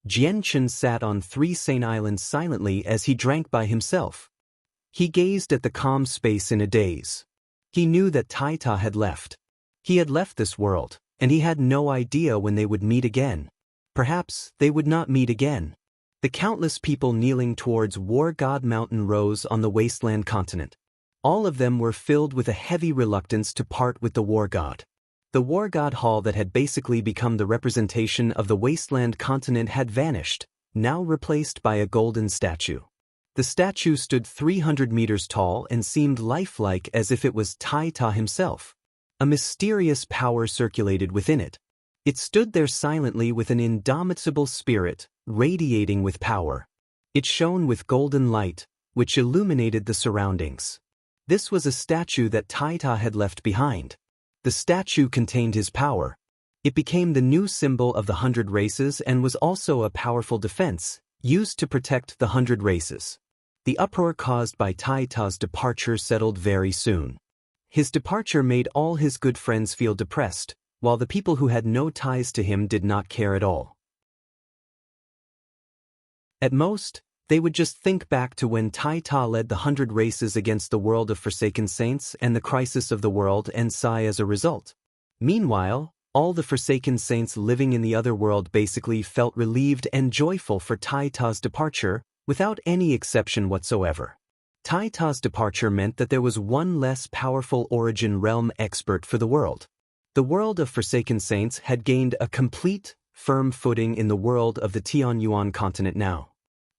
Jianchen sat on 3 Saint Islands silently as he drank by himself. He gazed at the calm space in a daze. He knew that Taita had left. He had left this world, and he had no idea when they would meet again. Perhaps they would not meet again. The countless people kneeling towards War God Mountain rose on the wasteland continent. All of them were filled with a heavy reluctance to part with the war god. The war god hall that had basically become the representation of the wasteland continent had vanished, now replaced by a golden statue. The statue stood 300 meters tall and seemed lifelike as if it was Taita himself. A mysterious power circulated within it. It stood there silently with an indomitable spirit, radiating with power. It shone with golden light, which illuminated the surroundings. This was a statue that Taita had left behind. The statue contained his power. It became the new symbol of the 100 races and was also a powerful defense, used to protect the 100 races. The uproar caused by Taita's departure settled very soon. His departure made all his good friends feel depressed, while the people who had no ties to him did not care at all. At most, they would just think back to when Taita led the 100 races against the world of Forsaken Saints and the crisis of the world and sigh as a result. Meanwhile, all the Forsaken Saints living in the other world basically felt relieved and joyful for Taita's departure, without any exception whatsoever. Taita's departure meant that there was one less powerful Origin Realm expert for the world. The world of Forsaken Saints had gained a complete, firm footing in the world of the Tianyuan continent now.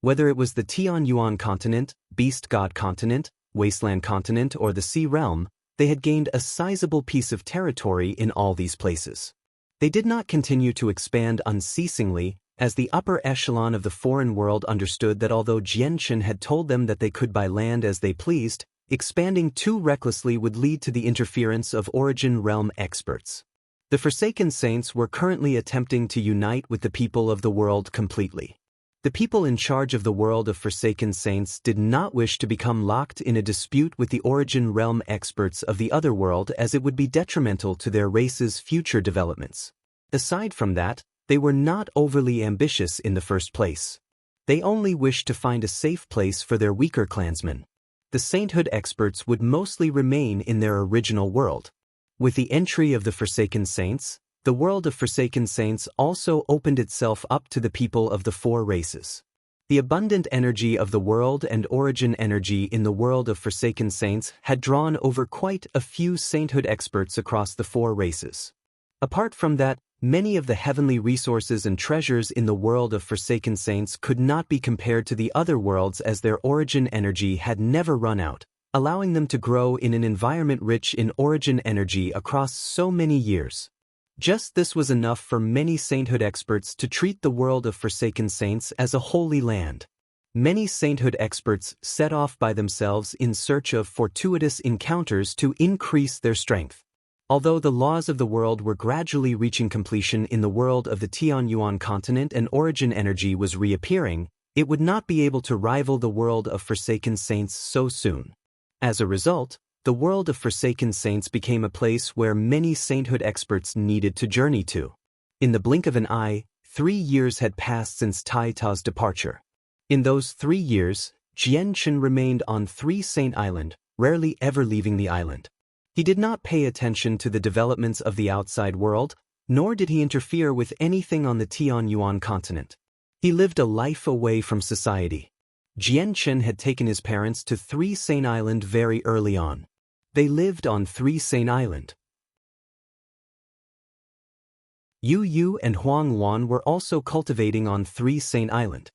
Whether it was the Tianyuan continent, Beast God continent, Wasteland continent, or the Sea Realm, they had gained a sizable piece of territory in all these places. They did not continue to expand unceasingly, as the upper echelon of the foreign world understood that although Jianchen had told them that they could buy land as they pleased, expanding too recklessly would lead to the interference of Origin Realm experts. The Forsaken Saints were currently attempting to unite with the people of the world completely. The people in charge of the world of Forsaken Saints did not wish to become locked in a dispute with the Origin Realm experts of the other world, as it would be detrimental to their race's future developments. Aside from that, they were not overly ambitious in the first place. They only wished to find a safe place for their weaker clansmen. The sainthood experts would mostly remain in their original world. With the entry of the Forsaken Saints, the world of Forsaken Saints also opened itself up to the people of the 4 races. The abundant energy of the world and origin energy in the world of Forsaken Saints had drawn over quite a few sainthood experts across the 4 races. Apart from that, many of the heavenly resources and treasures in the world of Forsaken Saints could not be compared to the other worlds, as their origin energy had never run out, allowing them to grow in an environment rich in origin energy across so many years. Just this was enough for many sainthood experts to treat the world of Forsaken Saints as a holy land. Many sainthood experts set off by themselves in search of fortuitous encounters to increase their strength. Although the laws of the world were gradually reaching completion in the world of the Tianyuan continent and origin energy was reappearing, it would not be able to rival the world of Forsaken Saints so soon. As a result, the world of Forsaken Saints became a place where many sainthood experts needed to journey to. In the blink of an eye, 3 years had passed since Taita's departure. In those 3 years, Jianchen remained on 3 Saint Island, rarely ever leaving the island. He did not pay attention to the developments of the outside world, nor did he interfere with anything on the Tianyuan continent. He lived a life away from society. Jianchen had taken his parents to Three Saint Island very early on. They lived on Three Saint Island. Yu Yu and Huang Wan were also cultivating on Three Saint Island.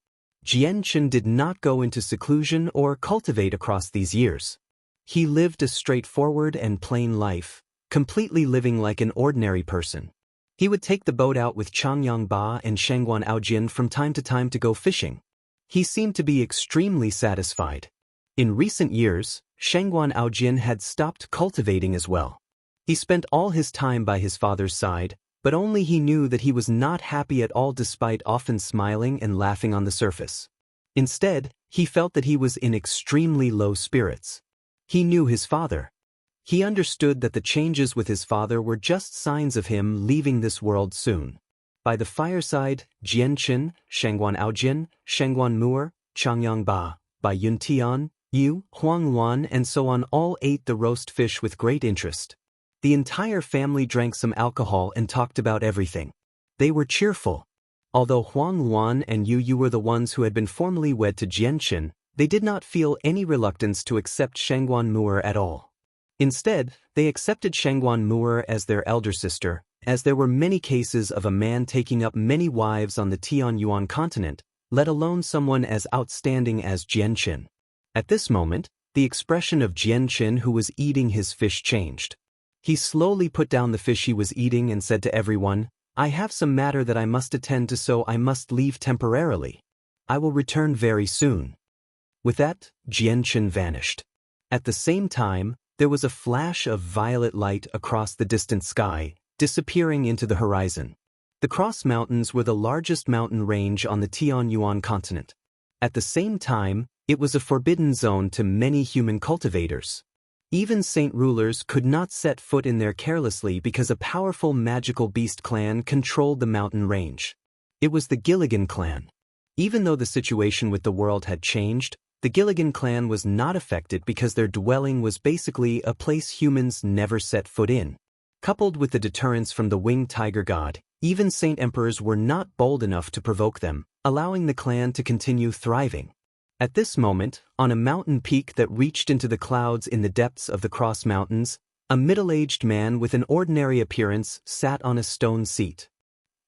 Jianchen did not go into seclusion or cultivate across these years. He lived a straightforward and plain life, completely living like an ordinary person. He would take the boat out with Changyang Ba and Shangguan Aojin from time to time to go fishing. He seemed to be extremely satisfied. In recent years, Shangguan Aojin had stopped cultivating as well. He spent all his time by his father's side, but only he knew that he was not happy at all despite often smiling and laughing on the surface. Instead, he felt that he was in extremely low spirits. He knew his father. He understood that the changes with his father were just signs of him leaving this world soon. By the fireside, Jianchen, Shangguan Aojin, Shangguan Mu'er, Changyang Ba, Bai Yun Tian, Yu, Huang Luan and so on all ate the roast fish with great interest. The entire family drank some alcohol and talked about everything. They were cheerful. Although Huang Luan and Yu Yu were the ones who had been formally wed to Jianchen, they did not feel any reluctance to accept Shangguan Mu'er at all. Instead, they accepted Shangguan Mu'er as their elder sister, as there were many cases of a man taking up many wives on the Tianyuan continent, let alone someone as outstanding as Jianchen. At this moment, the expression of Jianchen who was eating his fish changed. He slowly put down the fish he was eating and said to everyone, "I have some matter that I must attend to, so I must leave temporarily. I will return very soon." With that, Jianchen vanished. At the same time, there was a flash of violet light across the distant sky, disappearing into the horizon. The Cross Mountains were the largest mountain range on the Tianyuan continent. At the same time, it was a forbidden zone to many human cultivators. Even saint rulers could not set foot in there carelessly because a powerful magical beast clan controlled the mountain range. It was the Gilligan clan. Even though the situation with the world had changed, the Gilligan clan was not affected because their dwelling was basically a place humans never set foot in. Coupled with the deterrence from the winged tiger god, even saint emperors were not bold enough to provoke them, allowing the clan to continue thriving. At this moment, on a mountain peak that reached into the clouds in the depths of the Cross Mountains, a middle-aged man with an ordinary appearance sat on a stone seat.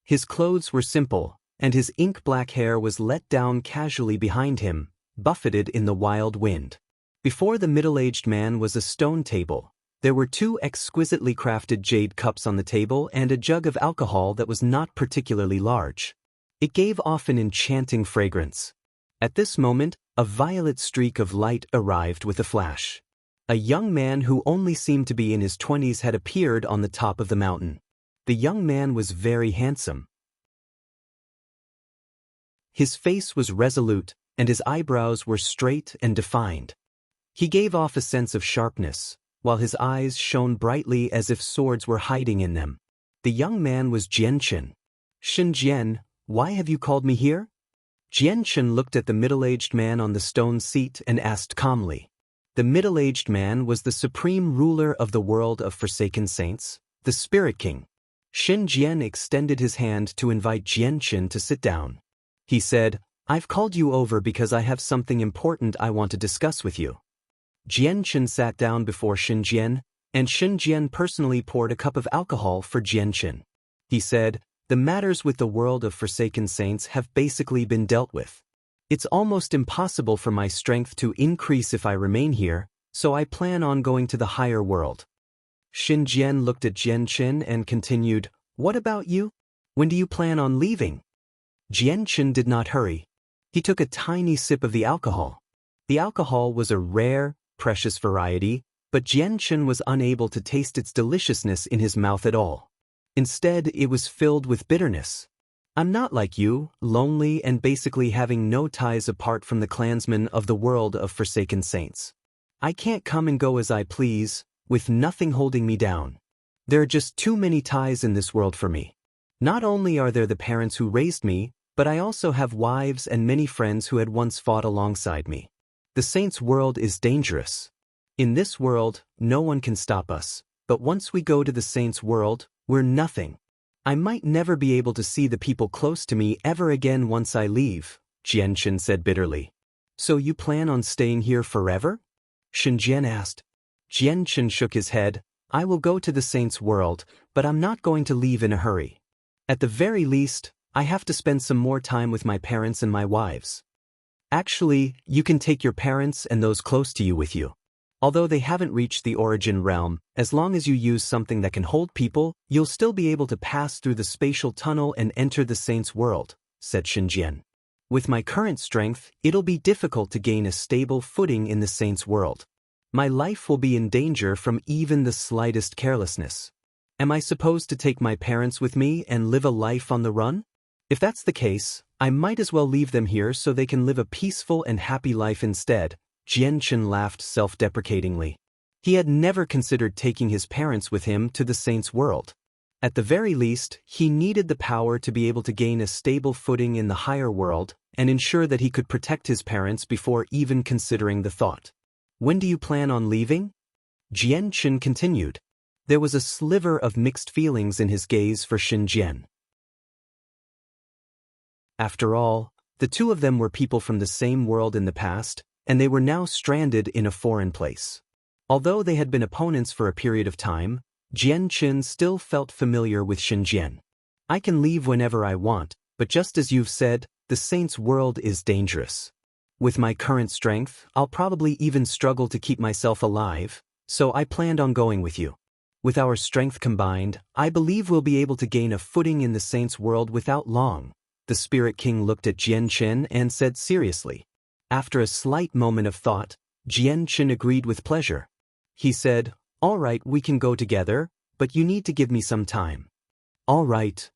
His clothes were simple, and his ink-black hair was let down casually behind him, buffeted in the wild wind. Before the middle-aged man was a stone table. There were two exquisitely crafted jade cups on the table and a jug of alcohol that was not particularly large. It gave off an enchanting fragrance. At this moment, a violet streak of light arrived with a flash. A young man who only seemed to be in his 20s had appeared on the top of the mountain. The young man was very handsome. His face was resolute, and his eyebrows were straight and defined. He gave off a sense of sharpness, while his eyes shone brightly as if swords were hiding in them. The young man was Jianchen. "Shen Jian, why have you called me here?" Jianchen looked at the middle-aged man on the stone seat and asked calmly. The middle-aged man was the supreme ruler of the world of Forsaken Saints, the Spirit King. Shen Jian extended his hand to invite Jianchen to sit down. He said, "I've called you over because I have something important I want to discuss with you." Jianchen sat down before Shen Jian, and Shen Jian personally poured a cup of alcohol for Jianchen. He said, "The matters with the world of Forsaken Saints have basically been dealt with. It's almost impossible for my strength to increase if I remain here, so I plan on going to the higher world." Shen Jian looked at Jianchen and continued, "What about you? When do you plan on leaving?" Jianchen did not hurry. He took a tiny sip of the alcohol. The alcohol was a rare, precious variety, but Jianchen was unable to taste its deliciousness in his mouth at all. Instead, it was filled with bitterness. "I'm not like you, lonely and basically having no ties apart from the clansmen of the world of Forsaken Saints. I can't come and go as I please, with nothing holding me down. There are just too many ties in this world for me. Not only are there the parents who raised me, but I also have wives and many friends who had once fought alongside me. The Saints' world is dangerous. In this world, no one can stop us, but once we go to the Saints' world, we're nothing. I might never be able to see the people close to me ever again once I leave, Jianchen said bitterly. So you plan on staying here forever? Shenjian asked. Jianchen shook his head. I will go to the saints' world, but I'm not going to leave in a hurry. At the very least, I have to spend some more time with my parents and my wives. Actually, you can take your parents and those close to you with you. Although they haven't reached the origin realm, as long as you use something that can hold people, you'll still be able to pass through the spatial tunnel and enter the saints' world, said Shenjian. With my current strength, it'll be difficult to gain a stable footing in the saints' world. My life will be in danger from even the slightest carelessness. Am I supposed to take my parents with me and live a life on the run? If that's the case, I might as well leave them here so they can live a peaceful and happy life instead. Jianchen laughed self-deprecatingly. He had never considered taking his parents with him to the saints' world. At the very least, he needed the power to be able to gain a stable footing in the higher world and ensure that he could protect his parents before even considering the thought. When do you plan on leaving? Jianchen continued. There was a sliver of mixed feelings in his gaze for Shenjian. After all, the two of them were people from the same world in the past, and they were now stranded in a foreign place. Although they had been opponents for a period of time, Jianchen still felt familiar with Shenjian. I can leave whenever I want, but just as you've said, the saints' world is dangerous. With my current strength, I'll probably even struggle to keep myself alive, so I planned on going with you. With our strength combined, I believe we'll be able to gain a footing in the saints' world without long. The Spirit King looked at Jianchen and said seriously. After a slight moment of thought, Jianchen agreed with pleasure. He said, "All right, we can go together, but you need to give me some time." "All right."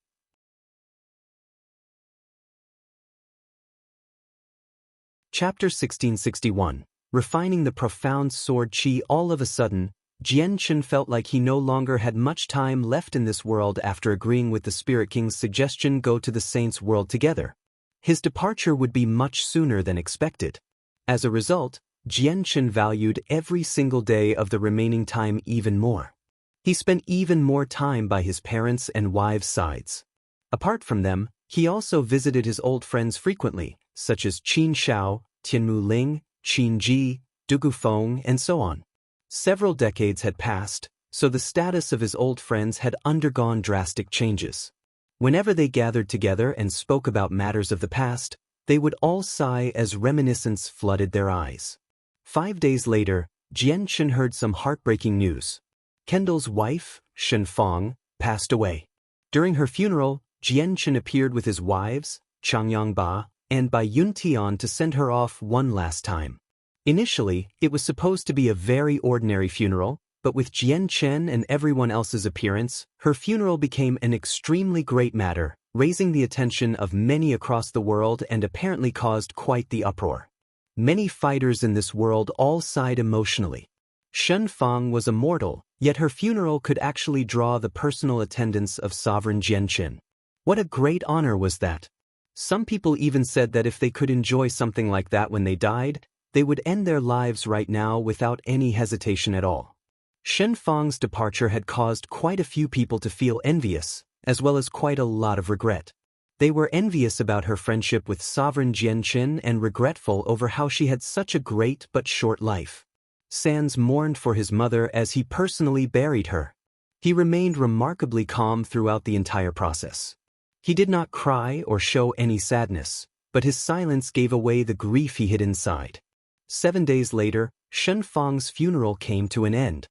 Chapter 1661. Refining the profound sword chi. All of a sudden, Jianchen felt like he no longer had much time left in this world after agreeing with the Spirit King's suggestion go to the saints' world together. His departure would be much sooner than expected. As a result, Jianchen valued every single day of the remaining time even more. He spent even more time by his parents' and wives' sides. Apart from them, he also visited his old friends frequently, such as Qin Shao, Tianmu Ling, Qin Ji, Dugu Feng, and so on. Several decades had passed, so the status of his old friends had undergone drastic changes. Whenever they gathered together and spoke about matters of the past, they would all sigh as reminiscence flooded their eyes. 5 days later, Jianchen heard some heartbreaking news. Kendall's wife, Shen Fang, passed away. During her funeral, Jianchen appeared with his wives, Changyang Ba, and Bai Yuntian to send her off one last time. Initially, it was supposed to be a very ordinary funeral, but with Jianchen and everyone else's appearance, her funeral became an extremely great matter, raising the attention of many across the world and apparently caused quite the uproar. Many fighters in this world all sighed emotionally. Shen Fang was a mortal, yet her funeral could actually draw the personal attendance of Sovereign Jianchen. What a great honor was that! Some people even said that if they could enjoy something like that when they died, they would end their lives right now without any hesitation at all. Shen Fang's departure had caused quite a few people to feel envious, as well as quite a lot of regret. They were envious about her friendship with Sovereign Jianchen and regretful over how she had such a great but short life. Sans mourned for his mother as he personally buried her. He remained remarkably calm throughout the entire process. He did not cry or show any sadness, but his silence gave away the grief he hid inside. 7 days later, Shen Fang's funeral came to an end.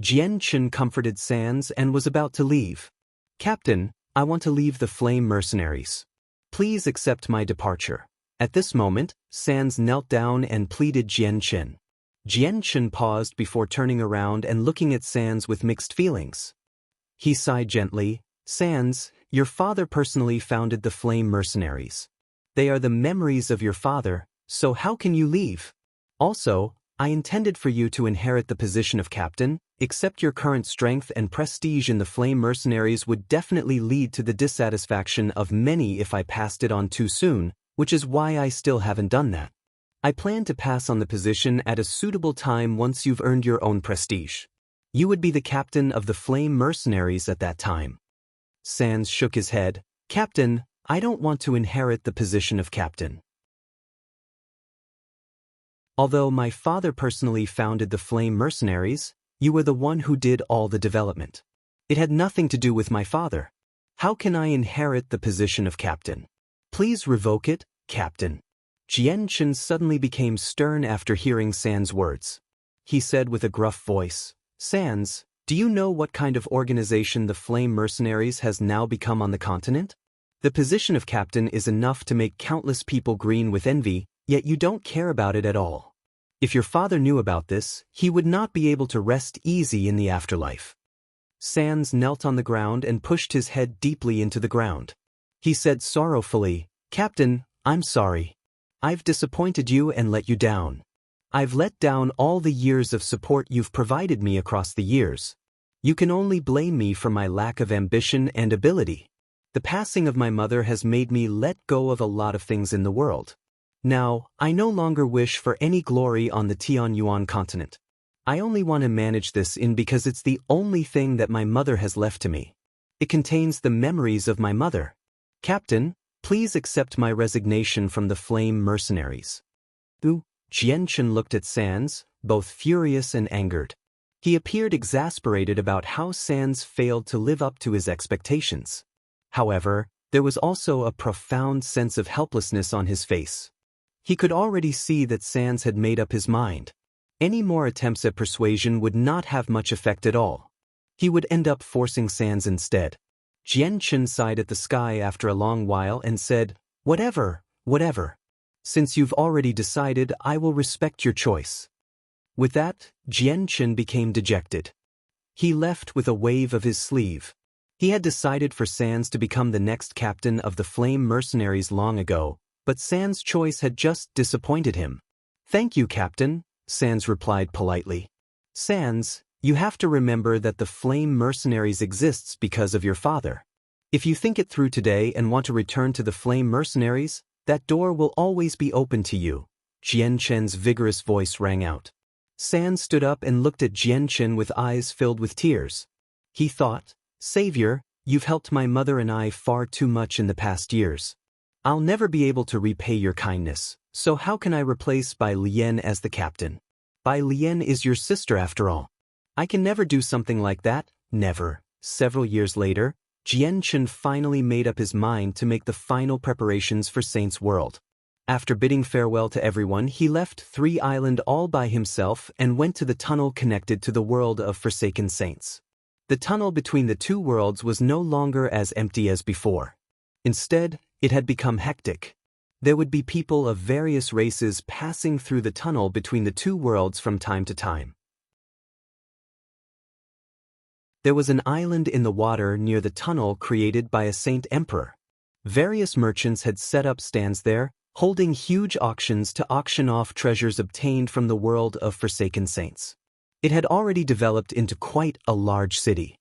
Jianchen comforted Sans and was about to leave. "Captain, I want to leave the Flame Mercenaries. Please accept my departure." At this moment, Sans knelt down and pleaded Jianchen. Jianchen paused before turning around and looking at Sans with mixed feelings. He sighed gently. "Sans, your father personally founded the Flame Mercenaries. They are the memories of your father, so how can you leave? Also, I intended for you to inherit the position of captain, except your current strength and prestige in the Flame Mercenaries would definitely lead to the dissatisfaction of many if I passed it on too soon, which is why I still haven't done that. I plan to pass on the position at a suitable time once you've earned your own prestige. You would be the captain of the Flame Mercenaries at that time." Sans shook his head. Captain, I don't want to inherit the position of captain. Although my father personally founded the Flame Mercenaries, you were the one who did all the development. It had nothing to do with my father. How can I inherit the position of captain? Please revoke it, captain. Jianchen suddenly became stern after hearing Sans' words. He said with a gruff voice, Sans, do you know what kind of organization the Flame Mercenaries has now become on the continent? The position of captain is enough to make countless people green with envy, yet you don't care about it at all. If your father knew about this, he would not be able to rest easy in the afterlife. Sans knelt on the ground and pushed his head deeply into the ground. He said sorrowfully, Captain, I'm sorry. I've disappointed you and let you down. I've let down all the years of support you've provided me across the years. You can only blame me for my lack of ambition and ability. The passing of my mother has made me let go of a lot of things in the world. Now, I no longer wish for any glory on the Tianyuan continent. I only want to manage this because it's the only thing that my mother has left to me. It contains the memories of my mother. Captain, please accept my resignation from the Flame Mercenaries. Jianchen looked at Sans, both furious and angered. He appeared exasperated about how Sans failed to live up to his expectations. However, there was also a profound sense of helplessness on his face. He could already see that Sans had made up his mind. Any more attempts at persuasion would not have much effect at all. He would end up forcing Sans instead. Jianchen sighed at the sky after a long while and said, Whatever. Since you've already decided, I will respect your choice. With that, Jianchen became dejected. He left with a wave of his sleeve. He had decided for Sans to become the next captain of the Flame Mercenaries long ago, but Sans' choice had just disappointed him. Thank you, Captain, Sans replied politely. Sans, you have to remember that the Flame Mercenaries exists because of your father. If you think it through today and want to return to the Flame Mercenaries, that door will always be open to you. Jianchen's vigorous voice rang out. Sans stood up and looked at Jianchen with eyes filled with tears. He thought, Savior, you've helped my mother and I far too much in the past years. I'll never be able to repay your kindness, so how can I replace Bai Lian as the captain? Bai Lian is your sister after all. I can never do something like that, never. Several years later, Jianchen finally made up his mind to make the final preparations for Saint's World. After bidding farewell to everyone, he left Three Island all by himself and went to the tunnel connected to the world of Forsaken Saints. The tunnel between the two worlds was no longer as empty as before. Instead, it had become hectic. There would be people of various races passing through the tunnel between the two worlds from time to time. There was an island in the water near the tunnel created by a Saint Emperor. Various merchants had set up stands there, holding huge auctions to auction off treasures obtained from the world of Forsaken Saints. It had already developed into quite a large city.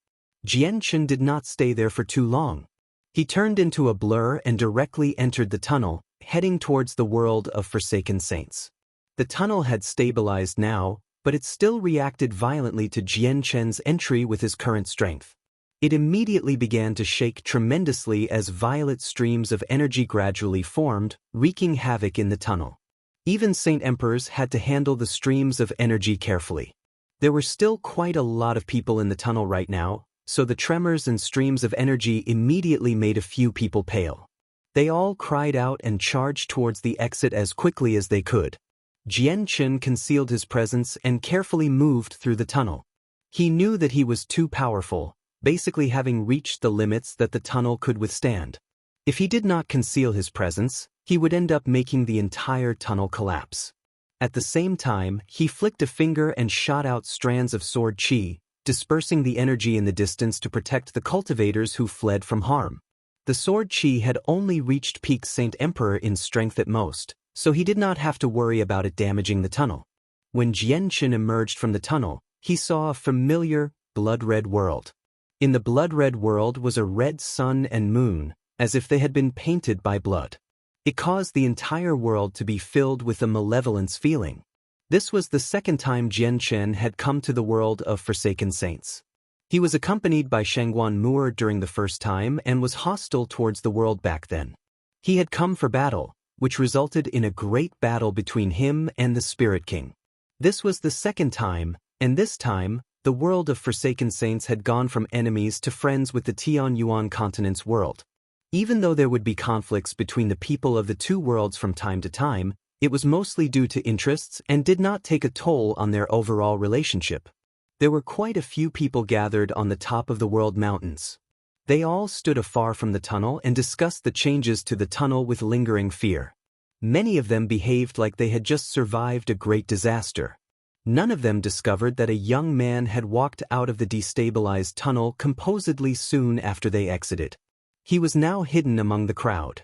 Jianchen did not stay there for too long. He turned into a blur and directly entered the tunnel, heading towards the world of Forsaken Saints. The tunnel had stabilized now, but it still reacted violently to Jianchen's entry with his current strength. It immediately began to shake tremendously as violet streams of energy gradually formed, wreaking havoc in the tunnel. Even Saint Emperors had to handle the streams of energy carefully. There were still quite a lot of people in the tunnel right now, so the tremors and streams of energy immediately made a few people pale. They all cried out and charged towards the exit as quickly as they could. Jianchen concealed his presence and carefully moved through the tunnel. He knew that he was too powerful, basically having reached the limits that the tunnel could withstand. If he did not conceal his presence, he would end up making the entire tunnel collapse. At the same time, he flicked a finger and shot out strands of sword chi, dispersing the energy in the distance to protect the cultivators who fled from harm. The sword chi had only reached peak Saint Emperor in strength at most, so he did not have to worry about it damaging the tunnel. When Jianchen emerged from the tunnel, he saw a familiar, blood-red world. In the blood-red world was a red sun and moon, as if they had been painted by blood. It caused the entire world to be filled with a malevolence feeling. This was the second time Jianchen had come to the world of Forsaken Saints. He was accompanied by Shangguan Moor during the first time and was hostile towards the world back then. He had come for battle, which resulted in a great battle between him and the Spirit King. This was the second time, and this time, the world of Forsaken Saints had gone from enemies to friends with the Tianyuan continent's world. Even though there would be conflicts between the people of the two worlds from time to time, it was mostly due to interests and did not take a toll on their overall relationship. There were quite a few people gathered on the top of the world mountains. They all stood afar from the tunnel and discussed the changes to the tunnel with lingering fear. Many of them behaved like they had just survived a great disaster. None of them discovered that a young man had walked out of the destabilized tunnel composedly soon after they exited. He was now hidden among the crowd.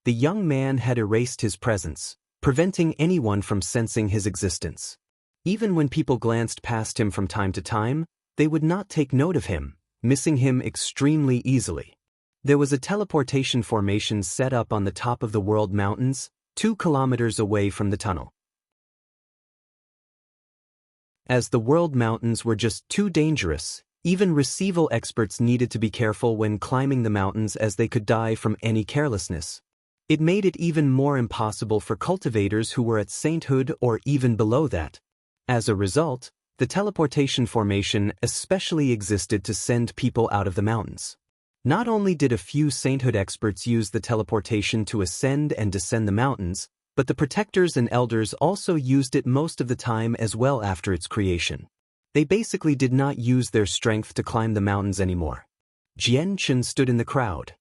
The young man had erased his presence, preventing anyone from sensing his existence. Even when people glanced past him from time to time, they would not take note of him, missing him extremely easily. There was a teleportation formation set up on the top of the world mountains, 2 kilometers away from the tunnel. As the world mountains were just too dangerous, even receival experts needed to be careful when climbing the mountains as they could die from any carelessness. It made it even more impossible for cultivators who were at sainthood or even below that. As a result, the teleportation formation especially existed to send people out of the mountains. Not only did a few sainthood experts use the teleportation to ascend and descend the mountains, but the protectors and elders also used it most of the time as well after its creation. They basically did not use their strength to climb the mountains anymore. Jian Chen stood in the crowd.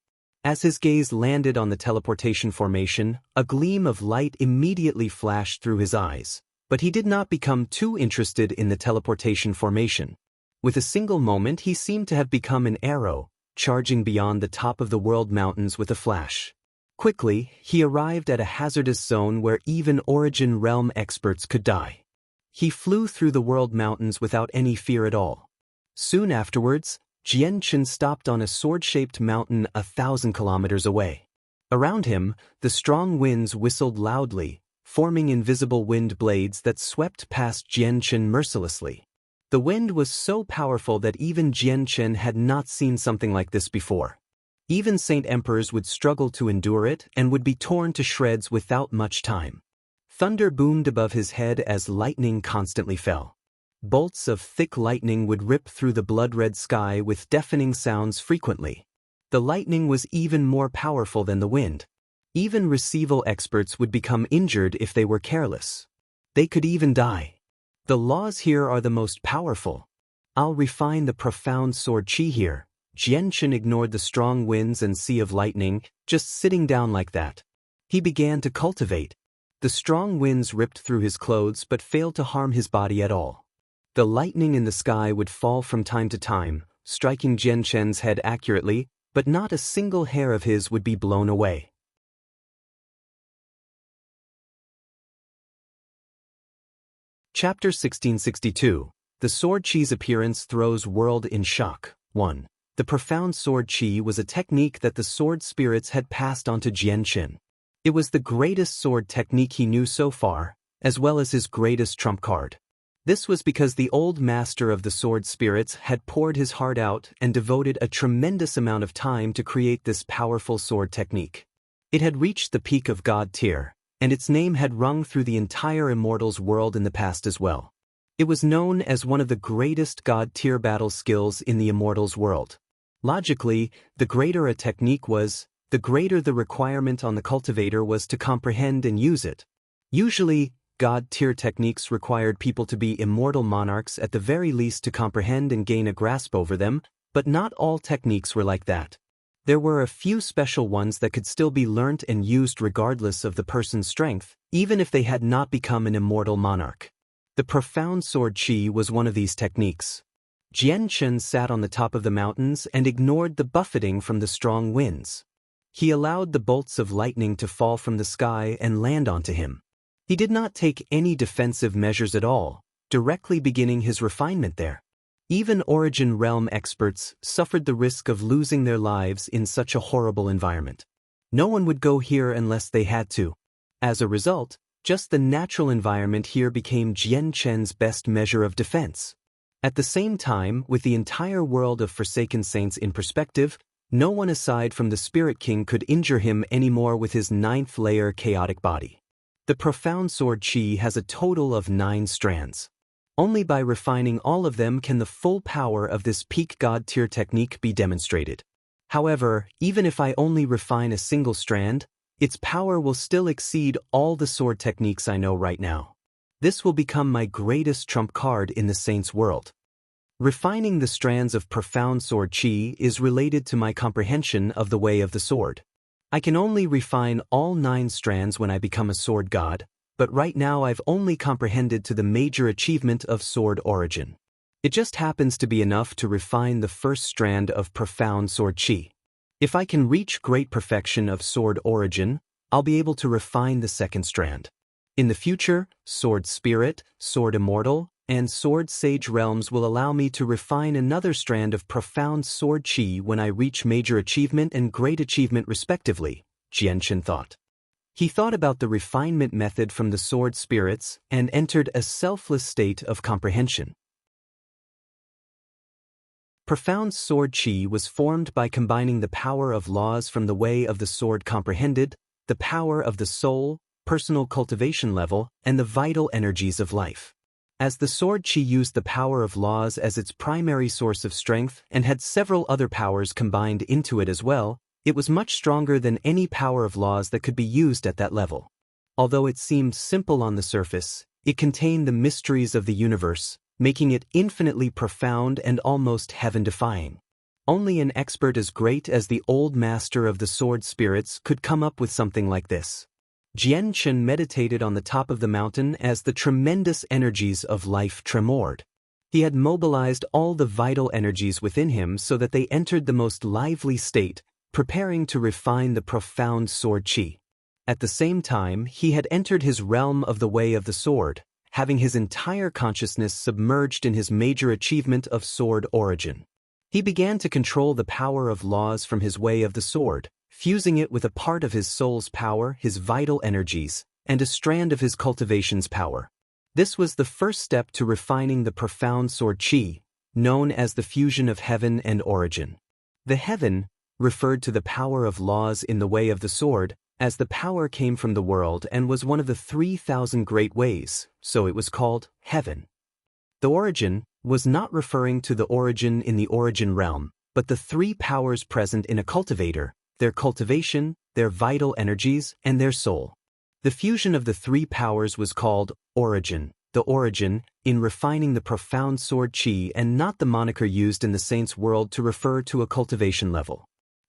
As his gaze landed on the teleportation formation, a gleam of light immediately flashed through his eyes. But he did not become too interested in the teleportation formation. With a single moment he seemed to have become an arrow, charging beyond the top of the world mountains with a flash. Quickly, he arrived at a hazardous zone where even Origin Realm experts could die. He flew through the world mountains without any fear at all. Soon afterwards, Jian Chen stopped on a sword-shaped mountain 1,000 kilometers away. Around him, the strong winds whistled loudly, forming invisible wind blades that swept past Jian Chen mercilessly. The wind was so powerful that even Jian Chen had not seen something like this before. Even Saint Emperors would struggle to endure it and would be torn to shreds without much time. Thunder boomed above his head as lightning constantly fell. Bolts of thick lightning would rip through the blood-red sky with deafening sounds frequently. The lightning was even more powerful than the wind. Even receival experts would become injured if they were careless. They could even die. The laws here are the most powerful. I'll refine the profound sword chi here. Jian Chen ignored the strong winds and sea of lightning, just sitting down like that. He began to cultivate. The strong winds ripped through his clothes but failed to harm his body at all. The lightning in the sky would fall from time to time, striking Jian Chen's head accurately, but not a single hair of his would be blown away. Chapter 1662. The Sword Chi's appearance throws world in shock. 1. The profound sword chi was a technique that the sword spirits had passed on to Jian Chen. It was the greatest sword technique he knew so far, as well as his greatest trump card. This was because the old master of the sword spirits had poured his heart out and devoted a tremendous amount of time to create this powerful sword technique. It had reached the peak of God tier, and its name had rung through the entire Immortals world in the past as well. It was known as one of the greatest God-tier battle skills in the Immortals world. Logically, the greater a technique was, the greater the requirement on the cultivator was to comprehend and use it. Usually, God-tier techniques required people to be immortal monarchs at the very least to comprehend and gain a grasp over them, but not all techniques were like that. There were a few special ones that could still be learnt and used regardless of the person's strength, even if they had not become an immortal monarch. The profound sword chi was one of these techniques. Jian Chen sat on the top of the mountains and ignored the buffeting from the strong winds. He allowed the bolts of lightning to fall from the sky and land onto him. He did not take any defensive measures at all, directly beginning his refinement there. Even Origin Realm experts suffered the risk of losing their lives in such a horrible environment. No one would go here unless they had to. As a result, just the natural environment here became Jian Chen's best measure of defense. At the same time, with the entire world of Forsaken Saints in perspective, no one aside from the Spirit King could injure him anymore with his 9th-layer chaotic body. The profound sword Qi has a total of 9 strands. Only by refining all of them can the full power of this peak god tier technique be demonstrated. However, even if I only refine a single strand, its power will still exceed all the sword techniques I know right now. This will become my greatest trump card in the Saints world. Refining the strands of profound sword Qi is related to my comprehension of the way of the sword. I can only refine all 9 strands when I become a sword god, but right now I've only comprehended to the major achievement of sword origin. It just happens to be enough to refine the first strand of profound sword Qi. If I can reach great perfection of sword origin, I'll be able to refine the second strand. In the future, sword spirit, sword immortal, and sword sage realms will allow me to refine another strand of profound sword Qi when I reach major achievement and great achievement respectively, Jianshan thought. He thought about the refinement method from the sword spirits and entered a selfless state of comprehension. Profound sword Qi was formed by combining the power of laws from the way of the sword comprehended, the power of the soul, personal cultivation level, and the vital energies of life. As the sword Qi used the power of laws as its primary source of strength and had several other powers combined into it as well, it was much stronger than any power of laws that could be used at that level. Although it seemed simple on the surface, it contained the mysteries of the universe, making it infinitely profound and almost heaven-defying. Only an expert as great as the old master of the sword spirits could come up with something like this. Jianshan meditated on the top of the mountain as the tremendous energies of life tremored. He had mobilized all the vital energies within him so that they entered the most lively state, preparing to refine the profound sword Qi. At the same time, he had entered his realm of the way of the sword, having his entire consciousness submerged in his major achievement of sword origin. He began to control the power of laws from his way of the sword, fusing it with a part of his soul's power, his vital energies, and a strand of his cultivation's power. This was the first step to refining the profound sword Qi, known as the fusion of heaven and origin. The heaven referred to the power of laws in the way of the sword, as the power came from the world and was one of the 3,000 great ways, so it was called heaven. The origin was not referring to the origin in the origin realm, but the 3 powers present in a cultivator, their cultivation, their vital energies, and their soul. The fusion of the 3 powers was called origin, the origin, in refining the profound sword Qi and not the moniker used in the Saints world to refer to a cultivation level.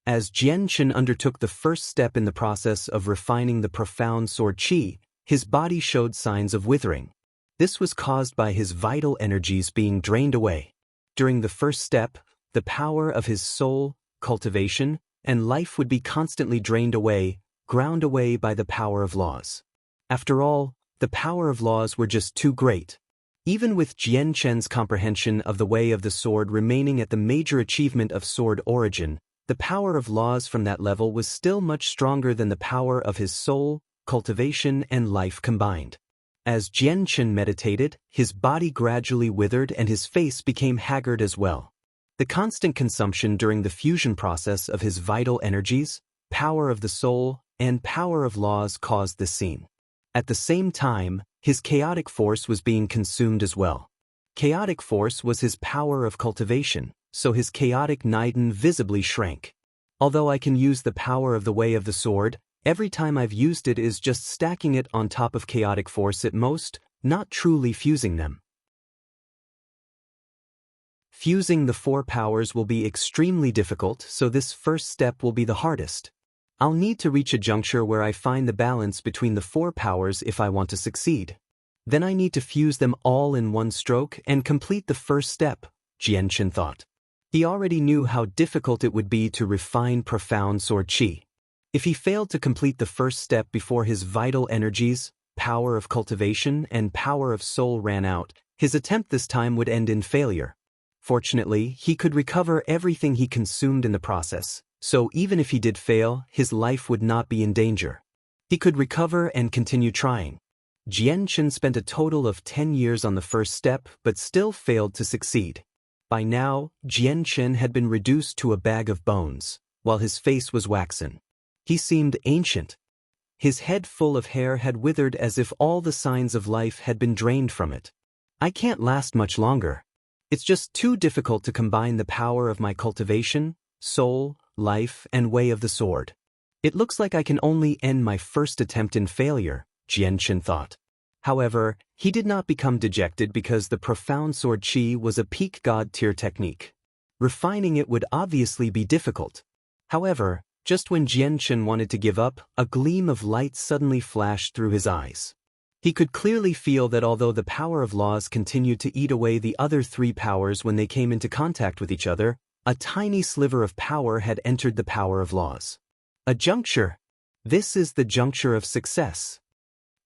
As Jianshan undertook the first step in the process of refining the profound sword Qi, his body showed signs of withering. This was caused by his vital energies being drained away. During the first step, the power of his soul, cultivation, and life would be constantly drained away, ground away by the power of laws. After all, the power of laws were just too great. Even with Jianshan's comprehension of the way of the sword remaining at the major achievement of sword origin, the power of laws from that level was still much stronger than the power of his soul, cultivation, and life combined. As Jianshan meditated, his body gradually withered and his face became haggard as well. The constant consumption during the fusion process of his vital energies, power of the soul, and power of laws caused this scene. At the same time, his chaotic force was being consumed as well. Chaotic force was his power of cultivation, so his chaotic Niden visibly shrank. Although I can use the power of the way of the sword, every time I've used it is just stacking it on top of chaotic force at most, not truly fusing them. Fusing the 4 powers will be extremely difficult, so this first step will be the hardest. I'll need to reach a juncture where I find the balance between the 4 powers if I want to succeed. Then I need to fuse them all in one stroke and complete the first step, Jianshan thought. He already knew how difficult it would be to refine profound sword Qi. If he failed to complete the first step before his vital energies, power of cultivation, and power of soul ran out, his attempt this time would end in failure. Fortunately, he could recover everything he consumed in the process, so even if he did fail, his life would not be in danger. He could recover and continue trying. Jian Chen spent a total of 10 years on the first step but still failed to succeed. By now, Jian Chen had been reduced to a bag of bones, while his face was waxen. He seemed ancient. His head full of hair had withered as if all the signs of life had been drained from it. I can't last much longer. It's just too difficult to combine the power of my cultivation, soul, life, and way of the sword. It looks like I can only end my first attempt in failure, Jian Chen thought. However, he did not become dejected because the profound sword chi was a peak god-tier technique. Refining it would obviously be difficult. However, just when Jian Chen wanted to give up, a gleam of light suddenly flashed through his eyes. He could clearly feel that although the power of laws continued to eat away the other three powers when they came into contact with each other, a tiny sliver of power had entered the power of laws. A juncture. This is the juncture of success.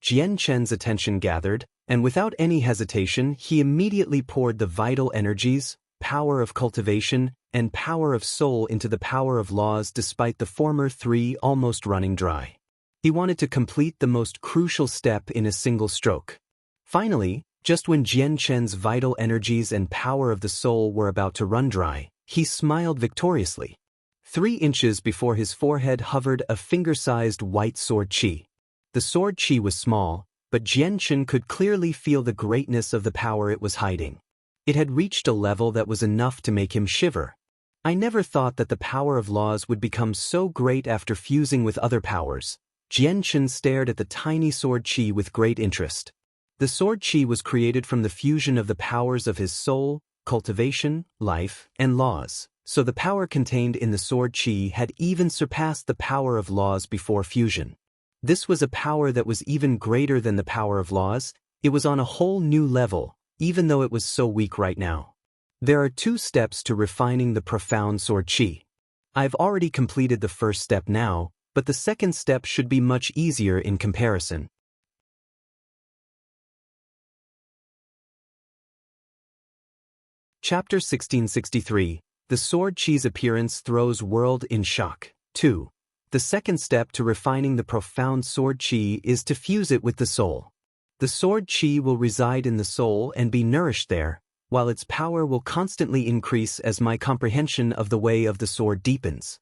Jian Chen's attention gathered, and without any hesitation he immediately poured the vital energies, power of cultivation, and power of soul into the power of laws despite the former three almost running dry. He wanted to complete the most crucial step in a single stroke. Finally, just when Jian Chen's vital energies and power of the soul were about to run dry, he smiled victoriously. 3 inches before his forehead hovered a finger-sized white sword chi. The sword chi was small, but Jian Chen could clearly feel the greatness of the power it was hiding. It had reached a level that was enough to make him shiver. I never thought that the power of laws would become so great after fusing with other powers. Jian Chen stared at the tiny sword chi with great interest. The sword chi was created from the fusion of the powers of his soul, cultivation, life, and laws, so the power contained in the sword chi had even surpassed the power of laws before fusion. This was a power that was even greater than the power of laws. It was on a whole new level, even though it was so weak right now. There are 2 steps to refining the profound sword chi. I've already completed the first step now, but the second step should be much easier in comparison. Chapter 1663. The sword chi's appearance throws world in shock. 2. The second step to refining the profound sword chi is to fuse it with the soul. The sword chi will reside in the soul and be nourished there, while its power will constantly increase as my comprehension of the way of the sword deepens.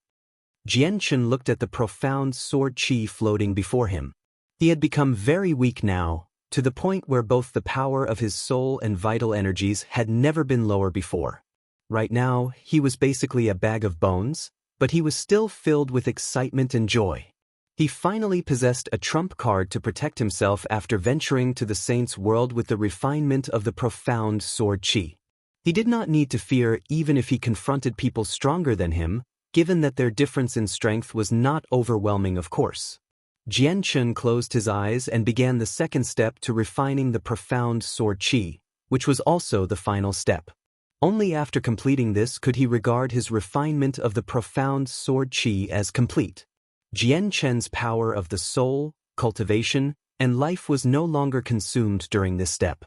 Jian Chen looked at the profound sword chi floating before him. He had become very weak now, to the point where both the power of his soul and vital energies had never been lower before. Right now, he was basically a bag of bones, but he was still filled with excitement and joy. He finally possessed a trump card to protect himself after venturing to the saint's world with the refinement of the profound sword chi. He did not need to fear even if he confronted people stronger than him, given that their difference in strength was not overwhelming, of course. Jian Chen closed his eyes and began the second step to refining the profound sword chi, which was also the final step. Only after completing this could he regard his refinement of the profound sword chi as complete. Jian Chen's power of the soul, cultivation, and life was no longer consumed during this step.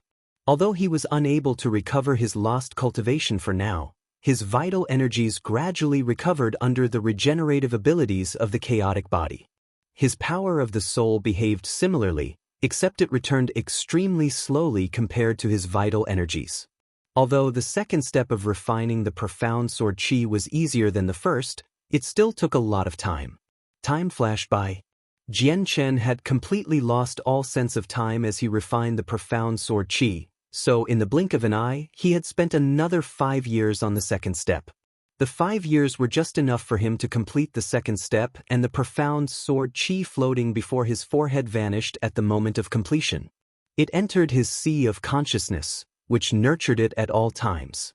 Although he was unable to recover his lost cultivation for now, his vital energies gradually recovered under the regenerative abilities of the chaotic body. His power of the soul behaved similarly, except it returned extremely slowly compared to his vital energies. Although the second step of refining the profound sword chi was easier than the first, it still took a lot of time. Time flashed by. Jian Chen had completely lost all sense of time as he refined the profound sword chi, so in the blink of an eye, he had spent another 5 years on the second step. The 5 years were just enough for him to complete the second step, and the profound sword chi floating before his forehead vanished at the moment of completion. It entered his sea of consciousness, which nurtured it at all times.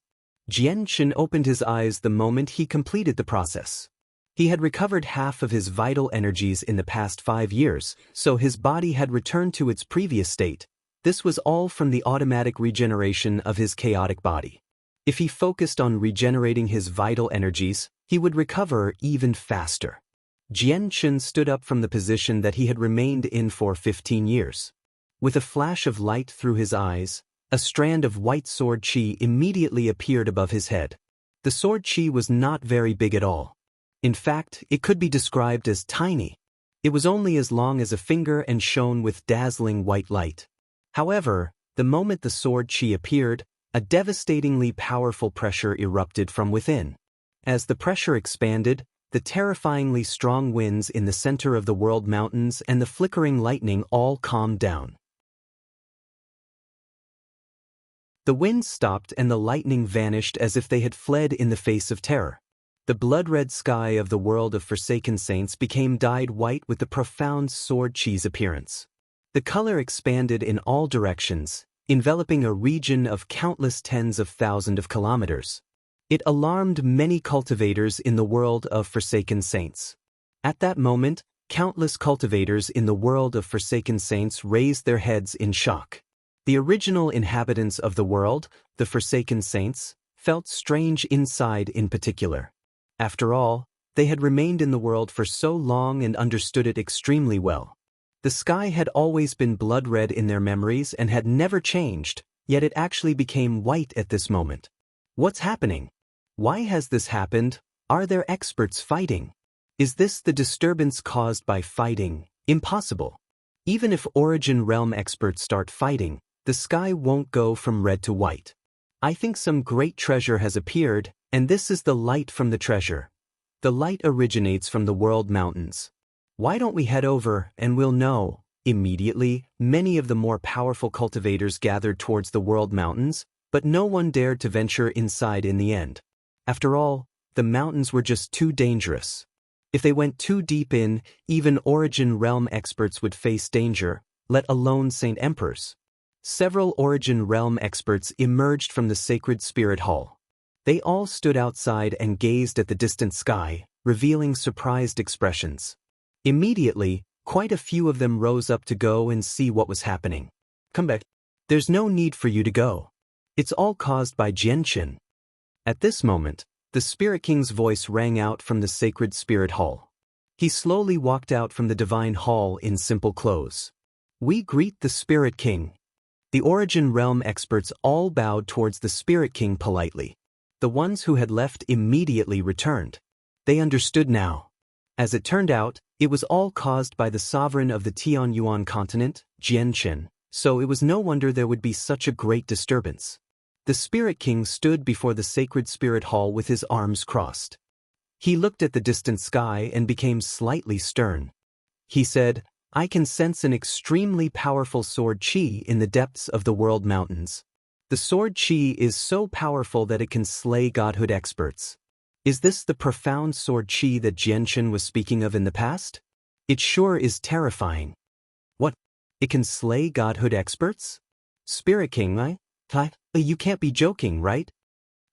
Jian Chen opened his eyes the moment he completed the process. He had recovered half of his vital energies in the past 5 years, so his body had returned to its previous state. This was all from the automatic regeneration of his chaotic body. If he focused on regenerating his vital energies, he would recover even faster. Jian Chen stood up from the position that he had remained in for 15 years. With a flash of light through his eyes, a strand of white sword chi immediately appeared above his head. The sword chi was not very big at all. In fact, it could be described as tiny. It was only as long as a finger and shone with dazzling white light. However, the moment the sword chi appeared, a devastatingly powerful pressure erupted from within. As the pressure expanded, the terrifyingly strong winds in the center of the world mountains and the flickering lightning all calmed down. The winds stopped and the lightning vanished as if they had fled in the face of terror. The blood-red sky of the world of Forsaken Saints became dyed white with the profound sword chi's appearance. The color expanded in all directions, enveloping a region of countless tens of thousands of kilometers. It alarmed many cultivators in the world of Forsaken Saints. At that moment, countless cultivators in the world of Forsaken Saints raised their heads in shock. The original inhabitants of the world, the Forsaken Saints, felt strange inside in particular. After all, they had remained in the world for so long and understood it extremely well. The sky had always been blood-red in their memories and had never changed, yet it actually became white at this moment. What's happening? Why has this happened? Are there experts fighting? Is this the disturbance caused by fighting? Impossible. Even if Origin Realm experts start fighting, the sky won't go from red to white. I think some great treasure has appeared, and this is the light from the treasure. The light originates from the world mountains. Why don't we head over and we'll know? Immediately, many of the more powerful cultivators gathered towards the world mountains, but no one dared to venture inside in the end. After all, the mountains were just too dangerous. If they went too deep in, even Origin Realm experts would face danger, let alone Saint Emperors. Several Origin Realm experts emerged from the Sacred Spirit Hall. They all stood outside and gazed at the distant sky, revealing surprised expressions. Immediately, quite a few of them rose up to go and see what was happening. Come back. There's no need for you to go. It's all caused by Jianqin. At this moment, the Spirit King's voice rang out from the Sacred Spirit Hall. He slowly walked out from the Divine Hall in simple clothes. We greet the Spirit King. The Origin Realm experts all bowed towards the Spirit King politely. The ones who had left immediately returned. They understood now. As it turned out, it was all caused by the sovereign of the Tianyuan continent, Jianqin, so it was no wonder there would be such a great disturbance. The Spirit King stood before the Sacred Spirit Hall with his arms crossed. He looked at the distant sky and became slightly stern. He said, I can sense an extremely powerful sword chi in the depths of the world mountains. The sword chi is so powerful that it can slay godhood experts. Is this the profound sword chi that Jianqin was speaking of in the past? It sure is terrifying. What? It can slay godhood experts? Spirit King, you can't be joking, right?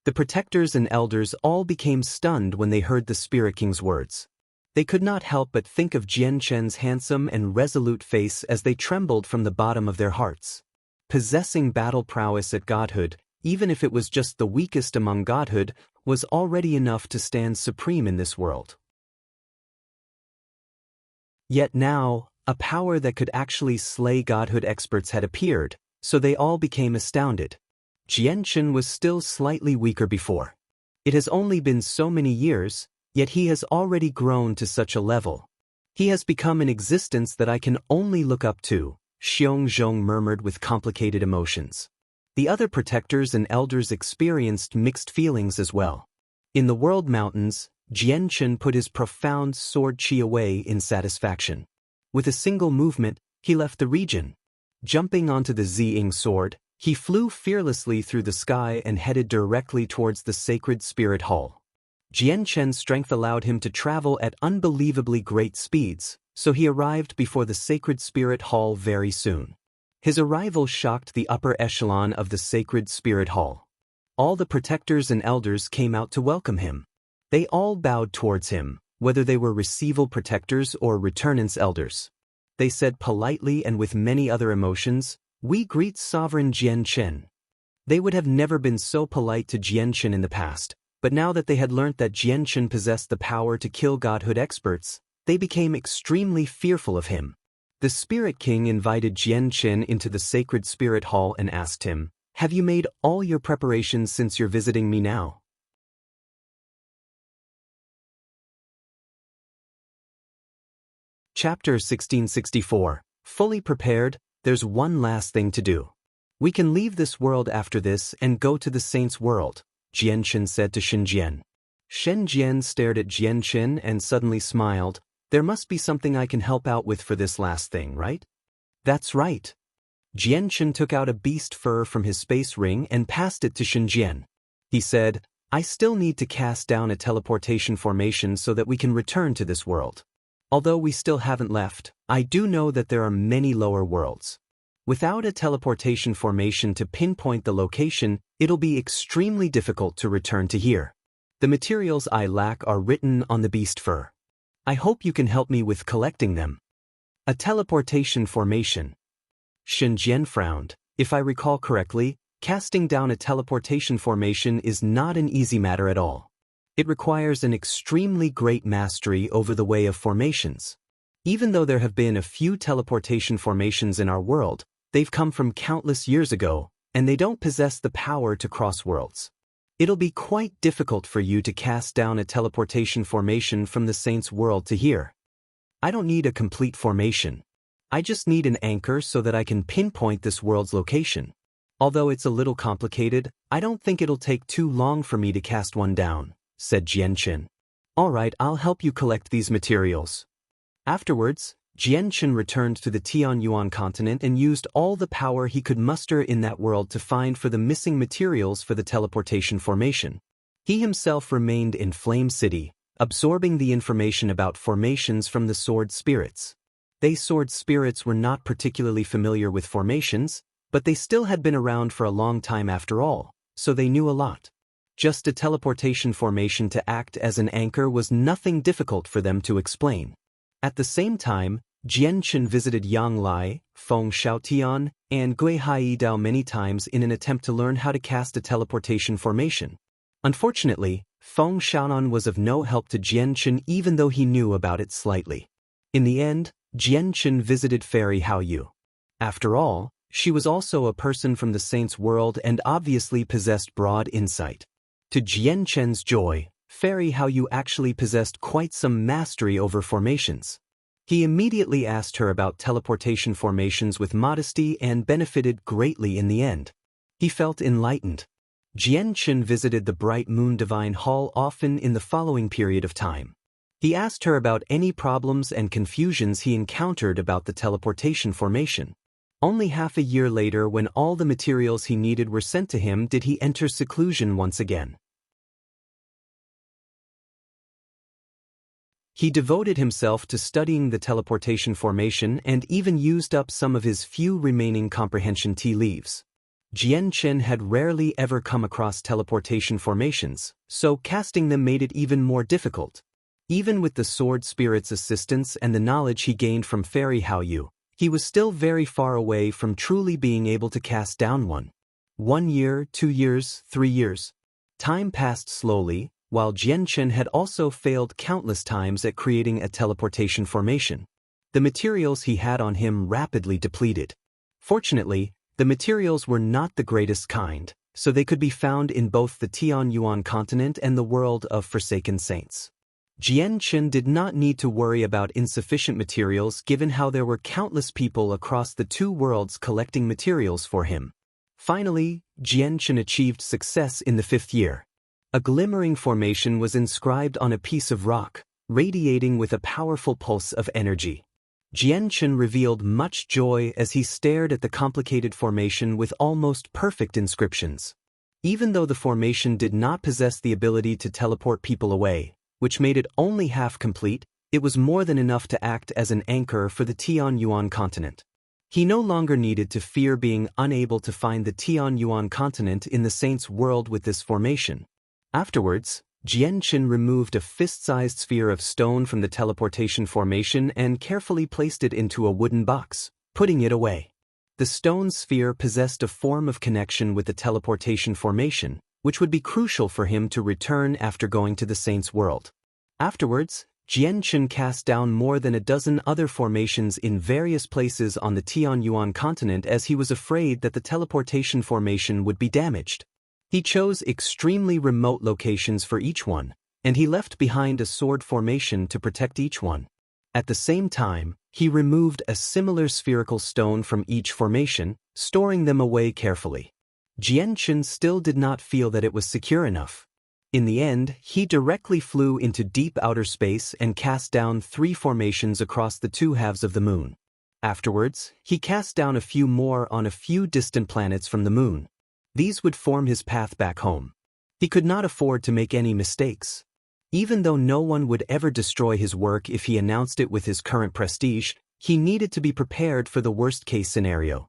The protectors and elders all became stunned when they heard the Spirit King's words. They could not help but think of Jianqin's handsome and resolute face as they trembled from the bottom of their hearts. Possessing battle prowess at godhood, even if it was just the weakest among godhood, was already enough to stand supreme in this world. Yet now, a power that could actually slay godhood experts had appeared, so they all became astounded. Jianqin was still slightly weaker before. It has only been so many years, yet he has already grown to such a level. He has become an existence that I can only look up to, Xiongzhong murmured with complicated emotions. The other protectors and elders experienced mixed feelings as well. In the world mountains, Jianqin put his profound sword chi away in satisfaction. With a single movement, he left the region. Jumping onto the Ziying sword, he flew fearlessly through the sky and headed directly towards the Sacred Spirit Hall. Jianqin's strength allowed him to travel at unbelievably great speeds, so he arrived before the Sacred Spirit Hall very soon. His arrival shocked the upper echelon of the Sacred Spirit Hall. All the protectors and elders came out to welcome him. They all bowed towards him, whether they were receival protectors or returnance elders. They said politely and with many other emotions, "We greet Sovereign Jianqin." They would have never been so polite to Jianqin in the past, but now that they had learnt that Jianqin possessed the power to kill godhood experts, they became extremely fearful of him. The Spirit King invited Jianqin into the Sacred Spirit Hall and asked him, "Have you made all your preparations since you're visiting me now?" Chapter 1664. Fully prepared, there's one last thing to do. We can leave this world after this and go to the saint's world, Jianchen said to Shenjian. Shenjian stared at Jianchen and suddenly smiled. There must be something I can help out with for this last thing, right? That's right. Jianchen took out a beast fur from his space ring and passed it to Shenjian. He said, I still need to cast down a teleportation formation so that we can return to this world. Although we still haven't left, I do know that there are many lower worlds. Without a teleportation formation to pinpoint the location, it'll be extremely difficult to return to here. The materials I lack are written on the beast fur. I hope you can help me with collecting them. A teleportation formation. Shenjian frowned. If I recall correctly, casting down a teleportation formation is not an easy matter at all. It requires an extremely great mastery over the way of formations. Even though there have been a few teleportation formations in our world, they've come from countless years ago, and they don't possess the power to cross worlds. It'll be quite difficult for you to cast down a teleportation formation from the saint's world to here. I don't need a complete formation. I just need an anchor so that I can pinpoint this world's location. Although it's a little complicated, I don't think it'll take too long for me to cast one down, said Jianchen. All right, I'll help you collect these materials. Afterwards, Jianchen returned to the Tianyuan continent and used all the power he could muster in that world to find for the missing materials for the teleportation formation. He himself remained in Flame City, absorbing the information about formations from the sword spirits. They sword spirits were not particularly familiar with formations, but they still had been around for a long time after all, so they knew a lot. Just a teleportation formation to act as an anchor was nothing difficult for them to explain. At the same time, Jianchen visited Yang Lai, Feng Shaotian, and Gui Haidao many times in an attempt to learn how to cast a teleportation formation. Unfortunately, Feng Shaonan was of no help to Jianchen even though he knew about it slightly. In the end, Jianchen visited Fairy Haoyu. After all, she was also a person from the saint's world and obviously possessed broad insight. To Jianchen's joy, Fairy Haoyu actually possessed quite some mastery over formations. He immediately asked her about teleportation formations with modesty and benefited greatly in the end. He felt enlightened. Jianchen visited the Bright Moon Divine Hall often in the following period of time. He asked her about any problems and confusions he encountered about the teleportation formation. Only half a year later, when all the materials he needed were sent to him, did he enter seclusion once again. He devoted himself to studying the teleportation formation and even used up some of his few remaining comprehension tea leaves. Jianchen had rarely ever come across teleportation formations, so casting them made it even more difficult. Even with the sword spirit's assistance and the knowledge he gained from Fairy Haoyu, he was still very far away from truly being able to cast down one. 1 year, 2 years, 3 years. Time passed slowly, while Jianchen had also failed countless times at creating a teleportation formation. The materials he had on him rapidly depleted. Fortunately, the materials were not the greatest kind, so they could be found in both the Tianyuan continent and the world of Forsaken Saints. Jianchen did not need to worry about insufficient materials given how there were countless people across the two worlds collecting materials for him. Finally, Jianchen achieved success in the 5th year. A glimmering formation was inscribed on a piece of rock, radiating with a powerful pulse of energy. Jianchen revealed much joy as he stared at the complicated formation with almost perfect inscriptions. Even though the formation did not possess the ability to teleport people away, which made it only half complete, it was more than enough to act as an anchor for the Tianyuan continent. He no longer needed to fear being unable to find the Tianyuan continent in the saint's world with this formation. Afterwards, Jianchen removed a fist-sized sphere of stone from the teleportation formation and carefully placed it into a wooden box, putting it away. The stone sphere possessed a form of connection with the teleportation formation, which would be crucial for him to return after going to the saint's world. Afterwards, Jianchen cast down more than a dozen other formations in various places on the Tianyuan continent as he was afraid that the teleportation formation would be damaged. He chose extremely remote locations for each one, and he left behind a sword formation to protect each one. At the same time, he removed a similar spherical stone from each formation, storing them away carefully. Jianchen still did not feel that it was secure enough. In the end, he directly flew into deep outer space and cast down 3 formations across the 2 halves of the moon. Afterwards, he cast down a few more on a few distant planets from the moon. These would form his path back home. He could not afford to make any mistakes. Even though no one would ever destroy his work if he announced it with his current prestige, he needed to be prepared for the worst-case scenario.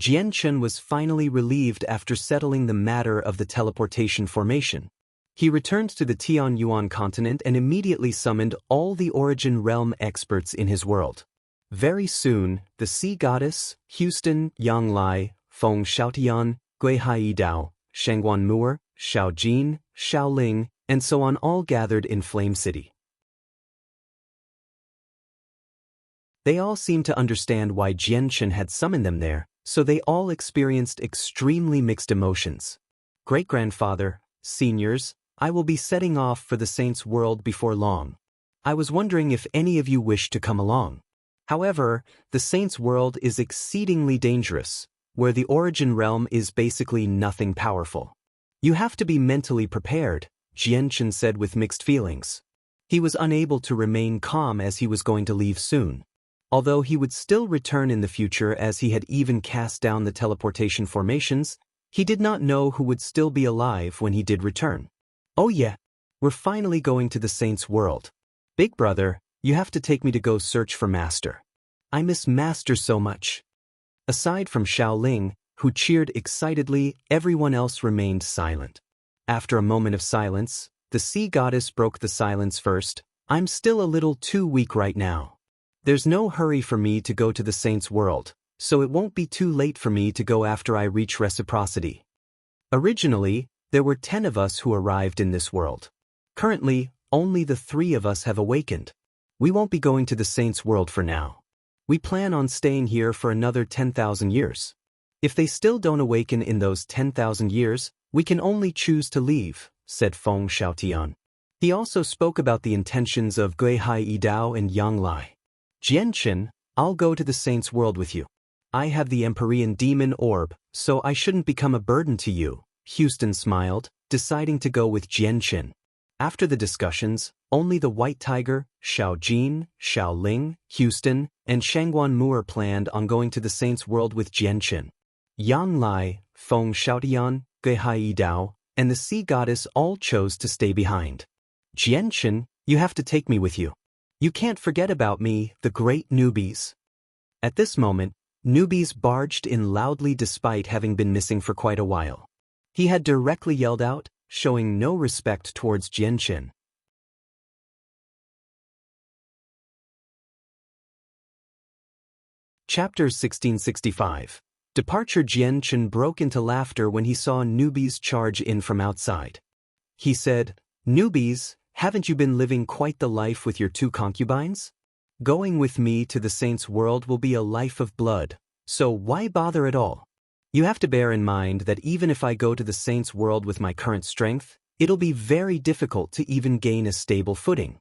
Jianchen was finally relieved after settling the matter of the teleportation formation. He returned to the Tianyuan continent and immediately summoned all the Origin Realm experts in his world. Very soon, the Sea Goddess, Houston, Yang Lai, Feng Xiaotian, Gui Hai Dao, Shangguan Mu'er, Xiao Jin, Xiao Ling, and so on all gathered in Flame City. They all seemed to understand why Jianchen had summoned them there, so they all experienced extremely mixed emotions. Great-grandfather, seniors, I will be setting off for the Saints' World before long. I was wondering if any of you wish to come along. However, the Saints' World is exceedingly dangerous, where the Origin Realm is basically nothing powerful. You have to be mentally prepared, Jianchen said with mixed feelings. He was unable to remain calm as he was going to leave soon. Although he would still return in the future as he had even cast down the teleportation formations, he did not know who would still be alive when he did return. Oh yeah, we're finally going to the Saints' World. Big brother, you have to take me to go search for Master. I miss Master so much. Aside from Xiao Ling, who cheered excitedly, everyone else remained silent. After a moment of silence, the Sea Goddess broke the silence first. I'm still a little too weak right now. There's no hurry for me to go to the Saints' World, so it won't be too late for me to go after I reach reciprocity. Originally, there were 10 of us who arrived in this world. Currently, only the 3 of us have awakened. We won't be going to the Saints' World for now. We plan on staying here for another 10,000 years. If they still don't awaken in those 10,000 years, we can only choose to leave, said Feng Xiaotian. He also spoke about the intentions of Gui Hai Dao and Yang Lai. Jianchen, I'll go to the Saints' World with you. I have the Empyrean Demon Orb, so I shouldn't become a burden to you, Houston smiled, deciding to go with Jianchen. After the discussions, only the White Tiger, Xiao Jin, Xiao Ling, Houston, and Shangguan Mu'er planned on going to the Saints' World with Jianchen. Yang Lai, Feng Xiaotian, Gui Hai Dao, and the Sea Goddess all chose to stay behind. Jianchen, you have to take me with you. You can't forget about me, the great newbies. At this moment, newbies barged in loudly despite having been missing for quite a while. He had directly yelled out, showing no respect towards Jianchen. Chapter 1665. Departure. Jianchen broke into laughter when he saw newbies charge in from outside. He said, "Newbies, haven't you been living quite the life with your 2 concubines? Going with me to the Saints' World will be a life of blood, so why bother at all? You have to bear in mind that even if I go to the Saints' World with my current strength, it'll be very difficult to even gain a stable footing.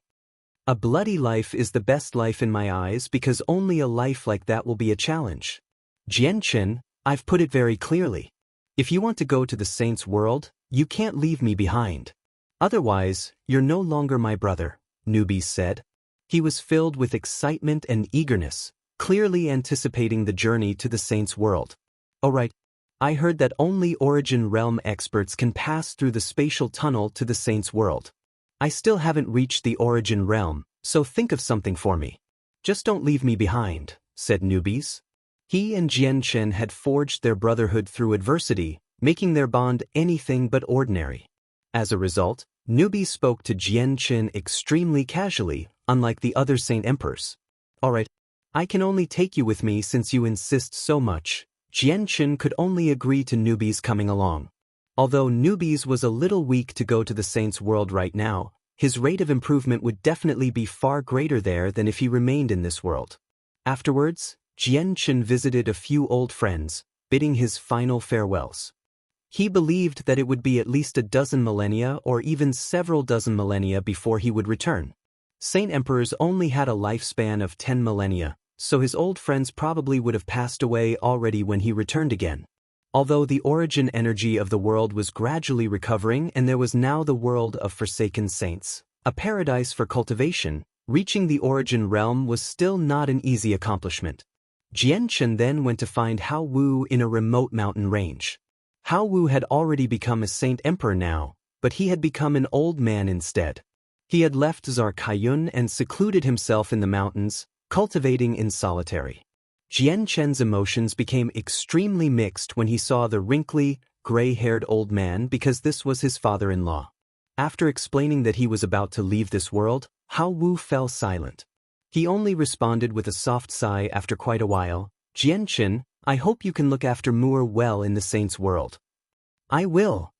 A bloody life is the best life in my eyes because only a life like that will be a challenge. Jianchen, I've put it very clearly. If you want to go to the Saints' World, you can't leave me behind. Otherwise, you're no longer my brother," Newbies said. He was filled with excitement and eagerness, clearly anticipating the journey to the Saints' World. "All right, I heard that only Origin Realm experts can pass through the spatial tunnel to the Saints' World. I still haven't reached the Origin Realm, so think of something for me. Just don't leave me behind," said Newbies. He and Jianchen had forged their brotherhood through adversity, making their bond anything but ordinary. As a result, Newbies spoke to Jianchen extremely casually, unlike the other Saint Emperors. "All right, I can only take you with me since you insist so much." Jianchen could only agree to Newbies coming along. Although Newbies was a little weak to go to the Saints' World right now, his rate of improvement would definitely be far greater there than if he remained in this world. Afterwards, Jianchen visited a few old friends, bidding his final farewells. He believed that it would be at least a dozen millennia or even several dozen millennia before he would return. Saint emperors only had a lifespan of 10 millennia, so his old friends probably would have passed away already when he returned again. Although the origin energy of the world was gradually recovering and there was now the world of forsaken saints, a paradise for cultivation, reaching the origin realm was still not an easy accomplishment. Jianchen then went to find Hao Wu in a remote mountain range. Hao Wu had already become a saint emperor now, but he had become an old man instead. He had left Czar Kaiyun and secluded himself in the mountains, cultivating in solitary. Jianchen's emotions became extremely mixed when he saw the wrinkly, gray-haired old man because this was his father-in-law. After explaining that he was about to leave this world, Hao Wu fell silent. He only responded with a soft sigh after quite a while. Jianchen, I hope you can look after Mu'er well in the saints' world. I will.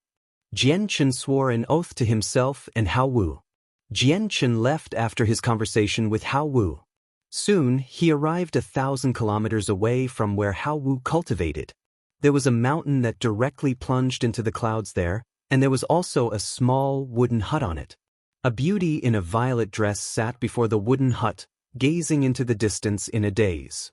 Jianchen swore an oath to himself and Hao Wu. Jianchen left after his conversation with Hao Wu. Soon, he arrived 1,000 kilometers away from where Hao Wu cultivated. There was a mountain that directly plunged into the clouds there, and there was also a small wooden hut on it. A beauty in a violet dress sat before the wooden hut, gazing into the distance in a daze.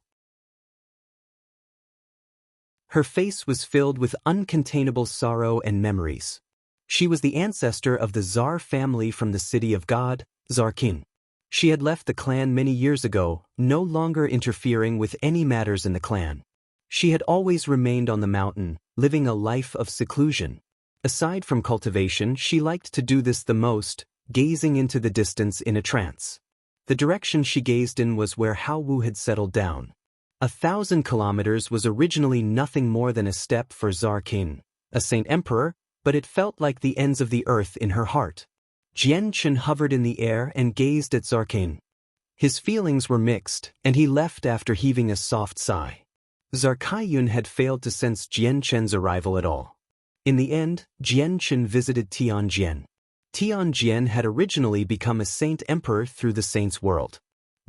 Her face was filled with uncontainable sorrow and memories. She was the ancestor of the Tsar family from the city of God, Zarkin. She had left the clan many years ago, no longer interfering with any matters in the clan. She had always remained on the mountain, living a life of seclusion. Aside from cultivation, she liked to do this the most, gazing into the distance in a trance. The direction she gazed in was where Hao Wu had settled down. 1,000 kilometers was originally nothing more than a step for Zarkin, a saint emperor, but it felt like the ends of the earth in her heart. Jianchen hovered in the air and gazed at Zarkin. His feelings were mixed, and he left after heaving a soft sigh. Czar Kaiyun had failed to sense Jianchen's arrival at all. In the end, Jianchen visited Tianjian. Tianjian had originally become a saint emperor through the saints' world.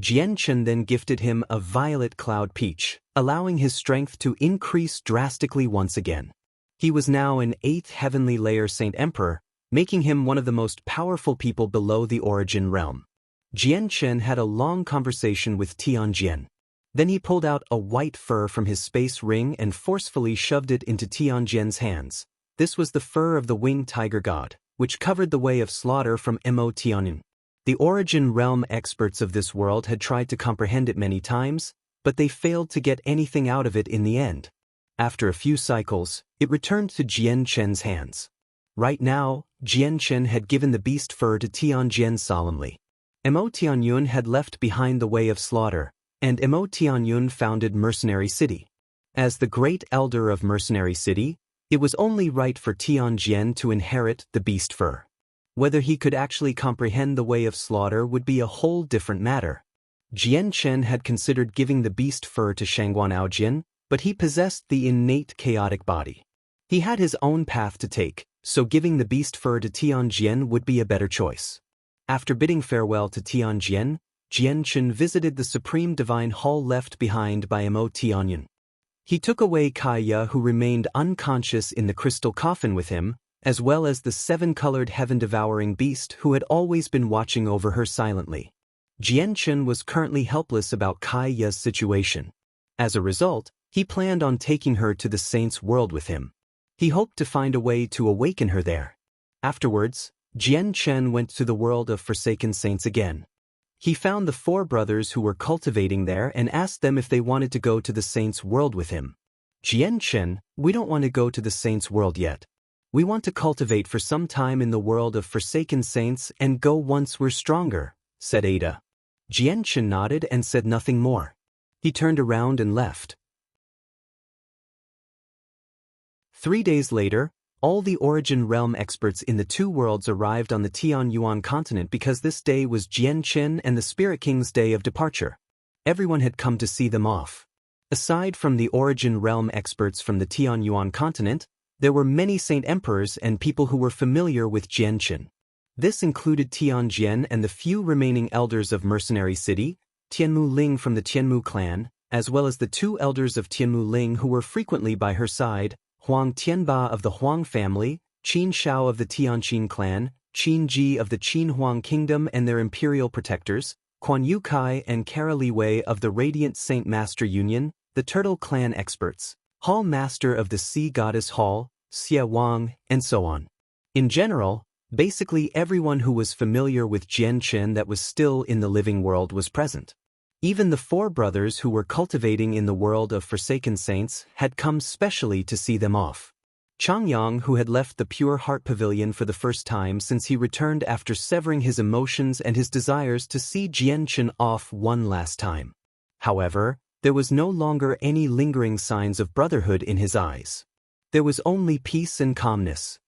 Jianchen then gifted him a violet cloud peach, allowing his strength to increase drastically once again. He was now an 8th heavenly layer saint emperor, making him one of the most powerful people below the origin realm. Jianchen had a long conversation with Tianjian. Then he pulled out a white fur from his space ring and forcefully shoved it into Tianjian's hands. This was the fur of the winged tiger god, which covered the way of slaughter from Mo Tianun. The origin realm experts of this world had tried to comprehend it many times, but they failed to get anything out of it in the end. After a few cycles, it returned to Jianchen's hands. Right now, Jianchen had given the beast fur to Tianjian solemnly. Mo Tianyun had left behind the way of slaughter, and Mo Tianyun founded Mercenary City. As the great elder of Mercenary City, it was only right for Tianjian to inherit the beast fur. Whether he could actually comprehend the way of slaughter would be a whole different matter. Jianchen had considered giving the beast fur to Shangguan Aojin, but he possessed the innate chaotic body. He had his own path to take, so giving the beast fur to Tianjian would be a better choice. After bidding farewell to Tianjian, Jianchen visited the supreme divine hall left behind by Mo Tianyun. He took away Kaya, who remained unconscious in the crystal coffin with him, as well as the 7-colored heaven-devouring beast who had always been watching over her silently. Jianchen was currently helpless about Kaya's situation. As a result, he planned on taking her to the saints' world with him. He hoped to find a way to awaken her there. Afterwards, Jianchen went to the world of forsaken saints again. He found the 4 brothers who were cultivating there and asked them if they wanted to go to the saints' world with him. Jianchen, we don't want to go to the saints' world yet. We want to cultivate for some time in the world of forsaken saints and go once we're stronger, said Ada. Jianchen nodded and said nothing more. He turned around and left. 3 days later, all the origin realm experts in the 2 worlds arrived on the Tianyuan continent because this day was Jianchen and the Spirit King's day of departure. Everyone had come to see them off. Aside from the origin realm experts from the Tianyuan continent, there were many saint emperors and people who were familiar with Jianchen. This included Tianjian and the few remaining elders of Mercenary City, Tianmu Ling from the Tianmu clan, as well as the 2 elders of Tianmu Ling who were frequently by her side, Huang Tianba of the Huang family, Qin Shao of the Tianqin clan, Qin Ji of the Qin Huang Kingdom and their imperial protectors, Quan Yu Kai and Kara Li Wei of the Radiant Saint Master Union, the Turtle Clan experts, Hall Master of the Sea Goddess Hall, Xie Wang, and so on. In general, basically everyone who was familiar with Jian Chen that was still in the living world was present. Even the four brothers who were cultivating in the world of Forsaken Saints had come specially to see them off. Changyang, who had left the Pure Heart Pavilion for the first time since he returned after severing his emotions and his desires to see Jian Chen off one last time. However, there was no longer any lingering signs of brotherhood in his eyes. There was only peace and calmness.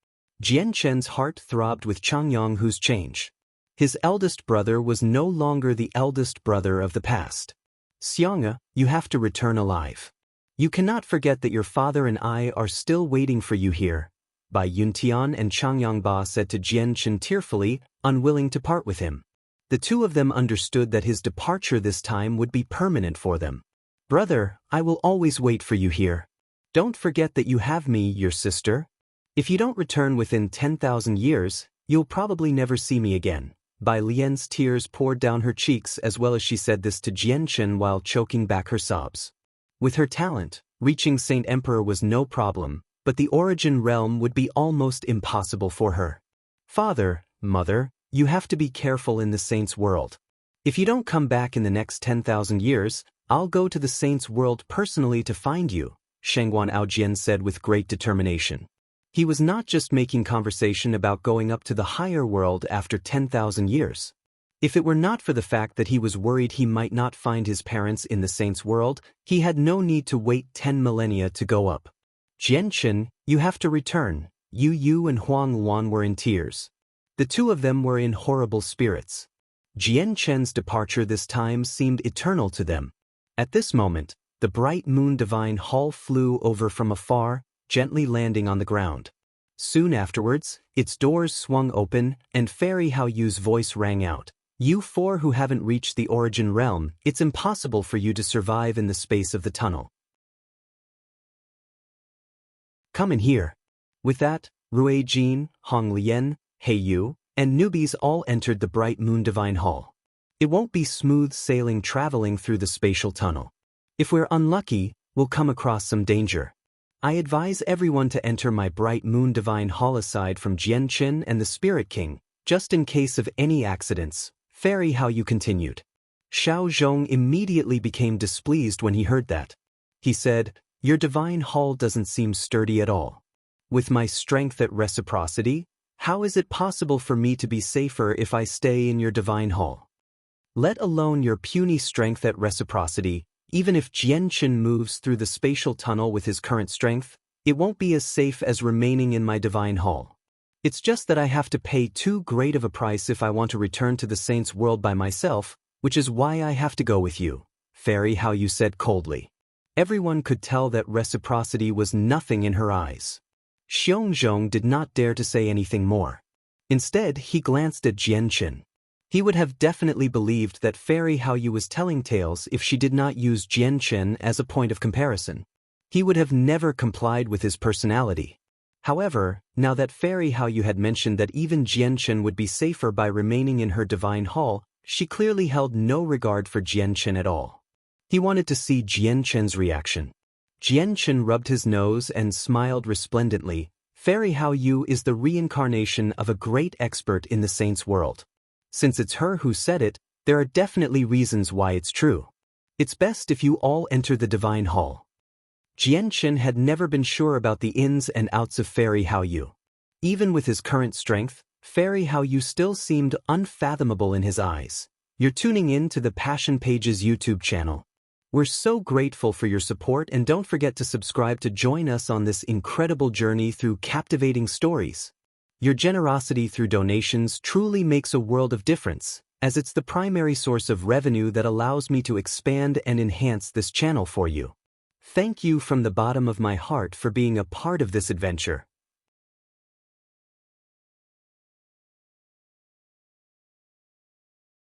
Jian Chen's heart throbbed with Changyang, whose change. His eldest brother was no longer the eldest brother of the past. Xiang'e, you have to return alive. You cannot forget that your father and I are still waiting for you here, Bai Yuntian and Changyang Ba said to Jian Chen tearfully, unwilling to part with him. The two of them understood that his departure this time would be permanent for them. Brother, I will always wait for you here. Don't forget that you have me, your sister. If you don't return within 10,000 years, you'll probably never see me again. Bai Lian's tears poured down her cheeks as well as she said this to Jian Chen while choking back her sobs. With her talent, reaching Saint Emperor was no problem, but the Origin Realm would be almost impossible for her. Father, mother, you have to be careful in the Saints' world. If you don't come back in the next 10,000 years, I'll go to the Saints' world personally to find you, Shengguan Aojian said with great determination. He was not just making conversation about going up to the higher world after 10,000 years. If it were not for the fact that he was worried he might not find his parents in the Saints' world, he had no need to wait 10 millennia to go up. Jian Chen, you have to return. Yu and Huang Luan were in tears. The two of them were in horrible spirits. Jian Chen's departure this time seemed eternal to them. At this moment, the bright moon divine hall flew over from afar, gently landing on the ground. Soon afterwards, its doors swung open, and Fairy Hao Yu's voice rang out. You four who haven't reached the Origin Realm, it's impossible for you to survive in the space of the tunnel. Come in here. With that, Rui Jin, Hong Lian, He Yu, and newbies all entered the bright moon divine hall. It won't be smooth sailing traveling through the spatial tunnel. If we're unlucky, we'll come across some danger. I advise everyone to enter my bright moon divine hall aside from Jian Chen and the Spirit King, just in case of any accidents. Fairy Hao Yu continued. Xiao Zhong immediately became displeased when he heard that. He said, Your divine hall doesn't seem sturdy at all. With my strength at reciprocity, how is it possible for me to be safer if I stay in your divine hall? Let alone your puny strength at reciprocity, even if Jian Chen moves through the spatial tunnel with his current strength, it won't be as safe as remaining in my divine hall. It's just that I have to pay too great of a price if I want to return to the Saints' world by myself, which is why I have to go with you, Fairy Hao Yu said coldly. Everyone could tell that reciprocity was nothing in her eyes. Xiongzhong did not dare to say anything more. Instead, he glanced at Jian Chen. He would have definitely believed that Fairy Hao Yu was telling tales if she did not use Jian Chen as a point of comparison. He would have never complied with his personality. However, now that Fairy Hao Yu had mentioned that even Jian Chen would be safer by remaining in her divine hall, she clearly held no regard for Jian Chen at all. He wanted to see Jian Chen's reaction. Jian Chen rubbed his nose and smiled resplendently. Fairy Hao Yu is the reincarnation of a great expert in the Saints' world. Since it's her who said it, there are definitely reasons why it's true. It's best if you all enter the divine hall. Jian Chen had never been sure about the ins and outs of Fairy Hao Yu. Even with his current strength, Fairy Hao Yu still seemed unfathomable in his eyes. You're tuning in to the Passion Pages YouTube channel. We're so grateful for your support, and don't forget to subscribe to join us on this incredible journey through captivating stories. Your generosity through donations truly makes a world of difference, as it's the primary source of revenue that allows me to expand and enhance this channel for you. Thank you from the bottom of my heart for being a part of this adventure.